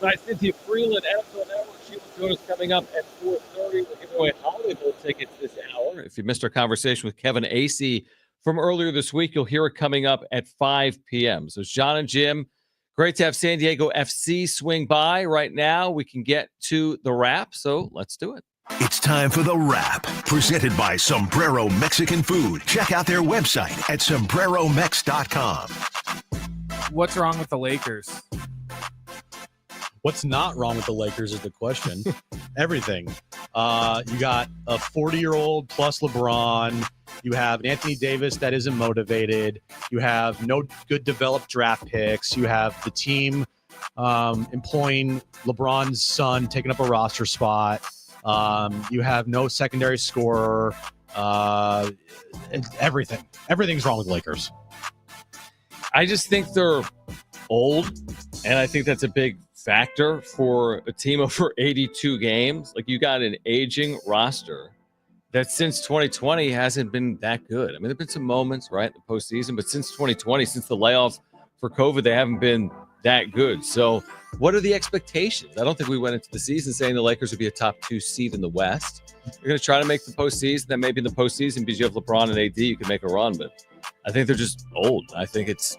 Hi, Cynthia Freeland, NFL Network. She will join us coming up at 4:30. We're giving away holiday bowl tickets this hour. If you missed our conversation with Kevin Acey from earlier this week, you'll hear it coming up at 5 p.m. So it's Jon and Jim. Great to have San Diego FC swing by. Right now, we can get to the wrap, so let's do it. It's time for The Wrap, presented by Sombrero Mexican Food. Check out their website at sombreromex.com. What's wrong with the Lakers? What's not wrong with the Lakers is the question. Everything. You got a 40-year-old plus LeBron. You have an Anthony Davis that isn't motivated. You have no good developed draft picks. You have the team employing LeBron's son, taking up a roster spot. You have no secondary scorer. Everything. Everything's wrong with the Lakers. I just think they're old, and I think that's a big factor for a team over 82 games. Like, you got an aging roster that since 2020 hasn't been that good. I mean, there have been some moments, right, in the postseason, but since 2020, since the layoff for COVID, they haven't been that good. So what are the expectations? I don't think we went into the season saying the Lakers would be a top 2 seed in the West. They're going to try to make the postseason. Then maybe in the postseason, because you have LeBron and AD, you can make a run. But I think they're just old. I think it's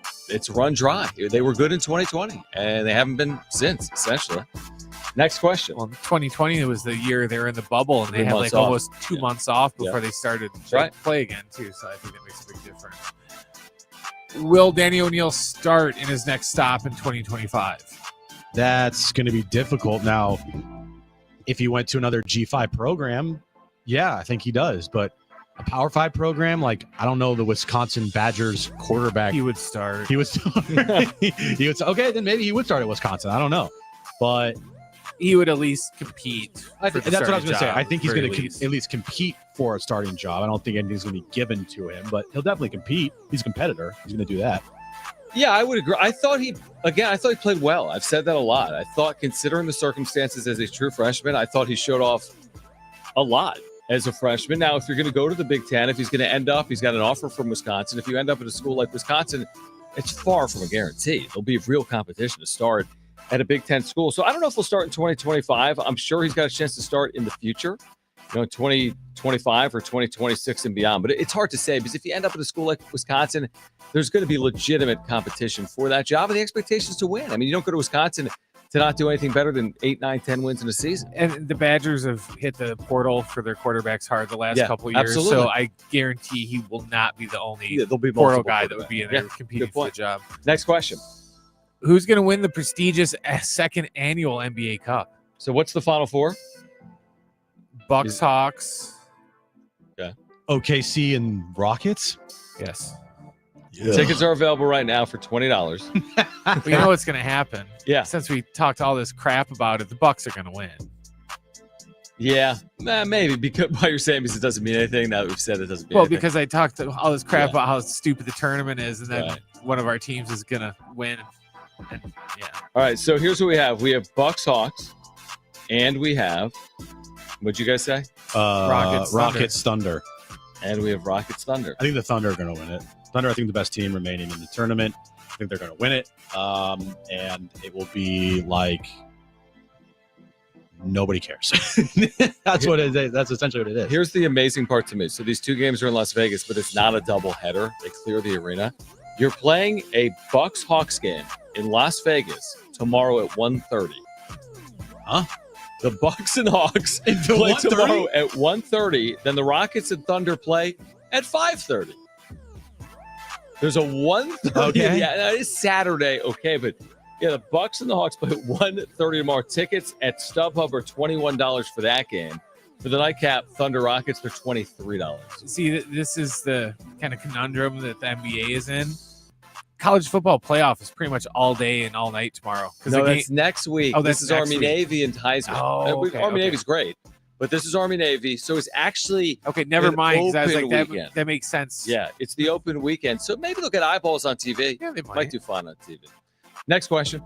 run dry. They were good in 2020, and they haven't been since, essentially. Next question. Well, 2020 was the year they were in the bubble, and they had like almost 2 months off before they started to play again, too. So I think that makes a big difference. Will Danny O'Neil start in his next stop in 2025? That's going to be difficult. Now, if he went to another G5 program, yeah, I think he does. But a Power 5 program, like, I don't know, the Wisconsin Badgers quarterback. He would start. He would start. He would. Okay, then maybe he would start at Wisconsin. I don't know. But he would at least compete. That's what I was going to say. I think he's going to at least compete for a starting job. I don't think anything's going to be given to him, but he'll definitely compete. He's a competitor. He's going to do that. Yeah, I would agree. I thought he played well. I've said that a lot. I thought, considering the circumstances as a true freshman, I thought he showed off a lot as a freshman. Now, if you're going to go to the Big Ten, if he's going to end up, he's got an offer from Wisconsin. If you end up at a school like Wisconsin, it's far from a guarantee. There'll be real competition to start at a Big Ten school. So I don't know if he'll start in 2025. I'm sure he's got a chance to start in the future, 2025 or 2026 and beyond. But it's hard to say, because if you end up at a school like Wisconsin, there's going to be legitimate competition for that job, and the expectation is to win. I mean, you don't go to Wisconsin to not do anything better than 8, 9, 10 wins in a season. And the Badgers have hit the portal for their quarterbacks hard the last couple of years. Absolutely. So I guarantee he will not be the only there'll be portal guy that would be in there competing for the job. Next question. Who's going to win the prestigious second annual NBA Cup? So what's the Final Four? Bucks, Hawks. Okay. OKC and Rockets? Yes. Yeah. Tickets are available right now for $20. Well, you know what's going to happen. Yeah. Since we talked all this crap about it, the Bucks are going to win. Yeah, maybe, because why you're saying, because it doesn't mean anything. Now that we've said it doesn't mean well, anything. because I talked all this crap about how stupid the tournament is, and then one of our teams is going to win. And, all right, so here's what we have. We have Bucks, Hawks, and we have, what'd you guys say? Rockets, Thunder. And we have Rockets, Thunder. I think the Thunder are going to win it. Thunder, I think, the best team remaining in the tournament. I think they're going to win it. And it will be like nobody cares. That's what it is. That's essentially what it is. Here's the amazing part to me. So these 2 games are in Las Vegas, but it's not a doubleheader. They clear the arena. You're playing a Bucks-Hawks game in Las Vegas tomorrow at 1:30. Huh? The Bucks and Hawks play tomorrow at 1:30. Then the Rockets and Thunder play at 5:30. There's a 1:30. Okay. Yeah, it is Saturday. Okay, but yeah, the Bucks and the Hawks play at 1:30 tomorrow. Tickets at StubHub are $21 for that game. For the nightcap, Thunder Rockets, they're $23. see, this is the kind of conundrum that the NBA is in. College football playoff is pretty much all day and all night tomorrow. No, that's next week. Oh, this is Army-Navy and Heisman. Oh, okay, Army-Navy's great, but this is Army-Navy, so it's actually never mind. 'Cause I was open like, weekend. that makes sense. Yeah, it's the open weekend, so maybe they'll get eyeballs on TV. Yeah, they might do fun on TV. Next question.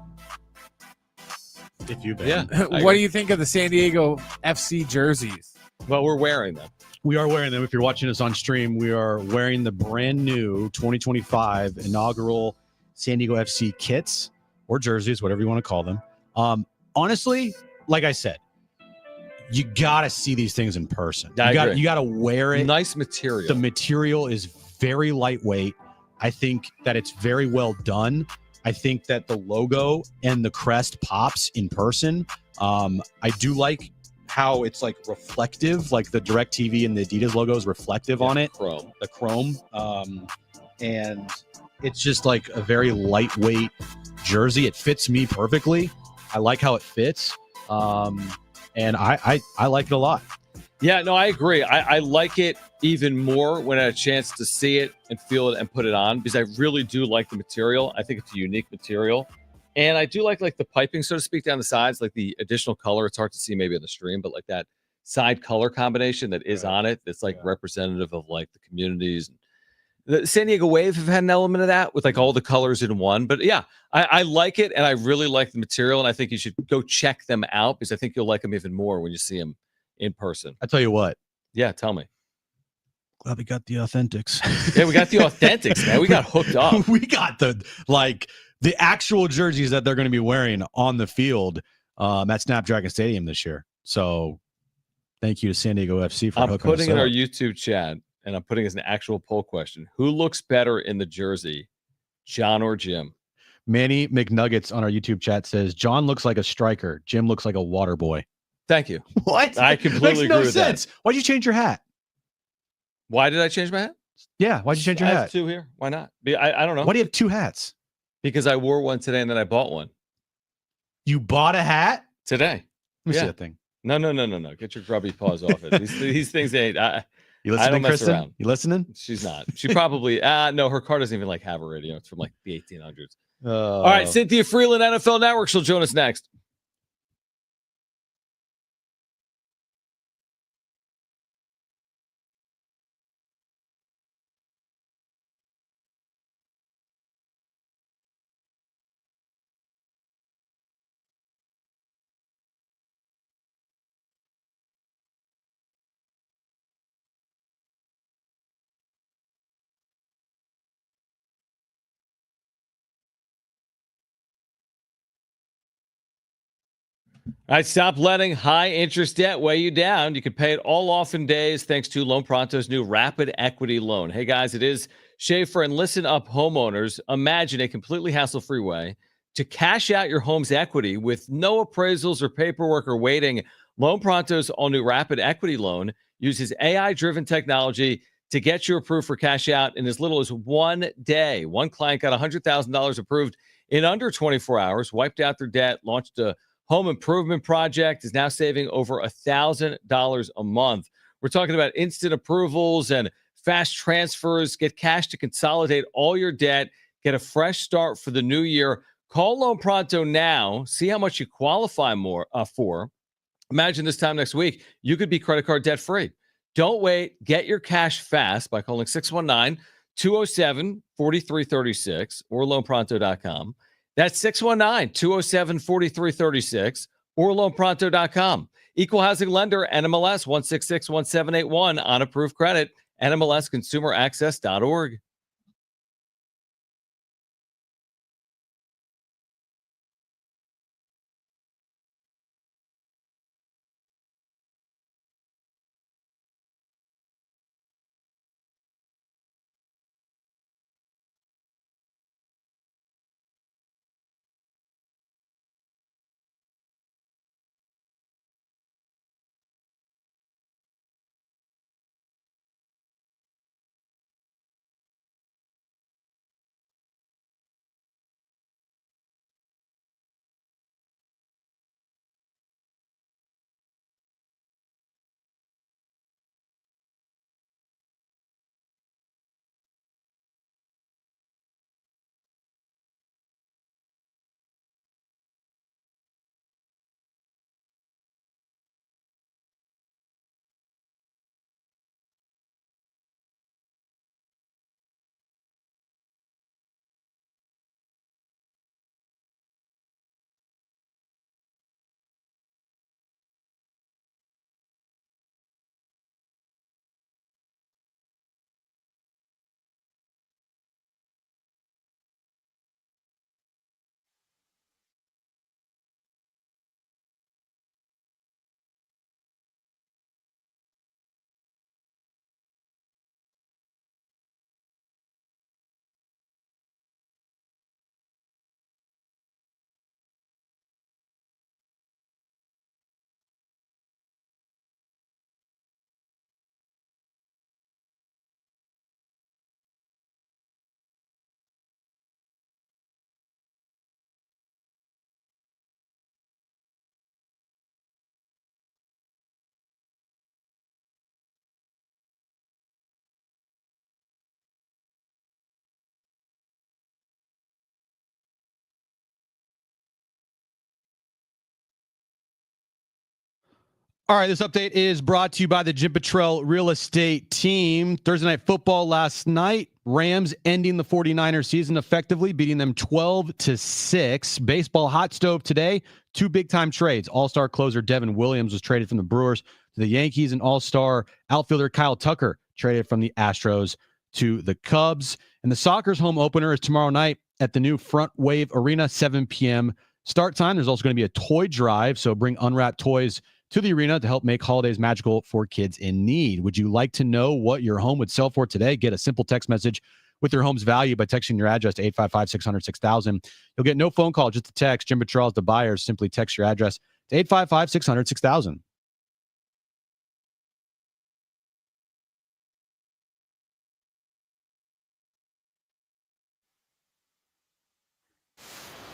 If you bet. Yeah. What do you think of the San Diego FC jerseys? Well, we're wearing them. We are wearing them. If you're watching us on stream, we are wearing the brand new 2025 inaugural San Diego FC kits or jerseys, whatever you want to call them. honestly, like I said, you got to see these things in person. I agree. You got to wear it. Nice material. The material is very lightweight. I think that it's very well done. I think that the logo and the crest pops in person. I do like how it's like reflective, like the DirecTV and the Adidas logo is reflective on it. The chrome. And it's just like a very lightweight jersey. It fits me perfectly. I like how it fits. And I like it a lot. Yeah, no, I agree. I like it even more when I had a chance to see it and feel it and put it on, because I really do like the material. I think it's a unique material. And I do like the piping, so to speak, down the sides, like the additional color. It's hard to see maybe on the stream, but like that side color combination that is on it, that's like representative of like the communities. The San Diego Wave have had an element of that with like all the colors in one. But yeah, I like it, and I really like the material, and I think you should go check them out, because I think you'll like them even more when you see them in person. I tell you what. Yeah, tell me. Glad we got the authentics. Yeah, we got the authentics, man. We got hooked up. We got the actual jerseys that they're going to be wearing on the field at Snapdragon Stadium this year. So thank you to San Diego FC for hooking us up. I'm putting in our YouTube chat, and I'm putting as an actual poll question: who looks better in the jersey, Jon or Jim? Manny McNuggets on our YouTube chat says Jon looks like a striker. Jim looks like a water boy. Thank you. What? I completely agree with that. Why'd you change your hat? Why did I change my hat? Yeah, why'd you change your I hat? have two here. Why not? I don't know. Why do you have two hats? Because I wore one today and then I bought one. You bought a hat? Today. Let me see that thing. No. Get your grubby paws off it. These things ain't. You listening, I don't mess Kristen? around. You listening? She's not. She probably. No, her car doesn't even have a radio. It's from like the 1800s. All right, Cynthia Freeland, NFL Network. She'll join us next. All right, stop letting high interest debt weigh you down. You can pay it all off in days thanks to Loan Pronto's new Rapid Equity Loan. Hey, guys, it is Schaefer, and listen up, homeowners. Imagine a completely hassle-free way to cash out your home's equity with no appraisals or paperwork or waiting. Loan Pronto's all-new Rapid Equity Loan uses AI-driven technology to get you approved for cash out in as little as 1 day. One client got $100,000 approved in under 24 hours, wiped out their debt, launched a home improvement project, is now saving over $1,000 a month. We're talking about instant approvals and fast transfers. Get cash to consolidate all your debt. Get a fresh start for the new year. Call Loan Pronto now. See how much you qualify for. Imagine this time next week, you could be credit card debt free. Don't wait. Get your cash fast by calling 619-207-4336 or loanpronto.com. That's 619-207-4336 or loanpronto.com. Equal housing lender, NMLS 1661781 on approved credit, NMLSconsumeraccess.org. All right, this update is brought to you by the Jim Petrell Real Estate Team. Thursday Night Football last night. Rams ending the 49ers season effectively, beating them 12-6. Baseball hot stove today. 2 big-time trades. All-star closer Devin Williams was traded from the Brewers to the Yankees, and all-star outfielder Kyle Tucker traded from the Astros to the Cubs. And the soccer's home opener is tomorrow night at the new Front Wave Arena, 7 p.m. start time. There's also going to be a toy drive, so bring unwrapped toys to the arena to help make holidays magical for kids in need. Would you like to know what your home would sell for today? Get a simple text message with your home's value by texting your address to 855-600-6000. You'll get no phone call, just a text. Jim Petrell to buyers. Simply text your address to 855-600-6000.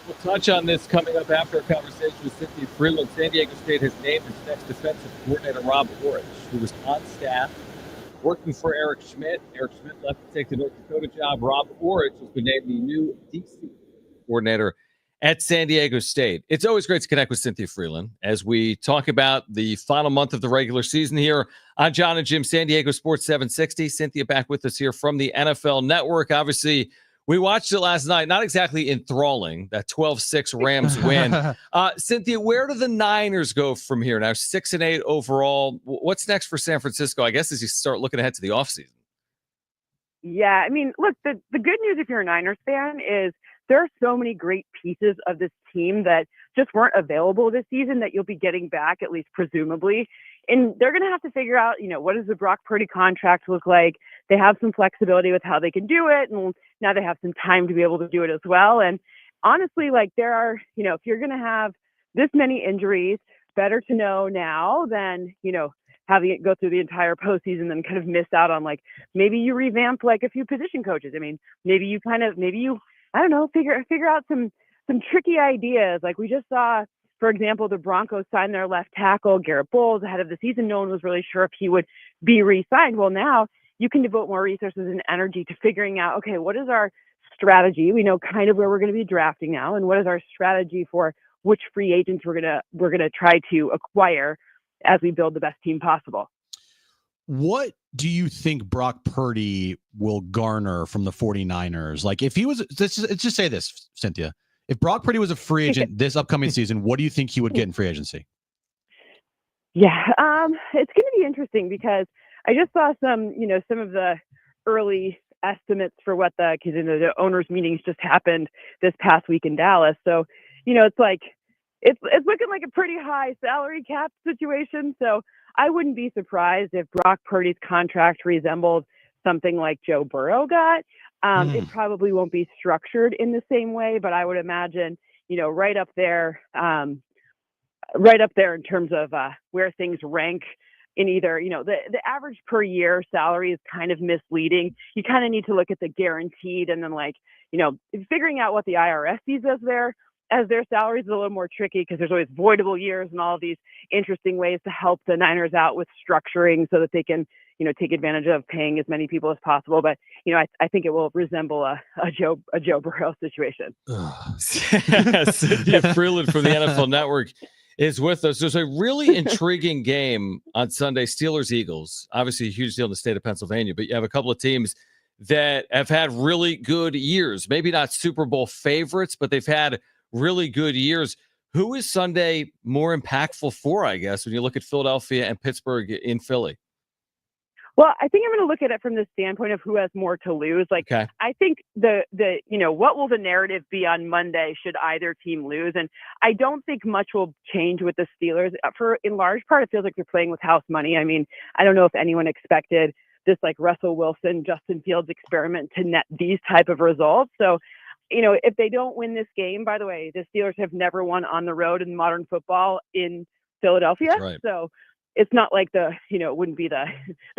We'll touch on this coming up after a conversation with Cynthia Freeland. San Diego State has named its next defensive coordinator, Rob Orich, who was on staff working for Eric Schmidt. Eric Schmidt left to take the North Dakota job. Rob Orich has been named the new DC coordinator at San Diego State. It's always great to connect with Cynthia Freeland as we talk about the final month of the regular season here on Jon and Jim, San Diego Sports 760. Cynthia back with us here from the NFL Network. Obviously, we watched it last night. Not exactly enthralling, that 12-6 Rams win. Cynthia, where do the Niners go from here? Now 6-8 overall. What's next for San Francisco? I guess as you start looking ahead to the offseason. Yeah, I mean, look, the good news if you're a Niners fan is there are so many great pieces of this team that just weren't available this season that you'll be getting back, at least presumably. And they're going to have to figure out, what does the Brock Purdy contract look like? They have some flexibility with how they can do it. And now they have some time to be able to do it as well. And honestly, there are, if you're going to have this many injuries, better to know now than, having it go through the entire postseason and kind of miss out on maybe you revamp a few position coaches. I mean, maybe you I don't know, figure out some tricky ideas. Like we just saw, for example, the Broncos signed their left tackle, Garrett Bowles, ahead of the season. No one was really sure if he would be re-signed. Well, now you can devote more resources and energy to figuring out, okay, what is our strategy? We know kind of where we're going to be drafting now, and what is our strategy for which free agents we're gonna try to acquire as we build the best team possible. What do you think Brock Purdy will garner from the 49ers? If he was, let's just say this, Cynthia. If Brock Purdy was a free agent this upcoming season, what do you think he would get in free agency? Yeah, it's going to be interesting because I just saw some of the early estimates for what because the owners' meetings just happened this past week in Dallas. So, it's looking like a pretty high salary cap situation. So I wouldn't be surprised if Brock Purdy's contract resembled something like Joe Burrow got. It probably won't be structured in the same way, but I would imagine, right up there in terms of where things rank in either, the average per year salary is kind of misleading. You kind of need to look at the guaranteed and then figuring out what the IRS sees as their salaries is a little more tricky because there's always voidable years and all of these interesting ways to help the Niners out with structuring so that they can, take advantage of paying as many people as possible. But, I think it will resemble a Joe Burrow situation. Cynthia Freeland from the NFL Network is with us. There's a really intriguing game on Sunday, Steelers-Eagles. Obviously a huge deal in the state of Pennsylvania, but you have a couple of teams that have had really good years. Maybe not Super Bowl favorites, but they've had really good years. Who is Sunday more impactful for, I guess, when you look at Philadelphia and Pittsburgh in Philly? Well, I think I'm going to look at it from the standpoint of who has more to lose. Okay. I think what will the narrative be on Monday should either team lose? And I don't think much will change with the Steelers. In large part, it feels like they're playing with house money. I mean, I don't know if anyone expected this Russell Wilson, Justin Fields experiment to net these type of results. So, if they don't win this game, by the way, the Steelers have never won on the road in modern football in Philadelphia. Right. So it's not like it wouldn't be the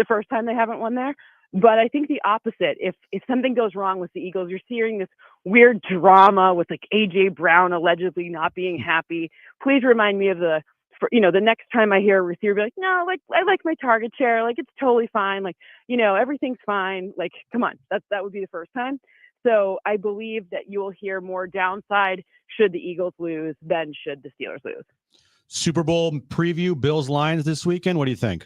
first time they haven't won there. But I think the opposite. If something goes wrong with the Eagles, you're seeing this weird drama with AJ Brown allegedly not being happy. Please remind me of the next time I hear a receiver be like, no, I like my target share. It's totally fine. Everything's fine. Come on. That would be the first time. So I believe that you will hear more downside should the Eagles lose than should the Steelers lose. Super Bowl preview, Bills Lions this weekend. What do you think?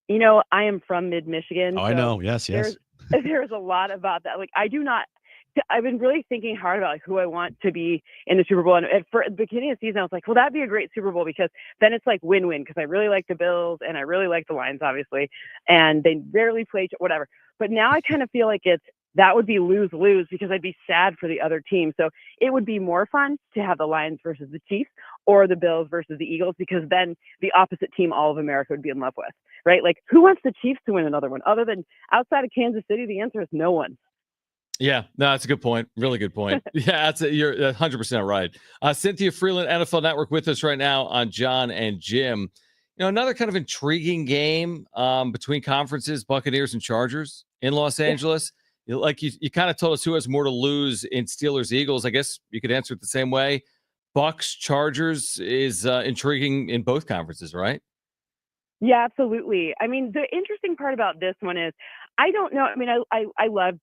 You know, I am from mid-Michigan. Oh, I know. Yes. There's a lot about that. Like, I've been really thinking hard about like who I want to be in the Super Bowl. And at the beginning of the season, I was like, well, that'd be a great Super Bowl because then it's like win-win because I really like the Bills and I really like the Lions, obviously. And they rarely play whatever. But now I kind of feel like that would be lose-lose because I'd be sad for the other team. So it would be more fun to have the Lions versus the Chiefs or the Bills versus the Eagles because then the opposite team all of America would be in love with, right? Like, who wants the Chiefs to win another one? Other than outside of Kansas City, the answer is no one. Yeah, no, that's a good point. Really good point. Yeah, you're 100% right. Cynthia Freeland, NFL Network, with us right now on Jon and Jim. You know, another kind of intriguing game between conferences, Buccaneers and Chargers in Los Angeles. Like you kind of told us who has more to lose in Steelers Eagles. I guess you could answer it the same way. Bucks Chargers is intriguing in both conferences, right? Yeah, absolutely. I mean, the interesting part about this one is I don't know. I mean, I love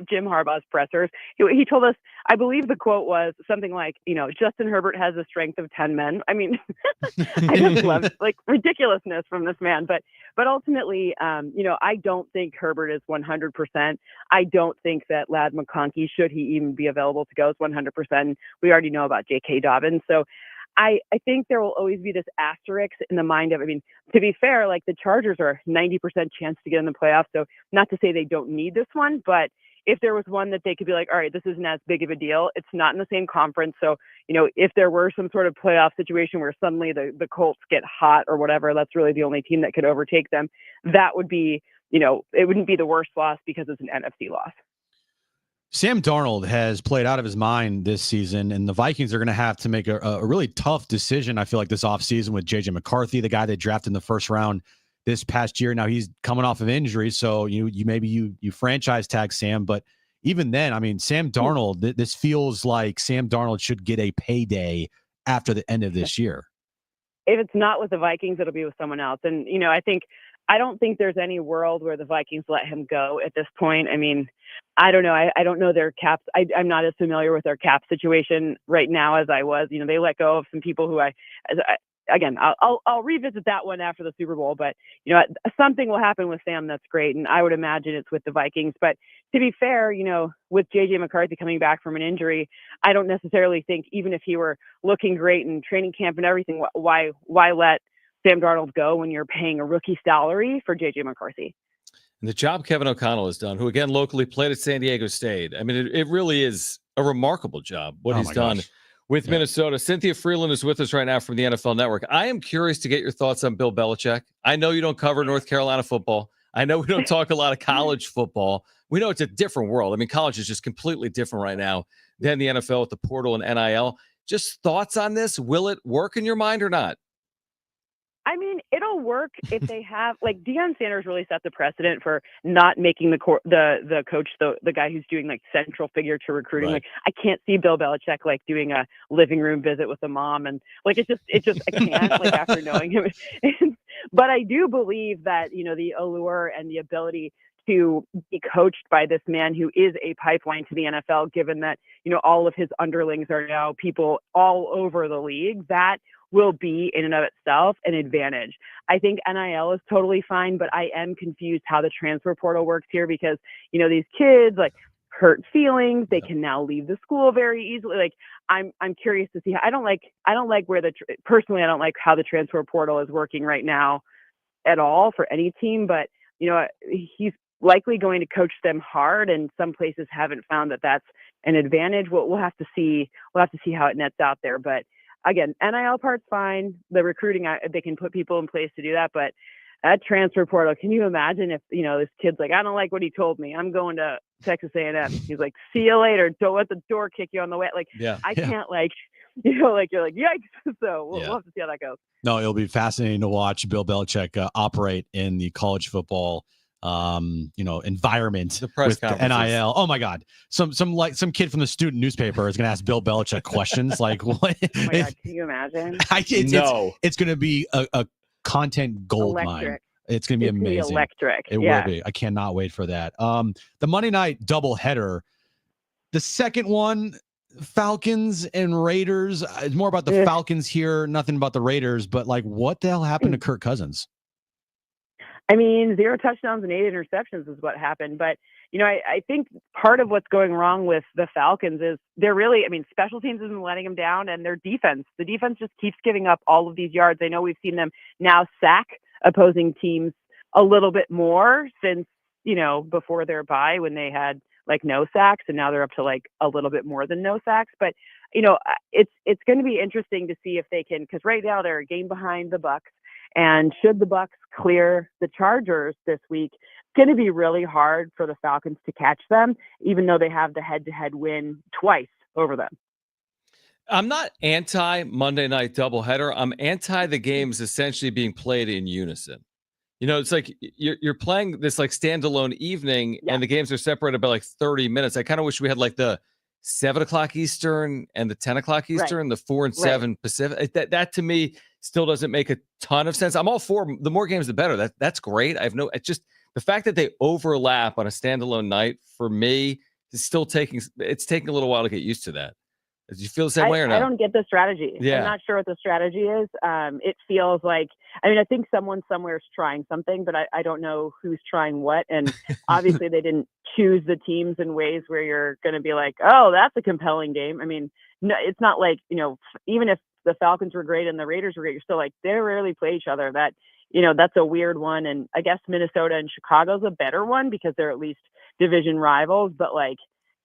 Jim Harbaugh's pressers. He told us, I believe the quote was something like, you know, Justin Herbert has the strength of 10 men. I mean, I just love like ridiculousness from this man. But ultimately, you know, I don't think Herbert is 100%. I don't think that Ladd McConkey, should he even be available to go, is 100%. We already know about J.K. Dobbins. So I think there will always be this asterisk in the mind of, I mean, to be fair, like the Chargers are a 90% chance to get in the playoffs. So not to say they don't need this one, but if there was one that they could be like, all right, this isn't as big of a deal. It's not in the same conference. So, you know, if there were some sort of playoff situation where suddenly the Colts get hot or whatever, that's really the only team that could overtake them. That would be, you know, it wouldn't be the worst loss because it's an NFC loss. Sam Darnold has played out of his mind this season, and the Vikings are going to have to make a really tough decision, I feel like, this offseason with J.J. McCarthy, the guy they drafted in the first round this past year. Now he's coming off of injury, so you franchise tag Sam. But even then, I mean, Sam Darnold, this feels like Sam Darnold should get a payday after the end of this year. If it's not with the Vikings, it'll be with someone else. And, you know, I don't think there's any world where the Vikings let him go at this point. I mean, I don't know. I don't know their caps. I'm not as familiar with their cap situation right now as I was. You know, they let go of some people who I'll revisit that one after the Super Bowl. But, you know, something will happen with Sam that's great. And I would imagine it's with the Vikings. But to be fair, you know, with J.J. McCarthy coming back from an injury, I don't necessarily think, even if he were looking great in training camp and everything, why let Sam Darnold go when you're paying a rookie salary for J.J. McCarthy? And the job Kevin O'Connell has done, who again locally played at San Diego State. I mean, it really is a remarkable job what he's done with Minnesota. Cynthia Freeland is with us right now from the NFL Network. I am curious to get your thoughts on Bill Belichick. I know you don't cover North Carolina football. I know we don't talk a lot of college football. We know it's a different world. I mean, college is just completely different right now than the NFL with the portal and NIL. Just thoughts on this? Will it work in your mind or not? I mean, it'll work if they have, like, Deion Sanders really set the precedent for not making the coach the guy who's doing like central figure to recruiting. Right. Like, I can't see Bill Belichick like doing a living room visit with a mom, and like it just I can't like after knowing him. But I do believe that, you know, the allure and the ability to be coached by this man who is a pipeline to the NFL, given that, you know, all of his underlings are now people all over the league, that will be in and of itself an advantage. I think NIL is totally fine, but I am confused how the transfer portal works here because, you know, these kids like hurt feelings, they can now leave the school very easily. Like I'm curious to see how, I don't like where personally, I don't like how the transfer portal is working right now at all for any team, but you know, he's likely going to coach them hard, and some places haven't found that that's an advantage. We'll have to see. We'll have to see how it nets out there. But again, NIL part's fine. The recruiting, they can put people in place to do that. But that transfer portal, can you imagine if, you know, this kid's like, I don't like what he told me, I'm going to Texas A&M. He's like, see you later. Don't let the door kick you on the way. Like, I can't like, you know, like you're like, yikes. So we'll have to see how that goes. No, it'll be fascinating to watch Bill Belichick operate in the college football environment with the NIL. Oh my God. Some kid from the student newspaper is going to ask Bill Belichick questions. Like, what? Oh my God, can you imagine? It's going to be a content gold mine. It's going to be amazing. Electric. It will be. I cannot wait for that. The Monday night doubleheader The second one, Falcons and Raiders. It's more about the Falcons here, nothing about the Raiders. But like, what the hell happened to Kirk Cousins? I mean, 0 touchdowns and 8 interceptions is what happened. But, I think part of what's going wrong with the Falcons is special teams isn't letting them down, and their defense. The defense just keeps giving up all of these yards. I know we've seen them now sack opposing teams a little bit more since, before their bye when they had like no sacks, and now they're up to like a little bit more than no sacks. But, it's going to be interesting to see if they can, because right now they're a game behind the Bucs. And should the Bucs clear the Chargers this week, it's going to be really hard for the Falcons to catch them, even though they have the head-to-head win twice over them. I'm not anti Monday night doubleheader. I'm anti the games essentially being played in unison. It's like you're playing this like standalone evening, and the games are separated by like 30 minutes. I kind of wish we had like the 7 o'clock Eastern and the 10 o'clock Eastern, the 4 and 7 Pacific. That to me still doesn't make a ton of sense. I'm all for the more games, the better. That's great. It's just the fact that they overlap on a standalone night for me is still taking a little while to get used to that. Do you feel the same way or not? I don't get the strategy. Yeah. I'm not sure what the strategy is. It feels like, I think someone somewhere is trying something, but I don't know who's trying what. And obviously they didn't choose the teams in ways where you're going to be like, oh, that's a compelling game. I mean, no, it's not like, even if the Falcons were great and the Raiders were great, you're still like, they rarely play each other. That's a weird one. And I guess Minnesota and Chicago's a better one because they're at least division rivals, but like,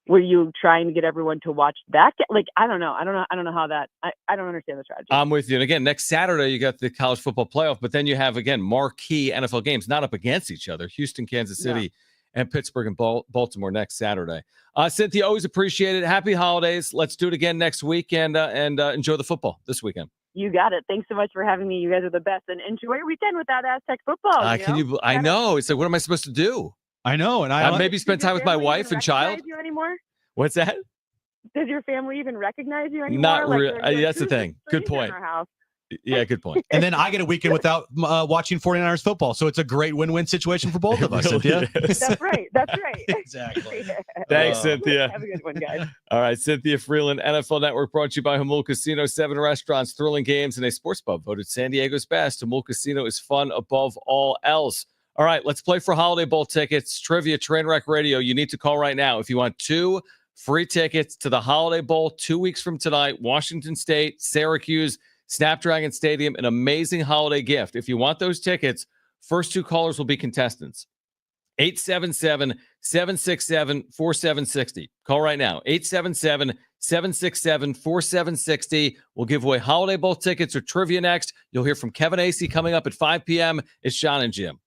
were you trying to get everyone to watch that? Like, I don't know. I don't know how that, I don't understand the strategy. I'm with you. And again, next Saturday, you got the college football playoff, but then you have, again, marquee NFL games, not up against each other. Houston, Kansas City, and Pittsburgh and Baltimore next Saturday. Cynthia, always appreciate it. Happy holidays. Let's do it again next week and enjoy the football this weekend. You got it. Thanks so much for having me. You guys are the best, and enjoy your weekend without Aztec football. I know. It's like, what am I supposed to do? I know. And I maybe spend time with my wife and child. You anymore? What's that? Does your family even recognize you anymore? Not really. That's the thing. Good point. Yeah, good point. And then I get a weekend without watching 49ers football. So it's a great win-win situation for both of us, really Cynthia. That's right. Exactly. Thanks, Cynthia. Have a good one, guys. All right, Cynthia Freeland, NFL Network, brought to you by Jamul Casino. 7 restaurants, thrilling games, and a sports pub voted San Diego's best. Jamul Casino is fun above all else. All right, let's play for Holiday Bowl tickets. Trivia, Trainwreck Radio. You need to call right now if you want 2 free tickets to the Holiday Bowl 2 weeks from tonight. Washington State, Syracuse, Snapdragon Stadium, an amazing holiday gift. If you want those tickets, first 2 callers will be contestants. 877-767-4760. Call right now. 877-767-4760. We'll give away Holiday Bowl tickets or trivia next. You'll hear from Kevin Acey coming up at 5 p.m. It's Jon and Jim.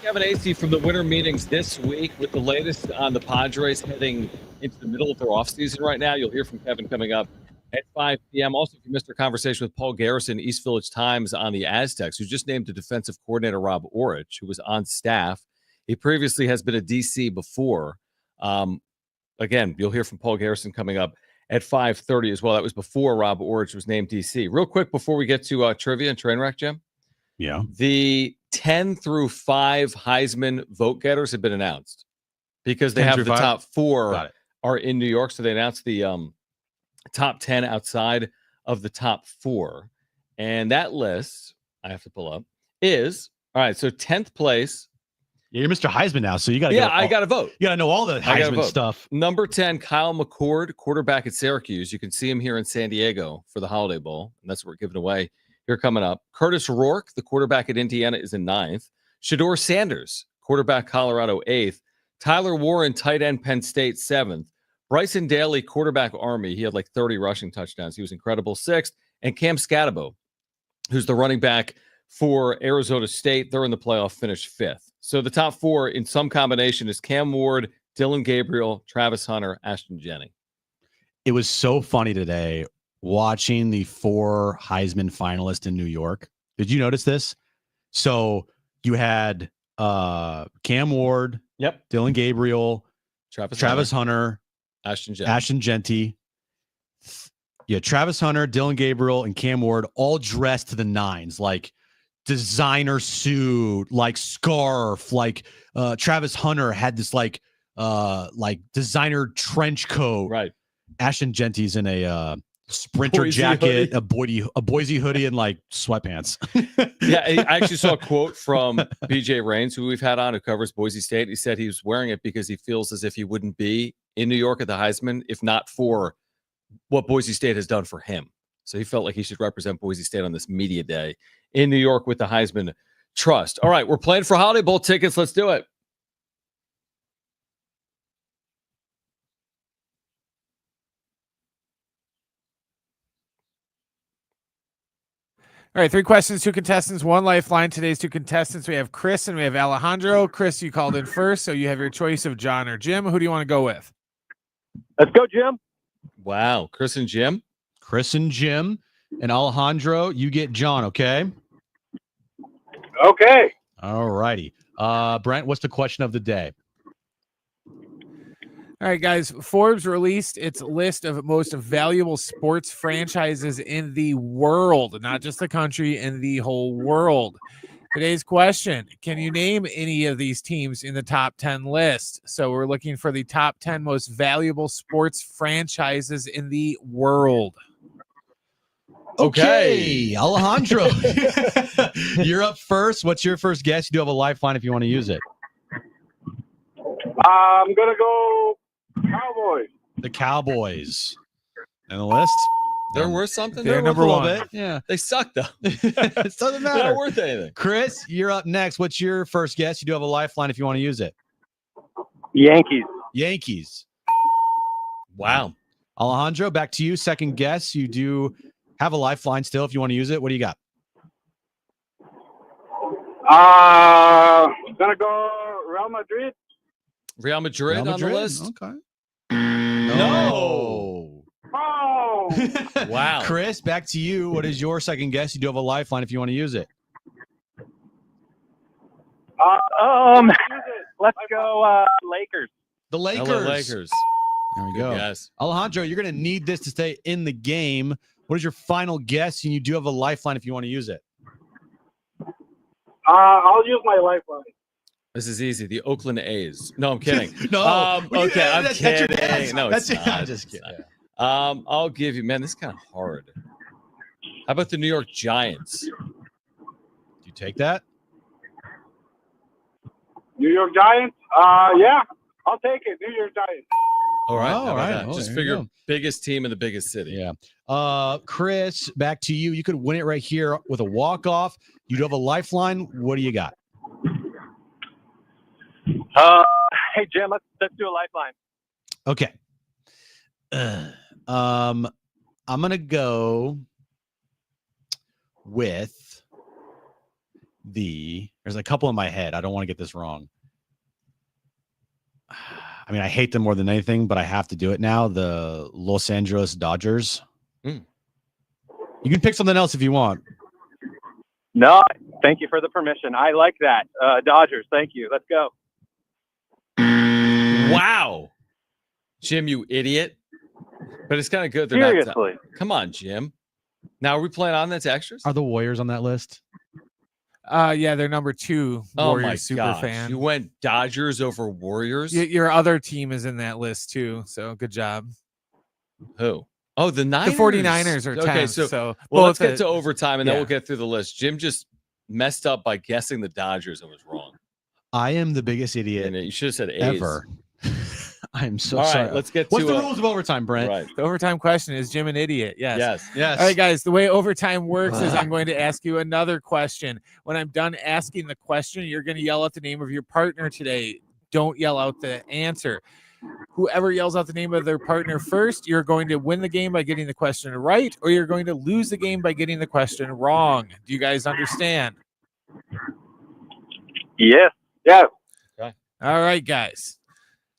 Kevin Acey from the winter meetings this week with the latest on the Padres heading into the middle of their offseason right now. You'll hear from Kevin coming up at 5 p.m. Also, if you missed our conversation with Paul Garrison, East Village Times on the Aztecs, who just named the defensive coordinator Rob Orich, who was on staff. He previously has been a DC before. Again, you'll hear from Paul Garrison coming up at 5:30 as well. That was before Rob Orich was named DC. Real quick before we get to trivia and train wreck, Jim. Yeah. The 10 through 5 Heisman vote getters have been announced because they have the 5? top 4 Got it. are in New York. So they announced the top 10 outside of the top 4. And that list, I have to pull up, is, all right, so 10th place. Yeah, you're Mr. Heisman now, so you got to I got to vote. You got to know all the Heisman stuff. Number 10, Kyle McCord, quarterback at Syracuse. You can see him here in San Diego for the Holiday Bowl, and that's what we're giving away here coming up. Curtis Rourke, the quarterback at Indiana, is in 9th. Shador Sanders, quarterback Colorado, 8th. Tyler Warren, tight end Penn State, 7th. Bryson Daly, quarterback Army. He had like 30 rushing touchdowns. He was incredible, 6th. And Cam Scatabo, who's the running back for Arizona State. They're in the playoff, finished 5th. So the top 4 in some combination is Cam Ward, Dylan Gabriel, Travis Hunter, Ashton Jennings. It was so funny today watching the 4 Heisman finalists in New York. Did you notice this? So you had Cam Ward, Dylan Gabriel, Travis Hunter, Ashton Genty. Yeah, Travis Hunter, Dylan Gabriel, and Cam Ward all dressed to the nines, like designer suit, like scarf, like Travis Hunter had this like designer trench coat. Right. Ashton Genty's in a Sprinter Boise jacket, hoodie. a Boise hoodie, and like sweatpants. Yeah, I actually saw a quote from BJ Rains, who we've had on, who covers Boise State. He said he was wearing it because he feels as if he wouldn't be in New York at the Heisman if not for what Boise State has done for him. So he felt like he should represent Boise State on this media day in New York with the Heisman Trust. All right, we're playing for Holiday Bowl tickets. Let's do it. All right, 3 questions, 2 contestants, 1 lifeline. Today's 2 contestants, we have Chris and we have Alejandro. Chris, you called in first, so you have your choice of Jon or Jim. Who do you want to go with? Let's go, Jim. Wow, Chris and Jim. Chris and Jim. And Alejandro, you get Jon, okay? Okay. All righty. Brent, what's the question of the day? All right, guys. Forbes released its list of most valuable sports franchises in the world, not just the country, in the whole world. Today's question, can you name any of these teams in the top 10 list? So we're looking for the top 10 most valuable sports franchises in the world. Okay, Alejandro, you're up first. What's your first guess? You do have a lifeline if you want to use it. I'm going to go Cowboys. The Cowboys. And the list? They're worth something? They're number 1. Bit. Yeah. They suck, though. It doesn't matter. They're not worth anything. Chris, you're up next. What's your first guess? You do have a lifeline if you want to use it. Yankees. Wow. Alejandro, back to you. Second guess. You do have a lifeline still if you want to use it. What do you got? Gonna go Real Madrid. Real Madrid on the list? Okay. No. Oh. Wow. Chris, back to you. What is your second guess? You do have a lifeline if you want to use it. Let's go Lakers. The Lakers. LA Lakers. There we go. Yes. Alejandro, you're going to need this to stay in the game. What is your final guess? And you do have a lifeline if you want to use it. I'll use my lifeline. This is easy. The Oakland A's. No, I'm kidding. No. Okay, I'm That's your kidding. guess. No, That's it's your- not. I'm just It's kidding. not. I'll give you, man, this is kind of hard. How about the New York Giants? Do you take that? New York Giants? Yeah, I'll take it. New York Giants. All right. Oh, how about all right. that? Oh, Just there you figure go. biggest team in the biggest city. Yeah. Chris, back to you. You could win it right here with a walk-off. You do have a lifeline. What do you got? Hey, Jim, let's do a lifeline. Okay. I'm gonna go with there's a couple in my head. I don't want to get this wrong. I mean, I hate them more than anything, but I have to do it now. The Los Angeles Dodgers. You can pick something else if you want. No, thank you for the permission. I like that. Dodgers, thank you. Let's go. Wow. Jim, you idiot. But it's kind of good. They're Seriously. not. Come on, Jim. Now, are we playing on that's extras? Are the Warriors on that list? Yeah, they're number 2 Warriors my super gosh. fan. You went Dodgers over Warriors? Your other team is in that list too, so good job. Who? Oh, the Niners. The 49ers are 10th. Okay, So let's get to overtime, and then yeah. we'll get through the list. Jim just messed up by guessing the Dodgers and was wrong. I am the biggest idiot And you should have said A's. ever. I'm so All sorry. right, let's get What's to the rules of overtime, Brent? Right. The overtime question is Jim an idiot? Yes. Yes. All right, guys. The way overtime works is I'm going to ask you another question. When I'm done asking the question, you're going to yell out the name of your partner today. Don't yell out the answer. Whoever yells out the name of their partner first, you're going to win the game by getting the question right, or you're going to lose the game by getting the question wrong. Do you guys understand? Yes. Yeah. Okay. All right, guys.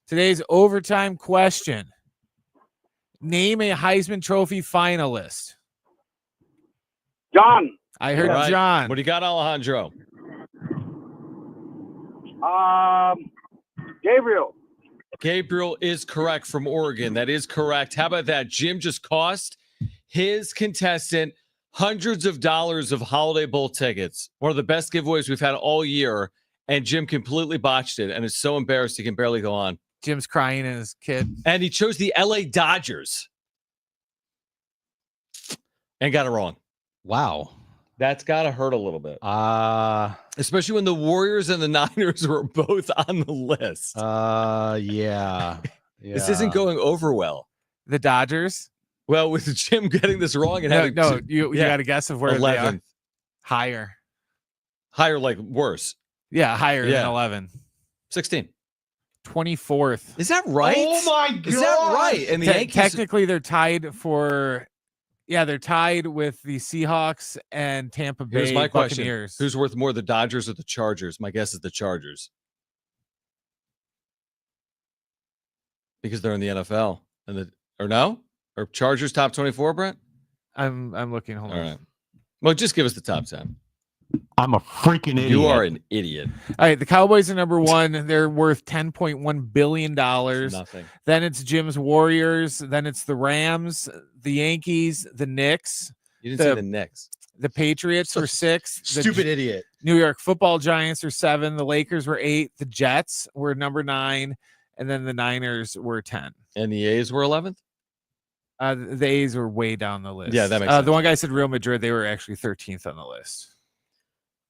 Today's overtime question. Name a Heisman Trophy finalist. John. I heard All right. John. What do you got, Alejandro? Gabriel. Gabriel is correct from Oregon. That is correct. How about that? Jim just cost his contestant hundreds of dollars of Holiday Bowl tickets. One of the best giveaways we've had all year. And Jim completely botched it and is so embarrassed he can barely go on. Jim's crying and his kid. And he chose the LA Dodgers. And got it wrong. Wow. That's got to hurt a little bit. Especially when the Warriors and the Niners were both on the list. Yeah. This isn't going over well. The Dodgers? Well, with Jim getting this wrong and having you got a guess of where 11th. they are? Higher. Higher, like worse. Yeah, higher than 11. 16. 24th. Is that right? Oh my God. Is that right? And the Yankees technically they're tied for they're tied with the Seahawks and Tampa Bay Here's my Buccaneers. question. Who's worth more, the Dodgers or the Chargers? My guess is the Chargers. Because they're in the NFL. Or Chargers top 24, Brent? I'm looking. Hold on. All right. Well, just give us the top 10. I'm a freaking idiot. You are an idiot. All right, the Cowboys are number 1. They're worth $10.1 billion. Nothing. Then it's Jim's Warriors. Then it's the Rams, the Yankees, the Knicks. You didn't say the Knicks. The Patriots were 6. Stupid idiot. New York Football Giants are 7. The Lakers were 8. The Jets were number 9. And then the Niners were 10. And the A's were 11th? The A's were way down the list. Yeah, that makes sense. The one guy said Real Madrid. They were actually 13th on the list.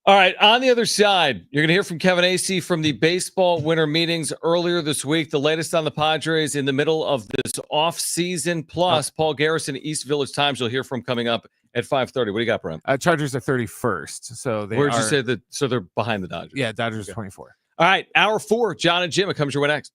All right, on the other side, you're going to hear from Kevin Acee from the baseball winter meetings earlier this week. The latest on the Padres in the middle of this offseason. Plus, Paul Garrison, East Village Times, you'll hear from coming up at 5:30. What do you got, Brent? Chargers are 31st. So Where'd you say that? So they're behind the Dodgers. Yeah, Dodgers 24. All right, hour 4, Jon and Jim. It comes your way next.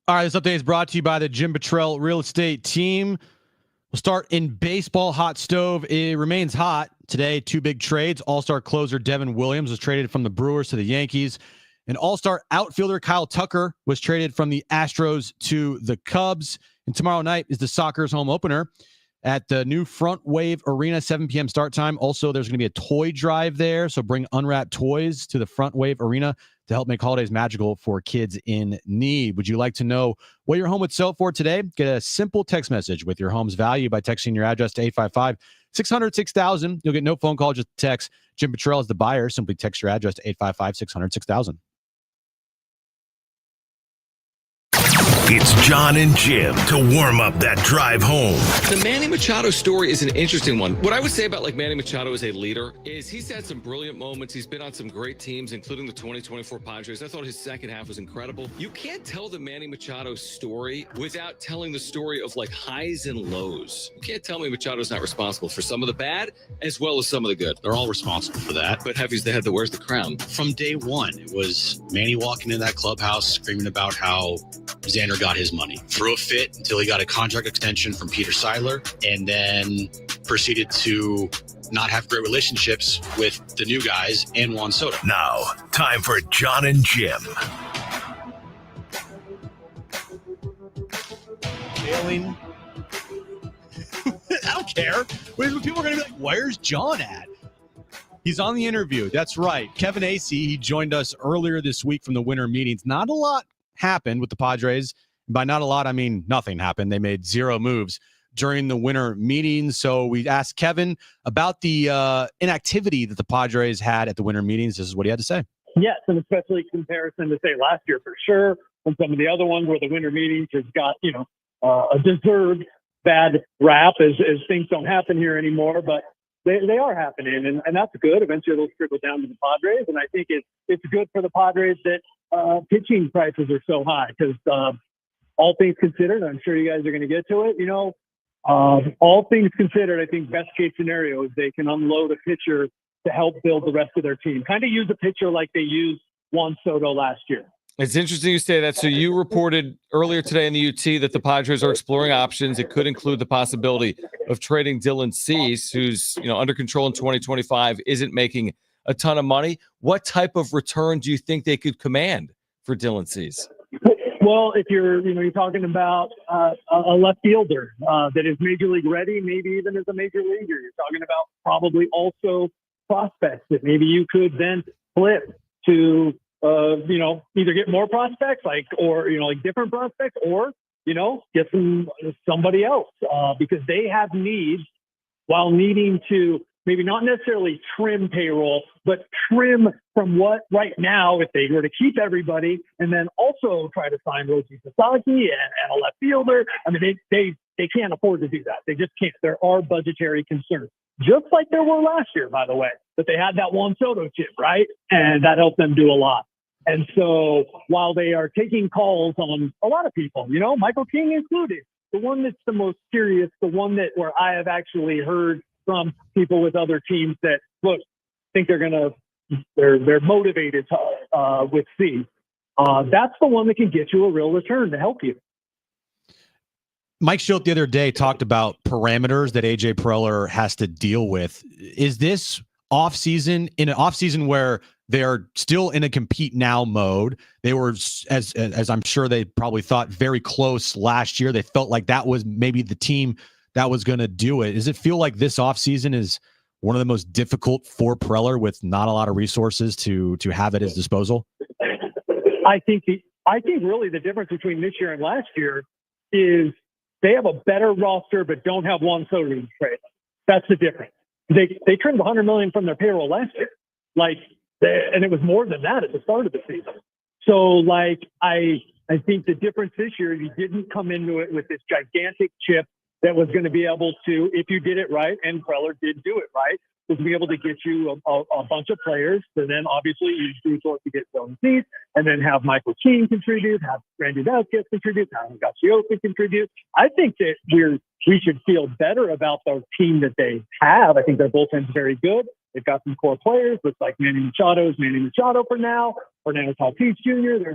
All right, this update is brought to you by the Jim Buttrell Real Estate Team. We'll start in baseball. Hot stove. It remains hot today. 2 big trades. All-star closer Devin Williams was traded from the Brewers to the Yankees. And all-star outfielder Kyle Tucker was traded from the Astros to the Cubs. And tomorrow night is the Sockers home opener at the new Front Wave Arena, 7 p.m. start time. Also, there's going to be a toy drive there, so bring unwrapped toys to the Front Wave Arena to help make holidays magical for kids in need. Would you like to know what your home would sell for today? Get a simple text message with your home's value by texting your address to 855-600-6000. You'll get no phone call, just text. Jim Buttrell is the buyer. Simply text your address to 855-600-6000. It's Jon and Jim to warm up that drive home. The Manny Machado story is an interesting one. What I would say about Manny Machado as a leader is he's had some brilliant moments. He's been on some great teams, including the 2024 Padres. I thought his second half was incredible. You can't tell the Manny Machado story without telling the story of highs and lows. You can't tell me Machado's not responsible for some of the bad as well as some of the good. They're all responsible for that. But Heavy's the head that wears the crown. From day one, it was Manny walking in that clubhouse screaming about how Xander got his money. Threw a fit until he got a contract extension from Peter Seidler, and then proceeded to not have great relationships with the new guys and Juan Soto. Now, time for Jon and Jim. Failing. I don't care. People are going to be like, where's Jon at? He's on the interview. That's right. Kevin Acee, he joined us earlier this week from the winter meetings. Not a lot happened with the Padres. By not a lot, I mean nothing happened. They made 0 moves during the winter meetings. So we asked Kevin about the inactivity that the Padres had at the winter meetings. This is what he had to say. Yes, and especially in comparison to, say, last year for sure, and some of the other ones where the winter meetings has got, a deserved bad rap as things don't happen here anymore. But they are happening, and that's good. Eventually it'll trickle down to the Padres, and I think it's good for the Padres that pitching prices are so high because all things considered, I'm sure you guys are going to get to it. All things considered, I think best case scenario is they can unload a pitcher to help build the rest of their team. Kind of use a pitcher like they used Juan Soto last year. It's interesting you say that. So you reported earlier today in the UT that the Padres are exploring options. It could include the possibility of trading Dylan Cease, who's under control in 2025, isn't making a ton of money. What type of return do you think they could command for Dylan Cease? Well, if you're talking about a left fielder that is major league ready, maybe even as a major leaguer, you're talking about probably also prospects that maybe you could then flip to, either get more prospects or different prospects, or, get somebody else because they have needs while needing to maybe not necessarily trim payroll, but trim from what right now, if they were to keep everybody and then also try to sign Roji Sasaki and a left fielder. I mean, they can't afford to do that. They just can't. There are budgetary concerns, just like there were last year, by the way, but they had that Juan Soto chip, right? And that helped them do a lot. And so while they are taking calls on a lot of people, Michael King included, the one that's the most serious, the one that where I have actually heard from people with other teams that think they're motivated with C. That's the one that can get you a real return to help you. Mike Schilt the other day talked about parameters that AJ Preller has to deal with. Is this in an off season where they're still in a compete now mode? They were, as I'm sure they probably thought, very close last year. They felt like that was maybe the team that was going to do it. Does it feel like this offseason is one of the most difficult for Preller with not a lot of resources to have at his disposal? I think really the difference between this year and last year is they have a better roster but don't have Juan Soto to trade. That's the difference. They trimmed $100 million from their payroll last year, and it was more than that at the start of the season. So I think the difference this year, you didn't come into it with this gigantic chip that was going to be able to, if you did it right, and Preller did do it right, was to be able to get you a bunch of players. And then obviously you do sort to get Dylan Cease, and then have Michael King contribute, have Randy Vasquez contribute, have Higashioka contribute. I think that we should feel better about the team that they have. I think their bullpen's very good. They've got some core players. Looks like Manny Machado for now. Fernando Tatis Jr.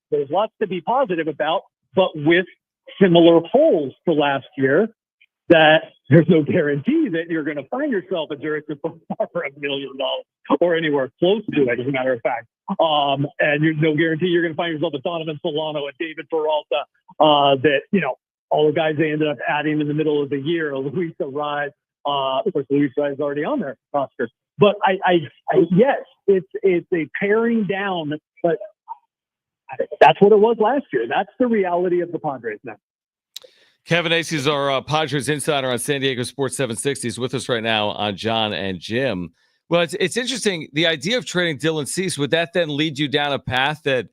There's lots to be positive about. but with similar holes to last year, that there's no guarantee that you're going to find yourself a jersey for $1 million or anywhere close to it, as a matter of fact. And there's no guarantee you're going to find yourself a Donovan Solano, a David Peralta, that, all the guys they ended up adding in the middle of the year, Luis Arraez. Of course, Luis Arraez is already on their roster. But yes, it's a paring down, but that's what it was last year. That's the reality of the Padres now. Kevin Acee is our Padres insider on San Diego Sports 760. He's with us right now on Jon and Jim. Well, it's interesting. The idea of trading Dylan Cease, would that then lead you down a path that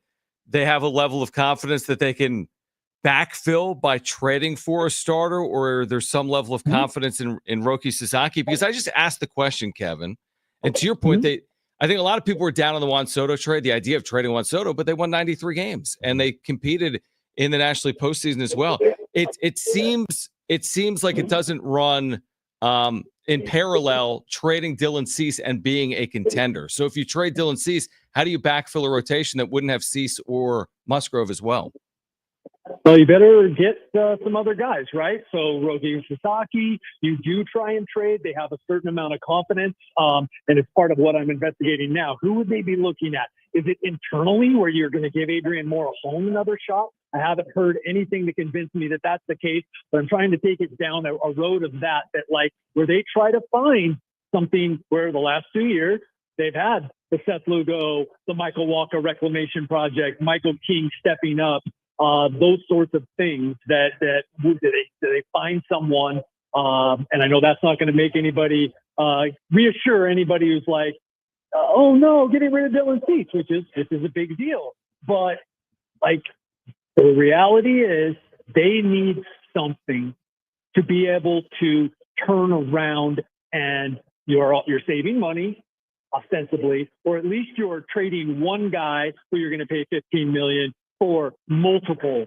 they have a level of confidence that they can backfill by trading for a starter, or there's some level of confidence in Roki Sasaki? Because I just asked the question, Kevin, and to your point, I think a lot of people were down on the Juan Soto trade, the idea of trading Juan Soto, but they won 93 games and they competed in the National League postseason as well. It seems like it doesn't run in parallel, trading Dylan Cease and being a contender. So if you trade Dylan Cease, how do you backfill a rotation that wouldn't have Cease or Musgrove as well? Well, you better get some other guys, right? So Roki Sasaki, you do try and trade. They have a certain amount of confidence, and it's part of what I'm investigating now. Who would they be looking at? Is it internally where you're going to give Adrian Morejon another shot? I haven't heard anything to convince me that that's the case, but I'm trying to take it down a road of that like where they try to find something where the last 2 years they've had the Seth Lugo, the Michael Walker Reclamation Project, Michael King stepping up, those sorts of things that they find someone. And I know that's not going to make anybody reassure anybody who's like, oh no, getting rid of Dylan Cease, this is a big deal. But like, the reality is they need something to be able to turn around, and you're saving money ostensibly, or at least you're trading one guy who you're going to pay $15 million for multiple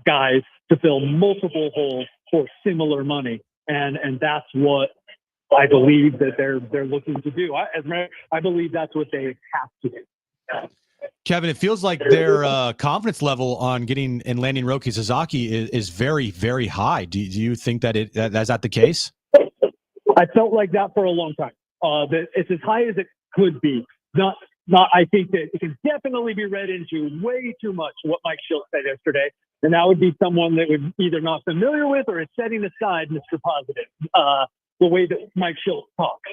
guys to fill multiple holes for similar money, and that's what I believe that they're looking to do. I believe that's what they have to do. Kevin, it feels like their confidence level on getting and landing Roki Sasaki is very, very high. Do you think that that's not the case? I felt like that for a long time. That it's as high as it could be. Not. I think that it can definitely be read into way too much what Mike Schultz said yesterday, and that would be someone that would either not familiar with or is setting aside Mr. Positive. The way that Mike Schultz talks.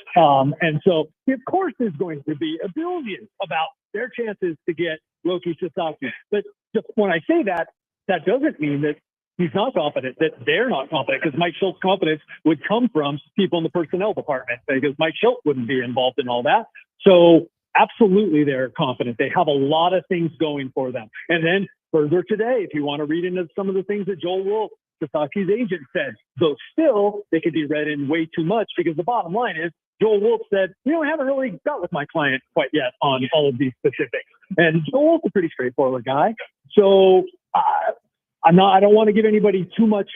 And so, of course, there's going to be a billion about their chances to get Roki Sasaki. But just when I say that, that doesn't mean that he's not confident, that they're not confident, because Mike Schultz's confidence would come from people in the personnel department, because Mike Schultz wouldn't be involved in all that. So absolutely, they're confident. They have a lot of things going for them. And then further today, if you want to read into some of the things that Joel Wolf, Sasaki's agent, said, though still they could be read in way too much, because the bottom line is Joel Wolf said, I haven't really got with my client quite yet on all of these specifics. And Joel Wolf's a pretty straightforward guy. So I don't want to give anybody too much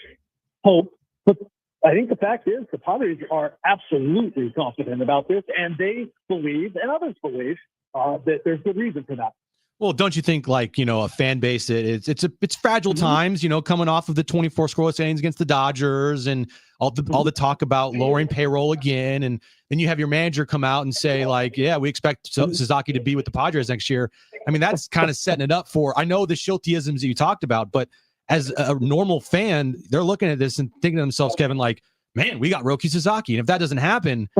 hope, but I think the fact is the Padres are absolutely confident about this, and they believe, and others believe, that there's good reason for that. Well, don't you think, a fan base, it's fragile times, coming off of the 24 scoreless innings against the Dodgers and all the talk about lowering payroll again, and then you have your manager come out and say, we expect Sasaki to be with the Padres next year. I mean, that's kind of setting it up for, I know the Schulteisms that you talked about, but as a normal fan, they're looking at this and thinking to themselves, Kevin, man, we got Roki Sasaki, and if that doesn't happen,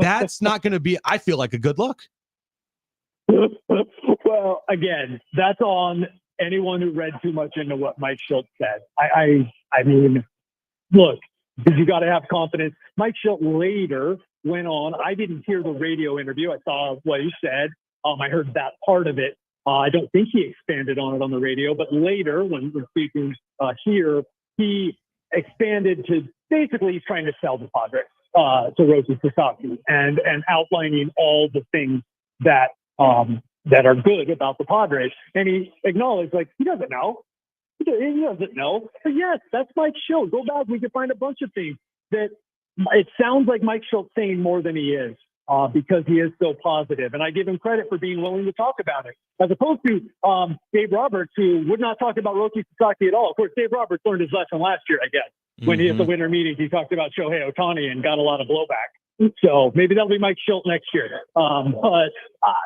that's not going to be, I feel like, a good look. Well, again, that's on anyone who read too much into what Mike Schultz said. I mean, look, you got to have confidence. Mike Schultz later went on. I didn't hear the radio interview. I saw what he said. I heard that part of it. I don't think he expanded on it on the radio, but later when speaking here, he expanded to basically he's trying to sell the Padres to Roki Sasaki and outlining all the things that are good about the Padres. And he acknowledged, he doesn't know. He doesn't know. But yes, that's Mike Schultz. Go back. We can find a bunch of things that it sounds like Mike Schultz saying more than he is. because he is so positive. And I give him credit for being willing to talk about it, as opposed to Dave Roberts, who would not talk about Roki Sasaki at all. Of course, Dave Roberts learned his lesson last year, I guess, when he at the winter meetings, he talked about Shohei Ohtani and got a lot of blowback. So maybe that'll be Mike Schilt next year. But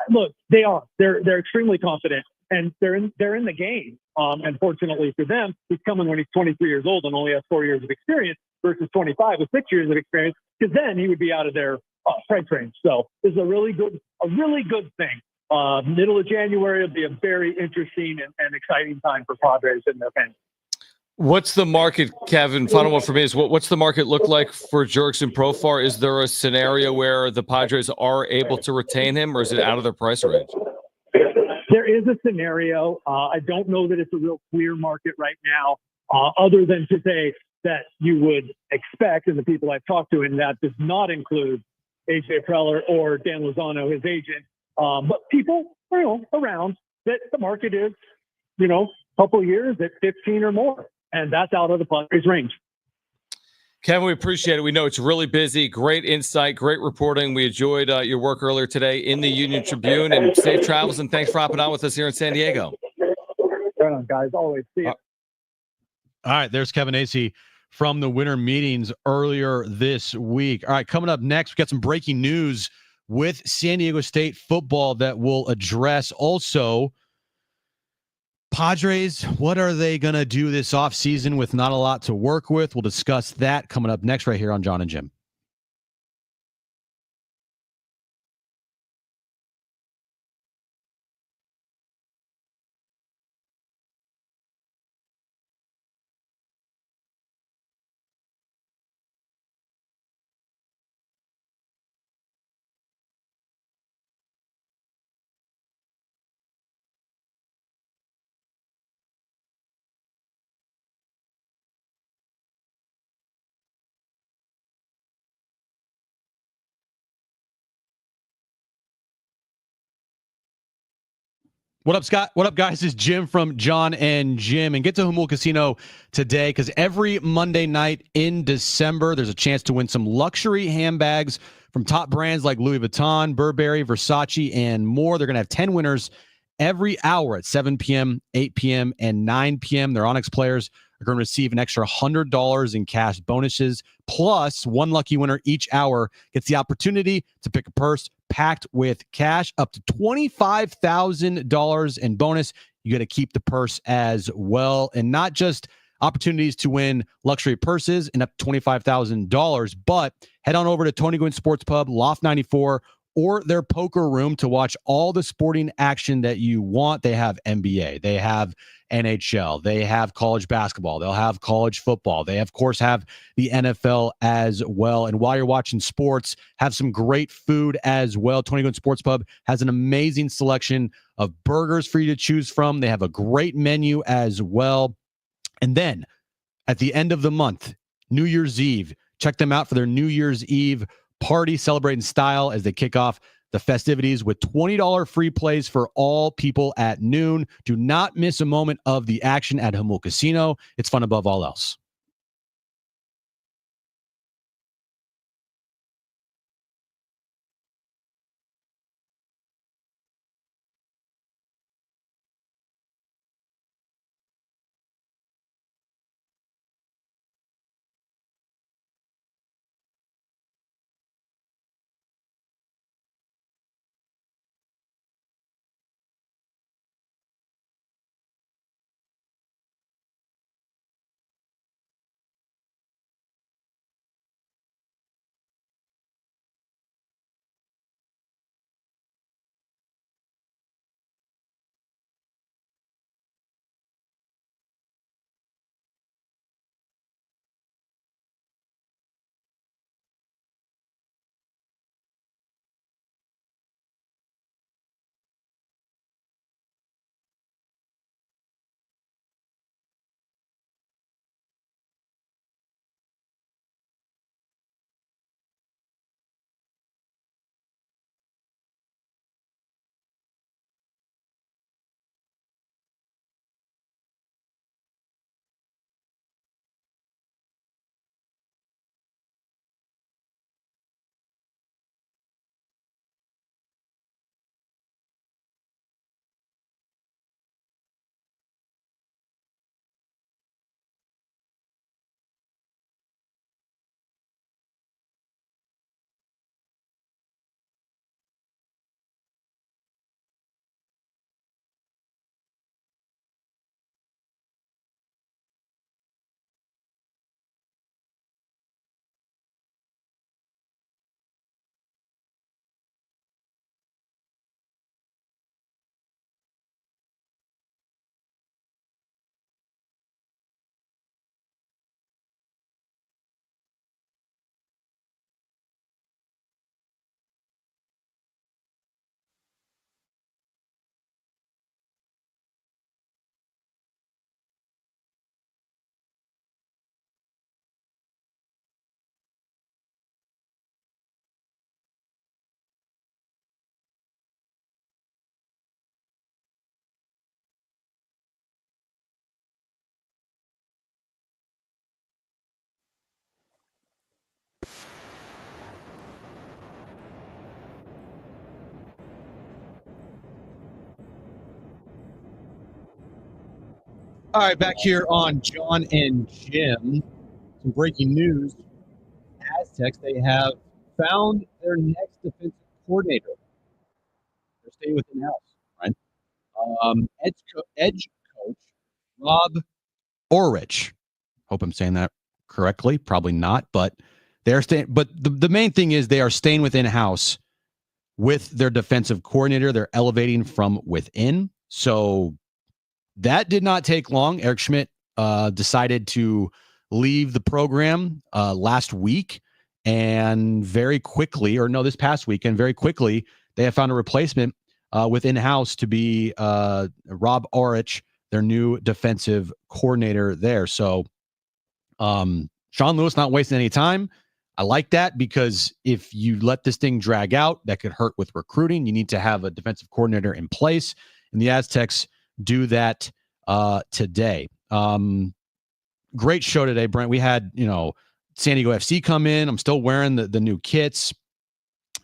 look, they're extremely confident, and they're in the game. And fortunately for them, he's coming when he's 23 years old and only has 4 years of experience versus 25 with 6 years of experience, because then he would be out of their price range. So this is a really good thing. Middle of January will be a very interesting and exciting time for Padres and their fans. What's the market, Kevin? Final one for me is what's the market look like for Jurickson Profar? Is there a scenario where the Padres are able to retain him, or is it out of their price range? There is a scenario. I don't know that it's a real clear market right now, other than to say that you would expect, and the people I've talked to, and that does not include AJ Preller or Dan Lozano, his agent, but people around that the market is, a couple of years at 15 or more, and that's out of the Padres range. Kevin, we appreciate it. We know it's really busy. Great insight, great reporting. We enjoyed your work earlier today in the Union Tribune, and safe travels, and thanks for hopping on with us here in San Diego. Right on, guys. Always. See you. All right, there's Kevin Acee from the winter meetings earlier this week. All right, coming up next, we got some breaking news with San Diego State football that we'll address. Also, Padres, what are they going to do this offseason with not a lot to work with? We'll discuss that coming up next right here on Jon and Jim. What up, Scott? What up, guys? This is Jim from Jon and Jim. And get to Humul Casino today, because every Monday night in December, there's a chance to win some luxury handbags from top brands like Louis Vuitton, Burberry, Versace, and more. They're going to have 10 winners every hour at 7 p.m., 8 p.m., and 9 p.m. Their Onyx players are going to receive an extra $100 in cash bonuses. Plus, one lucky winner each hour gets the opportunity to pick a purse packed with cash up to $25,000 in bonus. You got to keep the purse as well. And not just opportunities to win luxury purses and up to $25,000, but head on over to Tony Gwynn Sports Pub, Loft 94, or their poker room to watch all the sporting action that you want. They have NBA, they have NHL, they have college basketball, they'll have college football. They, of course, have the NFL as well. And while you're watching sports, have some great food as well. Tony Gwynn Sports Pub has an amazing selection of burgers for you to choose from. They have a great menu as well. And then at the end of the month, New Year's Eve, check them out for their New Year's Eve party, celebrating style as they kick off the festivities with $20 free plays for all people at noon. Do not miss a moment of the action at Humul Casino. It's fun above all else. All right, back here on Jon and Jim. Some breaking news. Aztecs, they have found their next defensive coordinator. They're staying within house, right? Edge coach Rob Orich. Hope I'm saying that correctly. Probably not, but they're staying. But the main thing is they are staying within house with their defensive coordinator. They're elevating from within. So that did not take long. Eric Schmidt decided to leave the program last week, and very quickly, or no, this past weekend, very quickly, they have found a replacement within house to be Rob Orich, their new defensive coordinator there. So Sean Lewis not wasting any time. I like that, because if you let this thing drag out, that could hurt with recruiting. You need to have a defensive coordinator in place, and the Aztecs do that today. Great show today, Brent. We had, San Diego FC come in. I'm still wearing the new kits.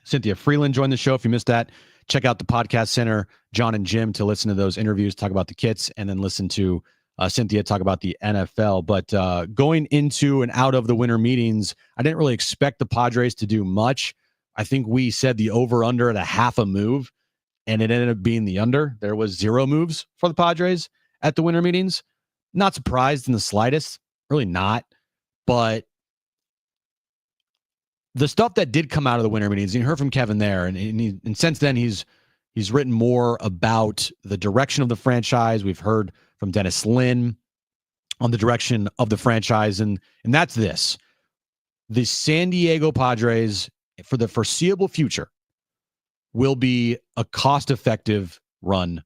Cynthia Freeland joined the show. If you missed that, check out the podcast center, Jon and Jim, to listen to those interviews, talk about the kits, and then listen to Cynthia talk about the NFL. But going into and out of the winter meetings, I didn't really expect the Padres to do much. I think we said the over-under at a half a move, and it ended up being the under. There was 0 moves for the Padres at the winter meetings. Not surprised in the slightest. Really not. But the stuff that did come out of the winter meetings, you heard from Kevin there, and since then he's written more about the direction of the franchise. We've heard from Dennis Lin on the direction of the franchise, and that's this. The San Diego Padres, for the foreseeable future, will be a cost-effective run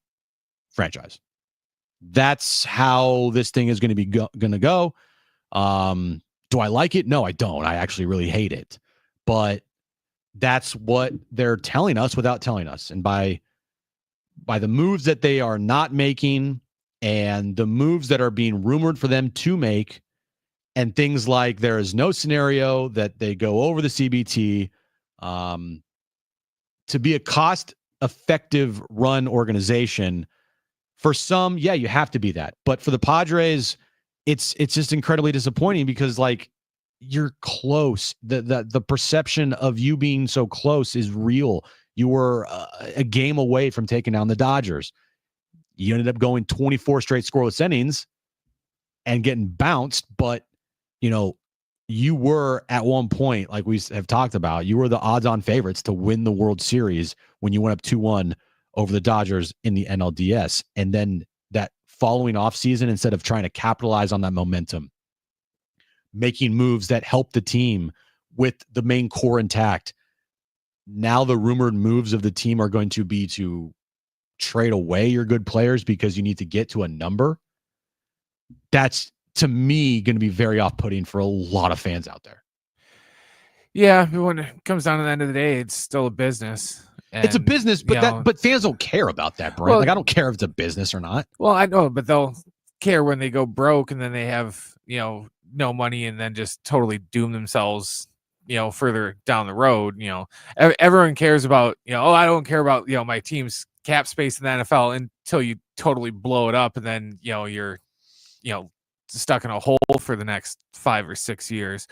franchise. That's how this thing is going to be going to go. Do I like it? No, I don't. I actually really hate it. But that's what they're telling us without telling us. And by the moves that they are not making, and the moves that are being rumored for them to make, and things like there is no scenario that they go over the CBT, to be a cost-effective run organization. For some, yeah, you have to be that. But for the Padres, it's just incredibly disappointing, because you're close. The perception of you being so close is real. You were a game away from taking down the Dodgers. You ended up going 24 straight scoreless innings and getting bounced, but you were at one point, like we have talked about, you were the odds-on favorites to win the World Series when you went up 2-1 over the Dodgers in the NLDS. And then that following offseason, instead of trying to capitalize on that momentum, making moves that help the team with the main core intact, now the rumored moves of the team are going to be to trade away your good players because you need to get to a number. That's, to me, going to be very off-putting for a lot of fans out there. Yeah, but when it comes down to the end of the day, it's still a business. And, it's a business, but fans don't care about that, Brent. Well, I don't care if it's a business or not. Well, I know, but they'll care when they go broke and then they have, no money, and then just totally doom themselves, further down the road. Everyone cares about, I don't care about, my team's cap space in the NFL until you totally blow it up, and then, you're, stuck in a hole for the next 5 or 6 years.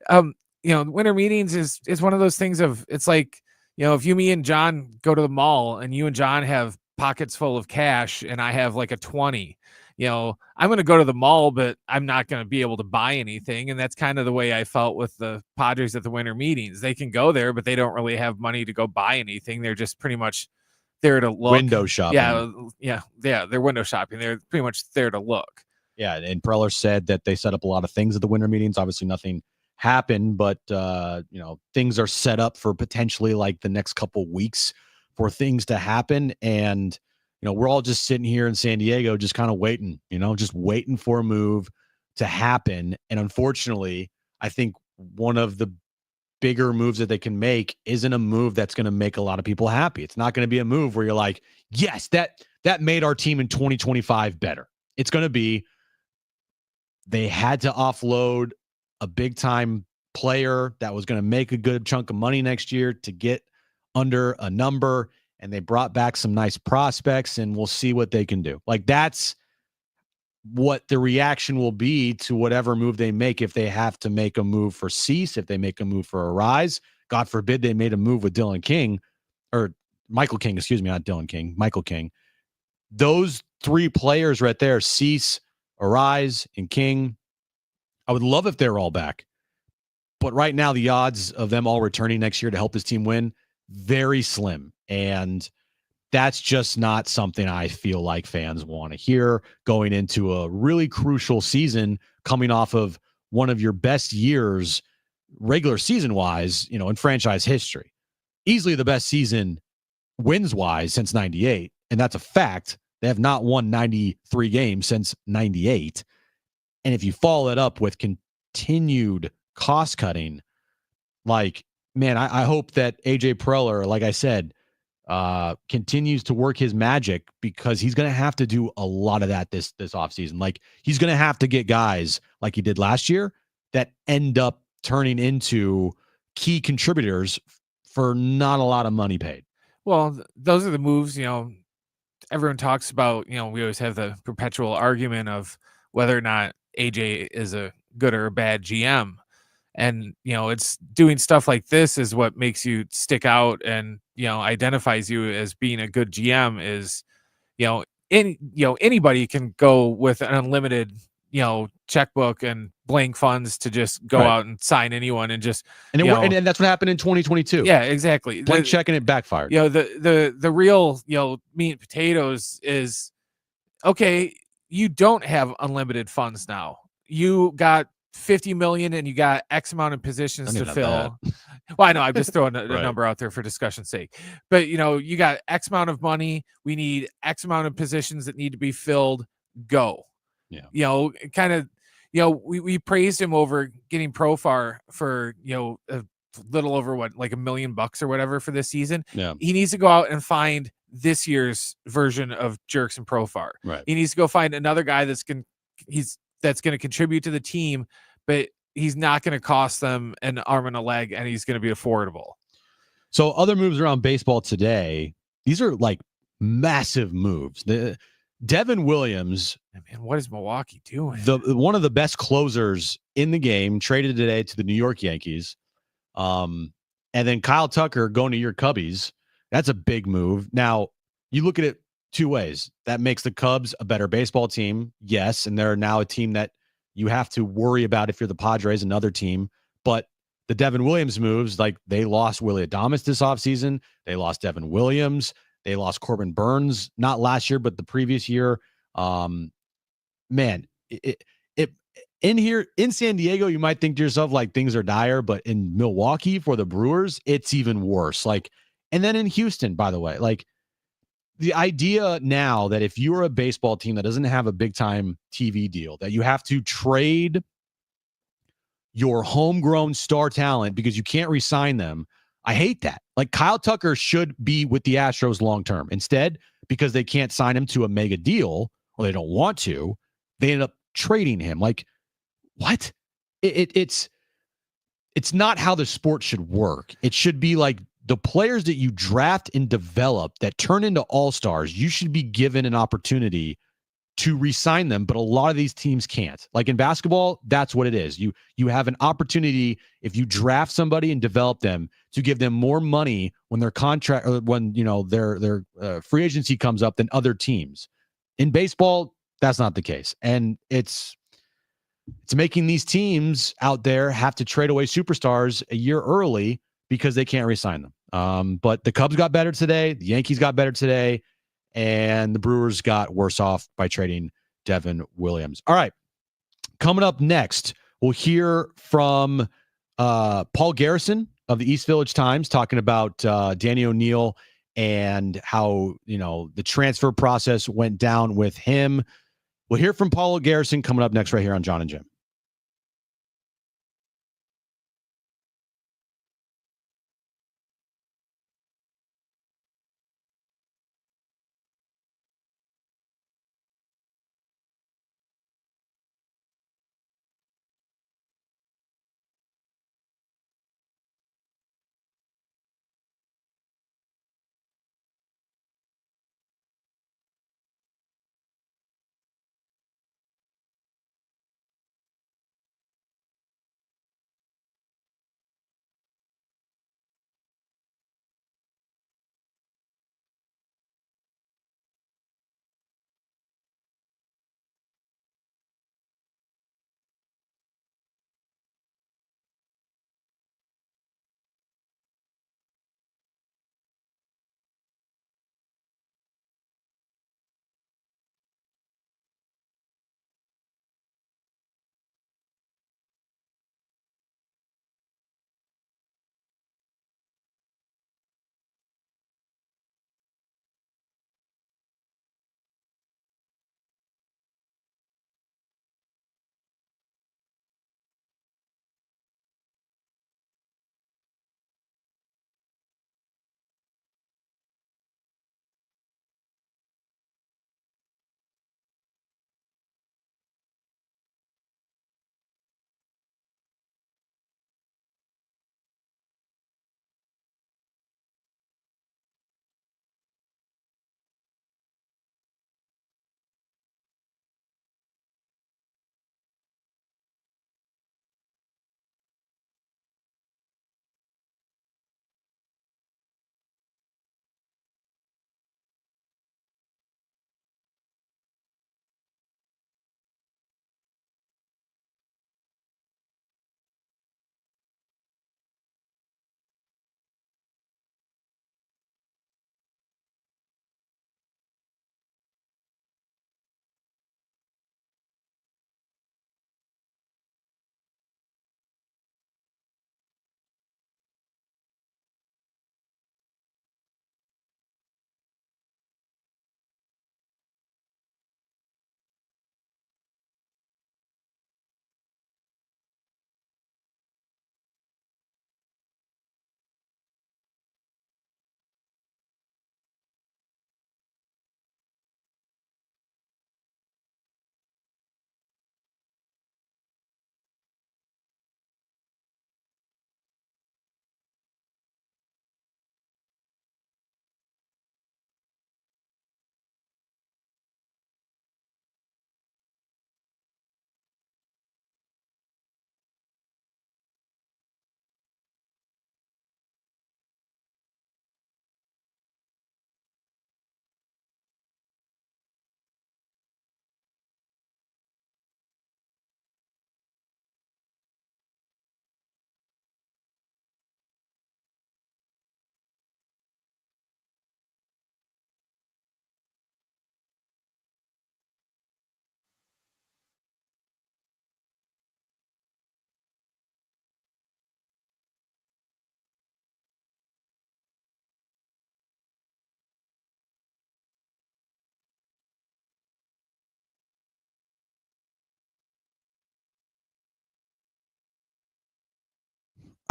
Winter meetings is one of those things of, it's like, if me and John go to the mall and you and John have pockets full of cash and I have like a 20, I'm going to go to the mall, but I'm not going to be able to buy anything. And that's kind of the way I felt with the Padres at the winter meetings. They can go there, but they don't really have money to go buy anything. They're just pretty much there to look. Window shopping. Yeah. They're window shopping. They're pretty much there to look. Yeah. And Preller said that they set up a lot of things at the winter meetings. Obviously nothing happened, but things are set up for potentially like the next couple weeks for things to happen. And we're all just sitting here in San Diego just kind of waiting, just waiting for a move to happen. And unfortunately, I think one of the bigger moves that they can make isn't a move that's going to make a lot of people happy. It's not going to be a move where you're like, yes, that made our team in 2025 better. It's going to be, they had to offload a big time player that was going to make a good chunk of money next year to get under a number. And they brought back some nice prospects, and we'll see what they can do. Like, that's what the reaction will be to whatever move they make. If they have to make a move for Cease, if they make a move for Arise, God forbid they made a move with Dylan King or Michael King, excuse me, not Dylan King, Michael King. Those three players right there, Cease, Arise, and King, I would love if they were all back. But right now, the odds of them all returning next year to help this team win, very slim. And that's just not something I feel like fans want to hear going into a really crucial season, coming off of one of your best years, regular season-wise, in franchise history. Easily the best season wins-wise since 98, and that's a fact. They have not won 93 games since 98. And if you follow it up with continued cost-cutting, man, I hope that AJ Preller, like I said, continues to work his magic, because he's going to have to do a lot of that this offseason. He's going to have to get guys like he did last year that end up turning into key contributors for not a lot of money paid. Well, those are the moves, everyone talks about, we always have the perpetual argument of whether or not AJ is a good or a bad GM. And, it's doing stuff like this is what makes you stick out and, identifies you as being a good GM is, anybody can go with an unlimited, checkbook and blank funds to just go out and sign anyone and just, and that's what happened in 2022. Yeah, exactly. Blank check and it backfired. The real, meat and potatoes is, okay, you don't have unlimited funds now. You got 50 million and you got X amount of positions to fill. Well, I know I'm just throwing a number out there for discussion's sake, but you got X amount of money. We need X amount of positions that need to be filled. Go. Yeah. We praised him over getting Profar for, a little over like $1 million or whatever for this season. Yeah. He needs to go out and find this year's version of Jerks and Profar. Right. He needs to go find another guy that's going to contribute to the team, but he's not going to cost them an arm and a leg, and he's going to be affordable. So other moves around baseball today, these are massive moves. Devin Williams, man, what is Milwaukee doing? One of the best closers in the game, traded today to the New York Yankees. And then Kyle Tucker going to your Cubbies. That's a big move. Now, you look at it two ways. That makes the Cubs a better baseball team. Yes. And they're now a team that you have to worry about if you're the Padres, another team. But the Devin Williams moves, they lost Willie Adames this offseason. They lost Devin Williams. They lost Corbin Burns, not last year, but the previous year. Man, in here in San Diego, you might think to yourself things are dire, but in Milwaukee for the Brewers, it's even worse. And then in Houston, by the way, the idea now that if you're a baseball team that doesn't have a big time TV deal, that you have to trade your homegrown star talent because you can't re-sign them. I hate that. Kyle Tucker should be with the Astros long term. Instead, because they can't sign him to a mega deal, or they don't want to, they end up trading him. What? It's not how the sport should work. It should be the players that you draft and develop that turn into all-stars, you should be given an opportunity to re-sign them, but a lot of these teams can't. In basketball, that's what it is. You have an opportunity, if you draft somebody and develop them, to give them more money when their contract, or when their free agency comes up, than other teams. In baseball, that's not the case, and it's making these teams out there have to trade away superstars a year early because they can't re-sign them. But the Cubs got better today. The Yankees got better today. And the Brewers got worse off by trading Devin Williams. All right. Coming up next, we'll hear from Paul Garrison of the East Village Times talking about Danny O'Neill and how, the transfer process went down with him. We'll hear from Paul Garrison coming up next right here on Jon and Jim.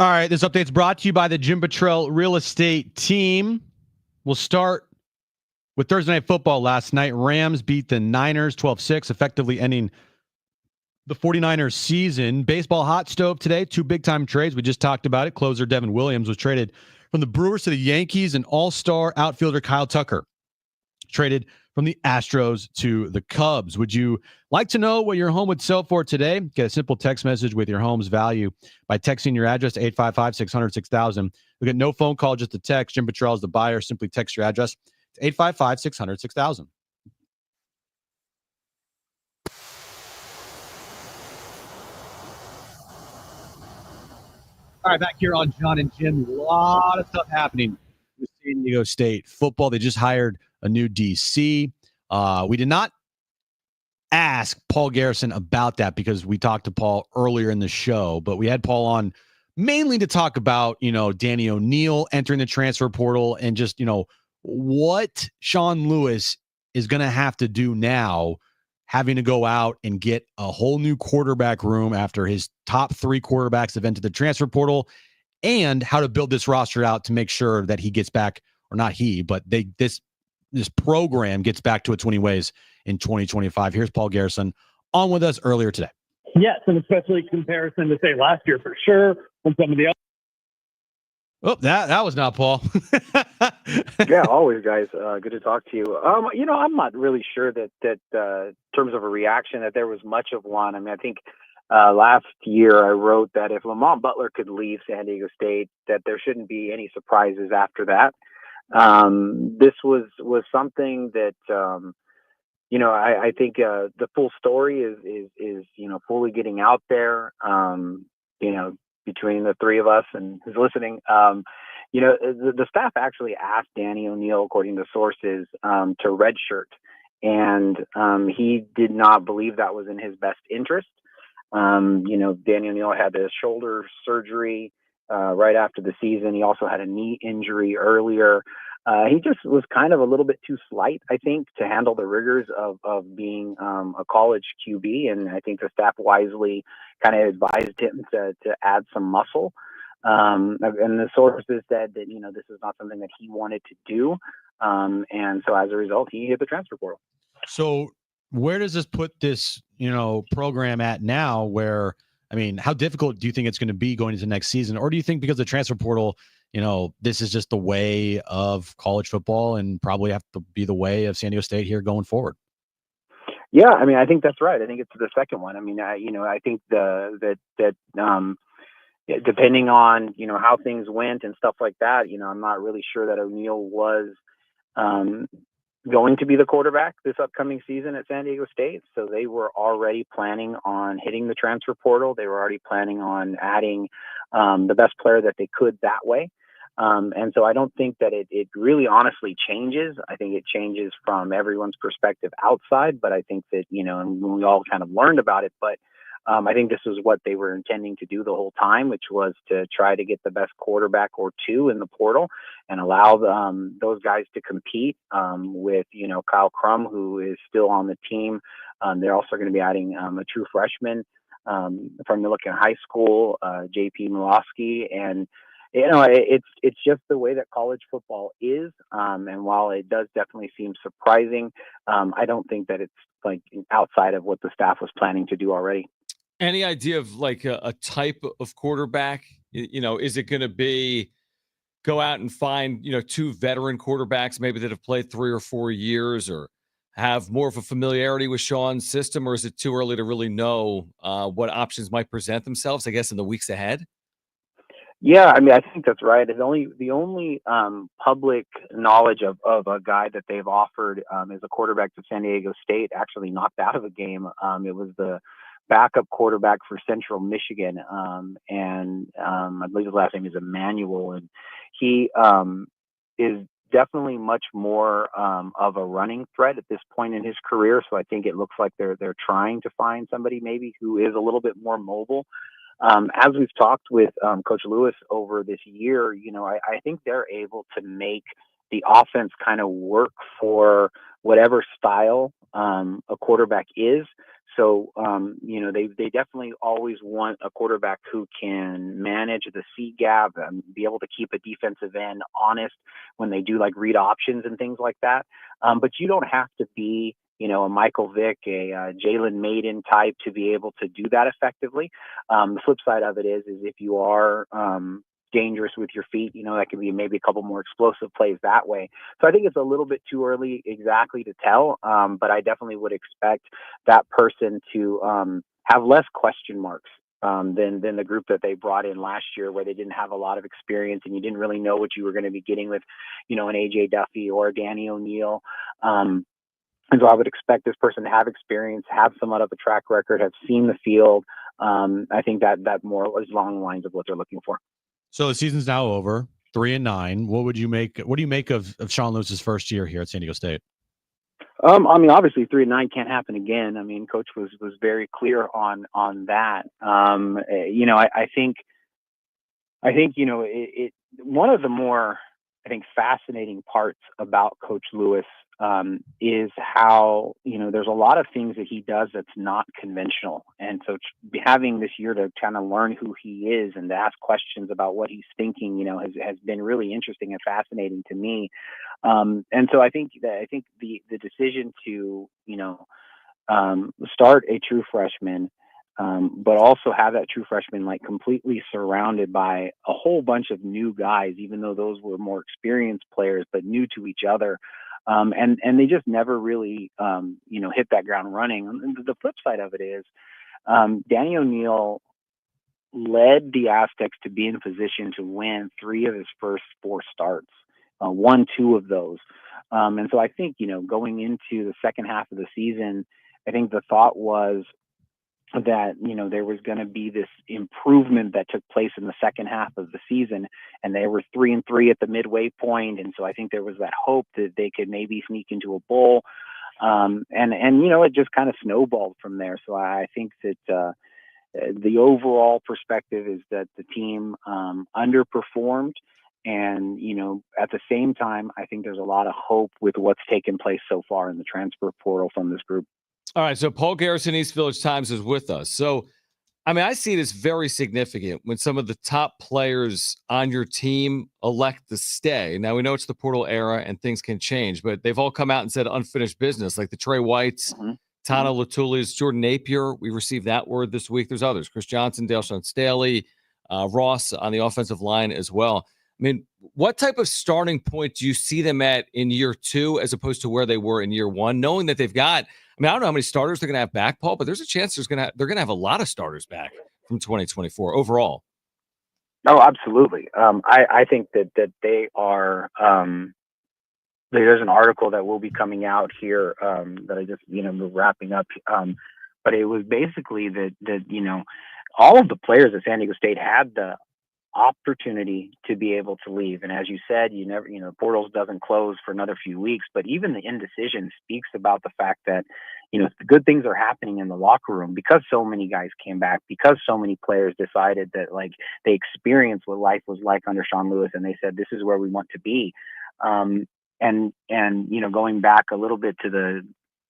All right, this update's brought to you by the Jim Petrell Real Estate Team. We'll start with Thursday Night Football last night. Rams beat the Niners 12-6, effectively ending the 49ers season. Baseball hot stove today. 2 big-time trades. We just talked about it. Closer Devin Williams was traded from the Brewers to the Yankees, and all-star outfielder Kyle Tucker traded from the Astros to the Cubs. Would you like to know what your home would sell for today? Get a simple text message with your home's value by texting your address to 855-600-6000. You'll get no phone call, just a text. Jim Petrell is the buyer. Simply text your address to 855-600-6000. All right, back here on Jon and Jim, a lot of stuff happening with San Diego State football. They just hired a new DC. We did not ask Paul Garrison about that because we talked to Paul earlier in the show, but we had Paul on mainly to talk about, Danny O'Neil entering the transfer portal and just, what Sean Lewis is going to have to do now, having to go out and get a whole new quarterback room after his top 3 quarterbacks have entered the transfer portal, and how to build this roster out to make sure that he gets back, or not he, but this program gets back to its winning ways in 2025. Here's Paul Garrison on with us earlier today. Yes, and especially in comparison to, say, last year for sure, when some of the other. Oh, that was not Paul. Yeah, always, guys. Good to talk to you. I'm not really sure that in terms of a reaction that there was much of one. I mean, I think last year I wrote that if Lamont Butler could leave San Diego State, that there shouldn't be any surprises after that. This was something that I think the full story is fully getting out there. Between the 3 of us and who's listening, the staff actually asked Danny O'Neil, according to sources, to redshirt, and he did not believe that was in his best interest. Danny O'Neil had his shoulder surgery right after the season. He also had a knee injury earlier. He just was kind of a little bit too slight, I think, to handle the rigors of being a college QB. And I think the staff wisely kind of advised him to add some muscle. And the sources said that, this is not something that he wanted to do. And so as a result, he hit the transfer portal. So where does this put this, program at now where, how difficult do you think it's going to be going into next season? Or do you think because the transfer portal, this is just the way of college football and probably have to be the way of San Diego State here going forward? Yeah, I think that's right. I think it's the second one. I think that depending on, how things went and stuff like that, I'm not really sure that O'Neil was going to be the quarterback this upcoming season at San Diego State. So they were already planning on hitting the transfer portal. They were already planning on adding the best player that they could that way. And so I don't think that it really honestly changes. I think it changes from everyone's perspective outside, but I think that, and we all kind of learned about it, but I think this is what they were intending to do the whole time, which was to try to get the best quarterback or 2 in the portal and allow those guys to compete with, Kyle Crum, who is still on the team. They're also going to be adding a true freshman from Millikan High School, JP Milosky, and it's just the way that college football is. And while it does definitely seem surprising, I don't think that it's like outside of what the staff was planning to do already. Any idea of like a type of quarterback? Is it going to be go out and find, 2 veteran quarterbacks maybe that have played 3 or 4 years or have more of a familiarity with Sean's system? Or is it too early to really know what options might present themselves, I guess, in the weeks ahead? Yeah, I think that's right. The only public knowledge of a guy that they've offered as a quarterback to San Diego State actually knocked out of a game. It was the backup quarterback for Central Michigan, and I believe his last name is Emmanuel, and he is definitely much more of a running threat at this point in his career. So I think it looks like they're trying to find somebody maybe who is a little bit more mobile. As we've talked with Coach Lewis over this year, I think they're able to make the offense kind of work for whatever style a quarterback is. So, they definitely always want a quarterback who can manage the seat gap and be able to keep a defensive end honest when they do like read options and things like that. But you don't have to be, a Michael Vick, a Jalen Maiden type to be able to do that effectively. The flip side of it is if you are dangerous with your feet, that could be maybe a couple more explosive plays that way. So I think it's a little bit too early exactly to tell, but I definitely would expect that person to have less question marks than the group that they brought in last year, where they didn't have a lot of experience and you didn't really know what you were going to be getting with, an AJ Duffy or a Danny O'Neal. And so I would expect this person to have experience, have somewhat of a track record, have seen the field. I think that more is along the lines of what they're looking for. So the season's now over, 3-9. What do you make of Sean Lewis's first year here at San Diego State? Obviously 3-9 can't happen again. Coach was very clear on that. I think one of the more, I think, fascinating parts about Coach Lewis is how, there's a lot of things that he does that's not conventional. And so having this year to kind of learn who he is and to ask questions about what he's thinking, has been really interesting and fascinating to me. And so I think the decision to, start a true freshman, but also have that true freshman like completely surrounded by a whole bunch of new guys, even though those were more experienced players, but new to each other. And they just never really, hit that ground running. And the flip side of it is, Danny O'Neal led the Aztecs to be in position to win 3 of his first 4 starts, won 2 of those. And so I think, going into the second half of the season, I think the thought was that, there was going to be this improvement that took place in the second half of the season, and they were 3-3 at the midway point. And so I think there was that hope that they could maybe sneak into a bowl. And it just kind of snowballed from there. So I think that, the overall perspective is that the team, underperformed. And, at the same time, I think there's a lot of hope with what's taken place so far in the transfer portal from this group. All right, so Paul Garrison, East Village Times, is with us. So, I see it as very significant when some of the top players on your team elect to stay. Now, we know it's the portal era and things can change, but they've all come out and said unfinished business, like the Trey Whites, Tana Latuli's, Jordan Napier. We received that word this week. There's others, Chris Johnson, Dale-Sean Staley, Ross on the offensive line as well. What type of starting point do you see them at in year 2 as opposed to where they were in year 1, knowing that they've got, I don't know how many starters they're going to have back, Paul, but there's a chance they're going to have a lot of starters back from 2024 overall. Oh, absolutely. I think that they are, there's an article that will be coming out here that I just, wrapping up. But it was basically that, all of the players at San Diego State had the opportunity to be able to leave. And as you said, portals doesn't close for another few weeks, but even the indecision speaks about the fact that, good things are happening in the locker room because so many guys came back, because so many players decided that they experienced what life was like under Sean Lewis. And they said, this is where we want to be. And going back a little bit to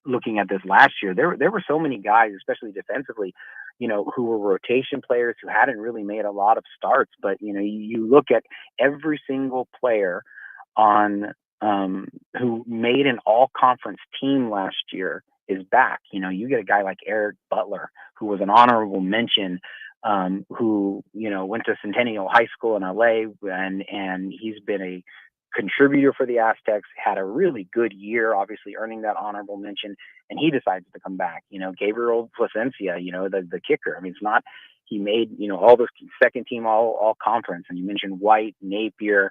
looking at this last year, there were so many guys, especially defensively, who were rotation players who hadn't really made a lot of starts. But, you look at every single player on who made an all-conference team last year is back. You get a guy like Eric Butler, who was an honorable mention, who, went to Centennial High School in LA, and he's been a contributor for the Aztecs, had a really good year, obviously earning that honorable mention, and he decides to come back. Gabriel Placencia, the kicker. It's not, he made, all those second team all conference, and you mentioned White, Napier,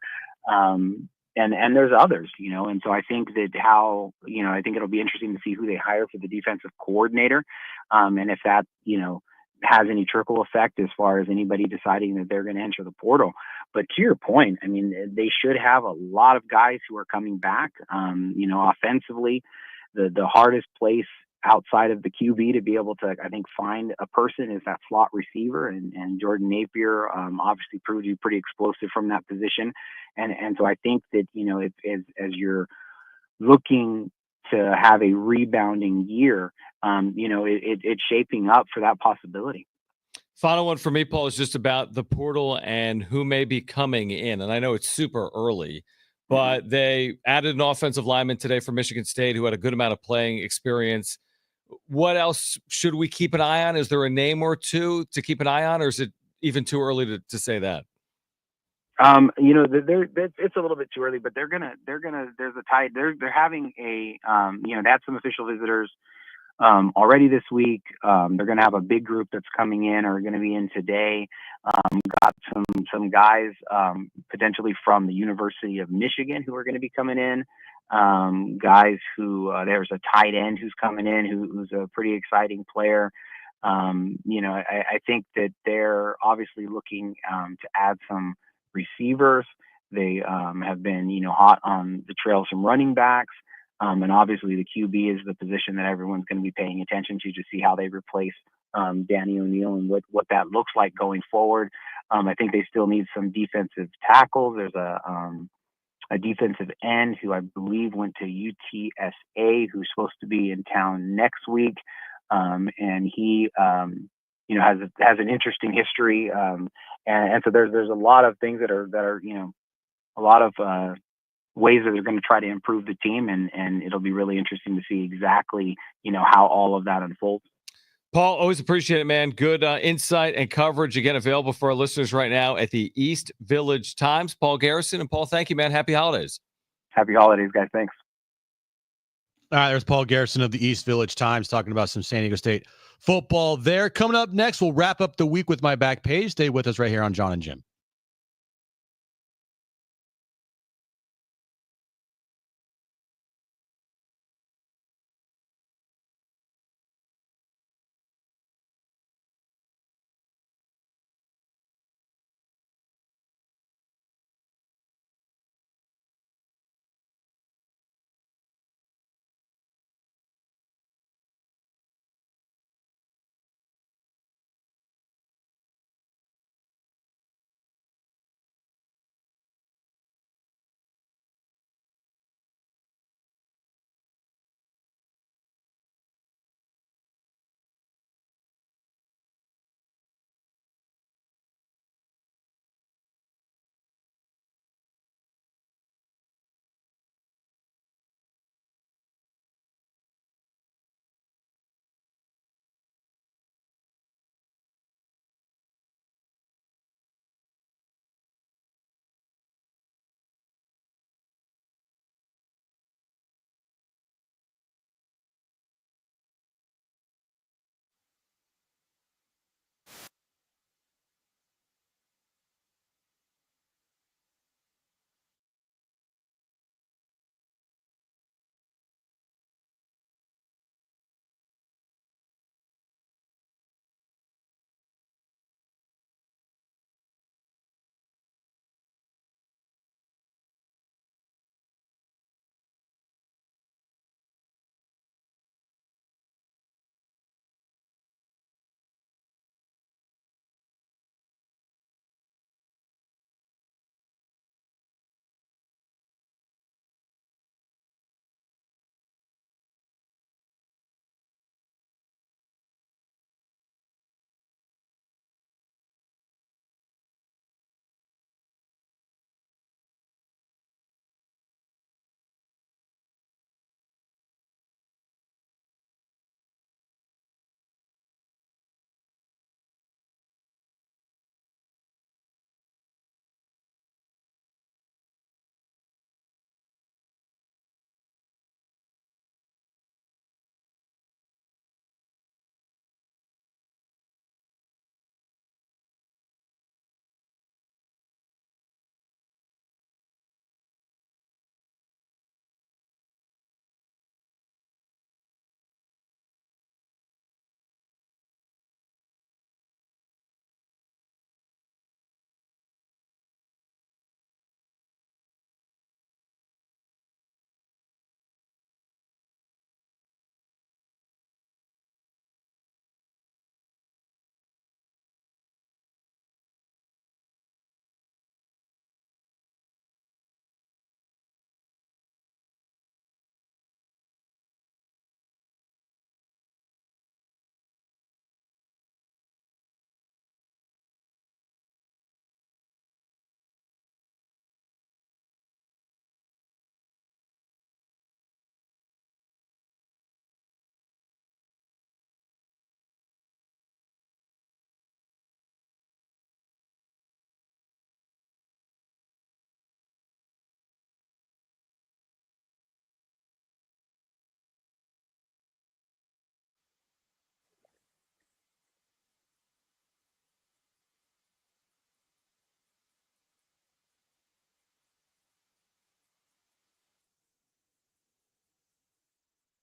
and there's others, and so I think that I think it'll be interesting to see who they hire for the defensive coordinator, and if that, has any trickle effect as far as anybody deciding that they're going to enter the portal. But to your point, they should have a lot of guys who are coming back. Offensively, the hardest place outside of the QB to be able to, I think, find a person is that slot receiver, and Jordan Napier obviously proved to be pretty explosive from that position. And so I think that, as you're looking to have a rebounding year, it's shaping up for that possibility. Final one for me, Paul, is just about the portal and who may be coming in. And I know it's super early, but they added an offensive lineman today from Michigan State who had a good amount of playing experience. What else should we keep an eye on? Is there a name or two to keep an eye on, or is it even too early to say that? It's a little bit too early, but there's a tide. They're having they had some official visitors already this week. They're going to have a big group that's coming in or are going to be in today. Got some guys potentially from the University of Michigan who are going to be coming in. Guys who there's a tight end who's coming in who's a pretty exciting player. I think that they're obviously looking to add some receivers. They have been hot on the trail, some running backs. And obviously the QB is the position that everyone's going to be paying attention to see how they replace Danny O'Neill and what that looks like going forward. I think they still need some defensive tackles. There's a defensive end who I believe went to UTSA who's supposed to be in town next week. And he, has an interesting history. And so there's a lot of things that are a lot of ways that they're going to try to improve the team, and it'll be really interesting to see exactly how all of that unfolds. Paul, always appreciate it, man. Good insight and coverage, again, available for our listeners right now at the East Village Times. Paul Garrison. And Paul, thank you, man. Happy holidays. Happy holidays, guys. Thanks. All right, there's Paul Garrison of the East Village Times talking about some San Diego State football there. Coming up next, we'll wrap up the week with my back page. Stay with us right here on Jon and Jim.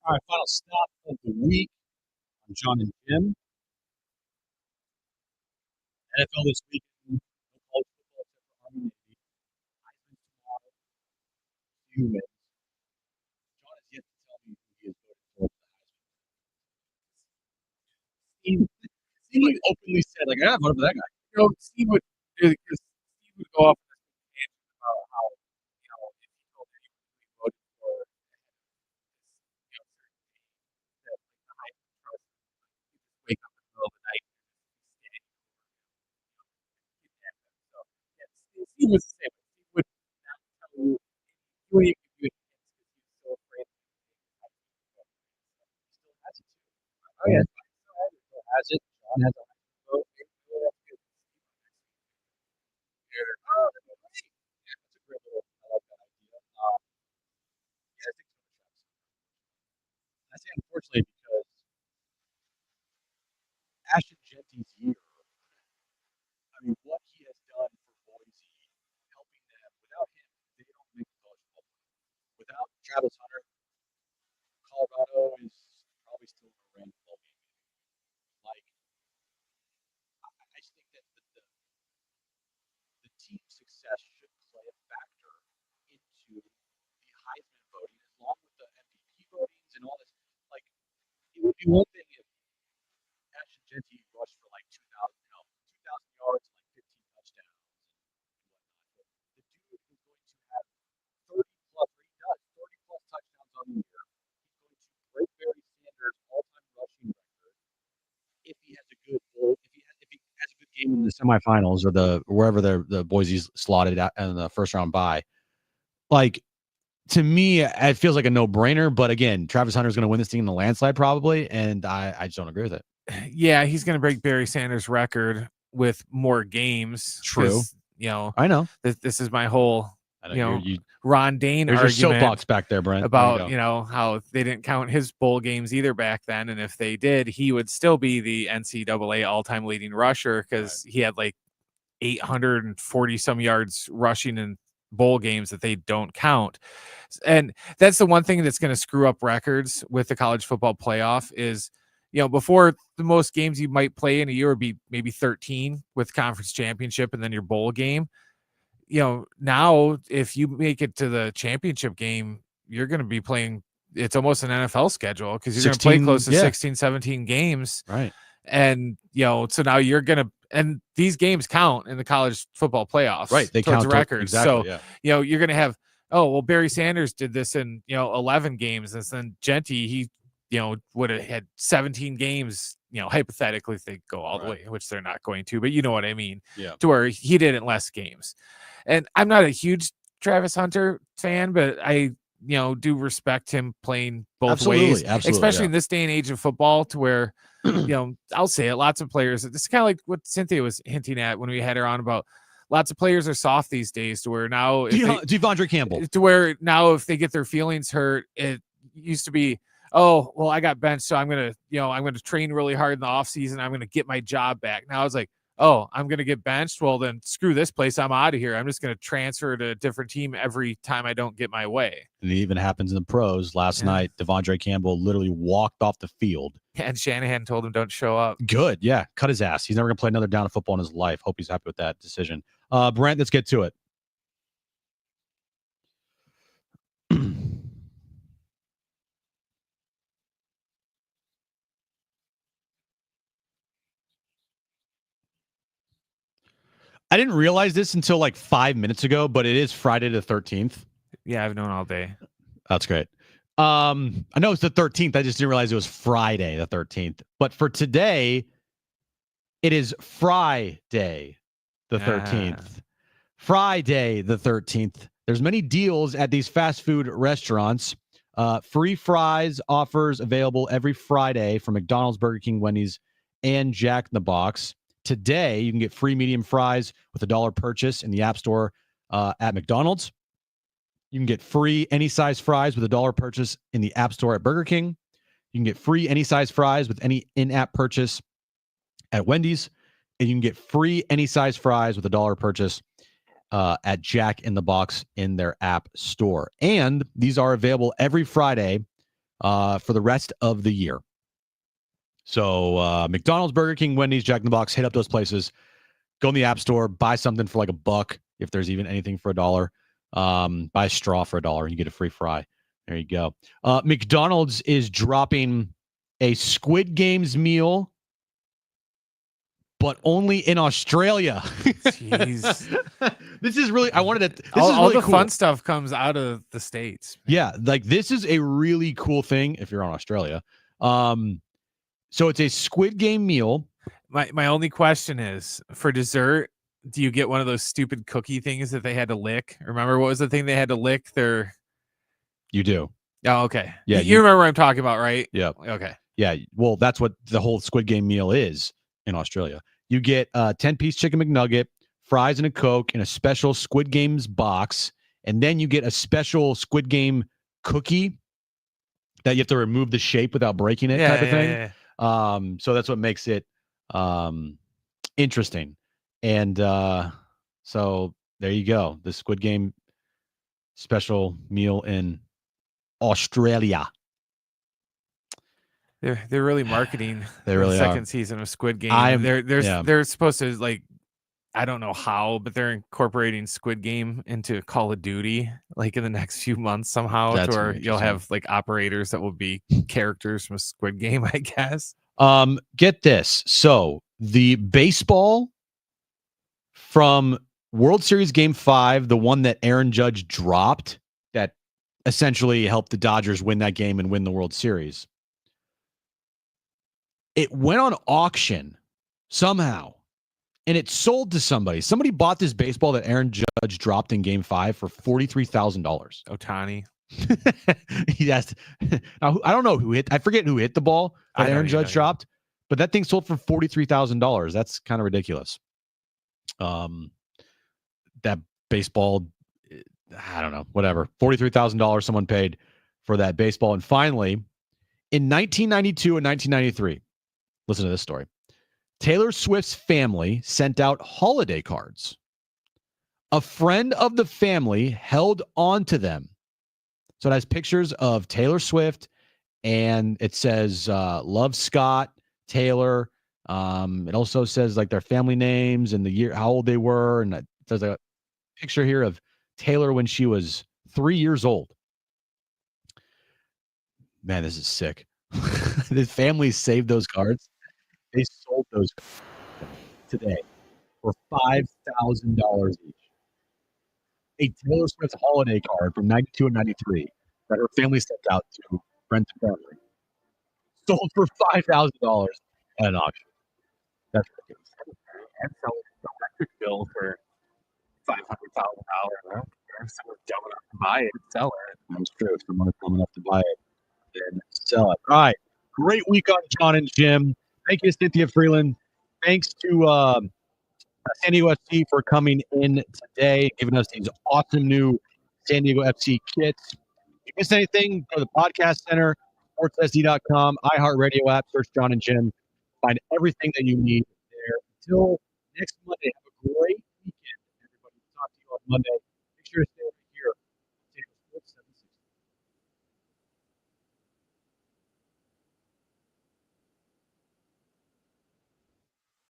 All right, final stop of the week on Jon and Jim. NFL this week. Human. Jon has yet to tell me who he is voting for. Steve like openly said, like, I voted for that guy. You know, Steve would go off on a tangent about how, you know, if he told anyone who he voted for, you know, that like the high trust, you just wake up in the middle of the night and stand, kidnap them. So yeah, Steve was the same. Steve would not tell you who he could do it against because he was so afraid of it. He still has it too. Oh yeah, still has it. Jon has a vote. That's good. Oh, that's a great little. I like that idea. Yeah, I think so. I say unfortunately because Ashton Genty's year. I mean, what he has done for Boise, helping them. Without him, they don't make the college football. Without Travis Hunter, Colorado is probably still in a ranked ball game. Like, I just think that the team's success should play a factor into the Heisman voting, along with the MVP votings and all this. Like, it would be one thing if Ashton Genty rushed for like 2,000 yards and like 15 touchdowns and whatnot. But the dude is going to have 30 plus, or he does 30 plus touchdowns on the year. He's going to break Barry Sanders' all-time rushing record if he has a good game in the semifinals or wherever the Boise's slotted at in the first round bye. Like, to me, it feels like a no-brainer. But again, Travis Hunter is going to win this thing in the landslide probably, and I just don't agree with it. Yeah, he's going to break Barry Sanders' record with more games. True. You know, I know. This is my whole, I know, you know, you Ron Dane there's your argument soapbox back there, Brent. about, you know, how they didn't count his bowl games either back then. And if they did, he would still be the NCAA all-time leading rusher because he had like 840 some yards rushing in bowl games that they don't count. And that's the one thing that's going to screw up records with the college football playoff is, you know, before the most games you might play in a year would be maybe 13 with conference championship and then your bowl game. You know, now if you make it to the championship game, you're going to be playing, it's almost an NFL schedule because you're going to play close to 16, 17 games. Right. And, you know, so now you're going to, and these games count in the college football plaffs. Right. They count records. Exactly, so, you know, you're going to have, oh, well, Barry Sanders did this in, you know, 11 games. And then Genty, he, you know, would have had 17 games, you know, hypothetically, if they go all the way, which they're not going to, but you know what I mean? Yeah. To where he did in less games. And I'm not a huge Travis Hunter fan, but I, you know, do respect him playing both ways, especially in this day and age of football to where, you know, I'll say it, lots of players, this is kind of like what Cynthia was hinting at when we had her on about lots of players are soft these days to where now Devondre Campbell, to where now if they get their feelings hurt, it used to be, oh, well, I got benched, so I'm going to, you know, I'm going to train really hard in the off season. I'm going to get my job back. Now it's like, oh, I'm going to get benched. Well, then screw this place. I'm out of here. I'm just going to transfer to a different team every time I don't get my way. And it even happens in the pros. Last night, Devondre Campbell literally walked off the field. And Shanahan told him don't show up. Good. Yeah. Cut his ass. He's never going to play another down of football in his life. Hope he's happy with that decision. Brent, let's get to it. I didn't realize this until like 5 minutes ago, but it is Friday the 13th. Yeah, I've known all day. That's great. I know it's the 13th. I just didn't realize it was Friday the 13th. But for today, it is Friday the 13th. Friday the 13th. There's many deals at these fast food restaurants. Free fries offers available every Friday from McDonald's, Burger King, Wendy's, and Jack in the Box. Today, you can get free medium fries with $1 purchase in the App Store at McDonald's. You can get free any size fries with $1 purchase in the App Store at Burger King. You can get free any size fries with any in-app purchase at Wendy's. And you can get free any size fries with $1 purchase at Jack in the Box in their App Store. And these are available every Friday for the rest of the year. So McDonald's, Burger King, Wendy's, Jack in the Box, hit up those places. Go in the App Store, buy something for like $1, if there's even anything for $1. Buy a straw for $1 and you get a free fry. There you go. McDonald's is dropping a Squid Games meal, but only in Australia. Jeez. This is really, I wanted to, all the cool fun stuff comes out of the States. Man. Yeah. Like this is a really cool thing if you're on Australia. So it's a Squid Game meal. My only question is, for dessert, do you get one of those stupid cookie things that they had to lick? Remember, what was the thing they had to lick? You do. Oh, okay. Yeah. You remember what I'm talking about, right? Yeah. Okay. Yeah. Well, that's what the whole Squid Game meal is in Australia. You get a 10-piece chicken McNugget, fries and a Coke in a special Squid Games box. And then you get a special Squid Game cookie that you have to remove the shape without breaking it type of thing. Yeah. So that's what makes it interesting. And so there you go. The Squid Game special meal in Australia. They're really marketing they really the second are. Season of Squid Game. They're supposed to, like, I don't know how, but they're incorporating Squid Game into Call of Duty like in the next few months somehow. That's to where you'll have like operators that will be characters from Squid Game, I guess. Get this. So the baseball from World Series Game 5, the one that Aaron Judge dropped, that essentially helped the Dodgers win that game and win the World Series. It went on auction somehow, and it sold to somebody. Somebody bought this baseball that Aaron Judge dropped in Game 5 for $43,000. Ohtani. Yes. Now, I don't know who hit. I forget who hit the ball that Aaron Judge dropped, but that thing sold for $43,000. That's kind of ridiculous. That baseball, I don't know, whatever. $43,000 someone paid for that baseball. And finally, in 1992 and 1993, listen to this story. Taylor Swift's family sent out holiday cards. A friend of the family held on to them. So it has pictures of Taylor Swift, and it says, love Scott, Taylor. It also says like their family names and the year, how old they were. And there's a picture here of Taylor when she was 3 years old. Man, this is sick. The family saved those cards. They sold those today for $5,000 each. A Taylor Swift holiday card from 92 and 93 that her family sent out to friends and family. Sold for $5,000 at an auction. That's ridiculous. And sell the electric bill for $500,000. Someone's dumb enough to buy it and sell it. That's true. If someone is dumb enough to buy it and sell it. All right. Great week on Jon and Jim. Thank you, Cynthia Freeland. Thanks to San Diego FC for coming in today, giving us these awesome new San Diego FC kits. If you missed anything, go to the podcast center, sportssd.com, iHeartRadio app, search Jon and Jim. Find everything that you need there. Until next Monday, have a great weekend, everybody. We'll talk to you on Monday.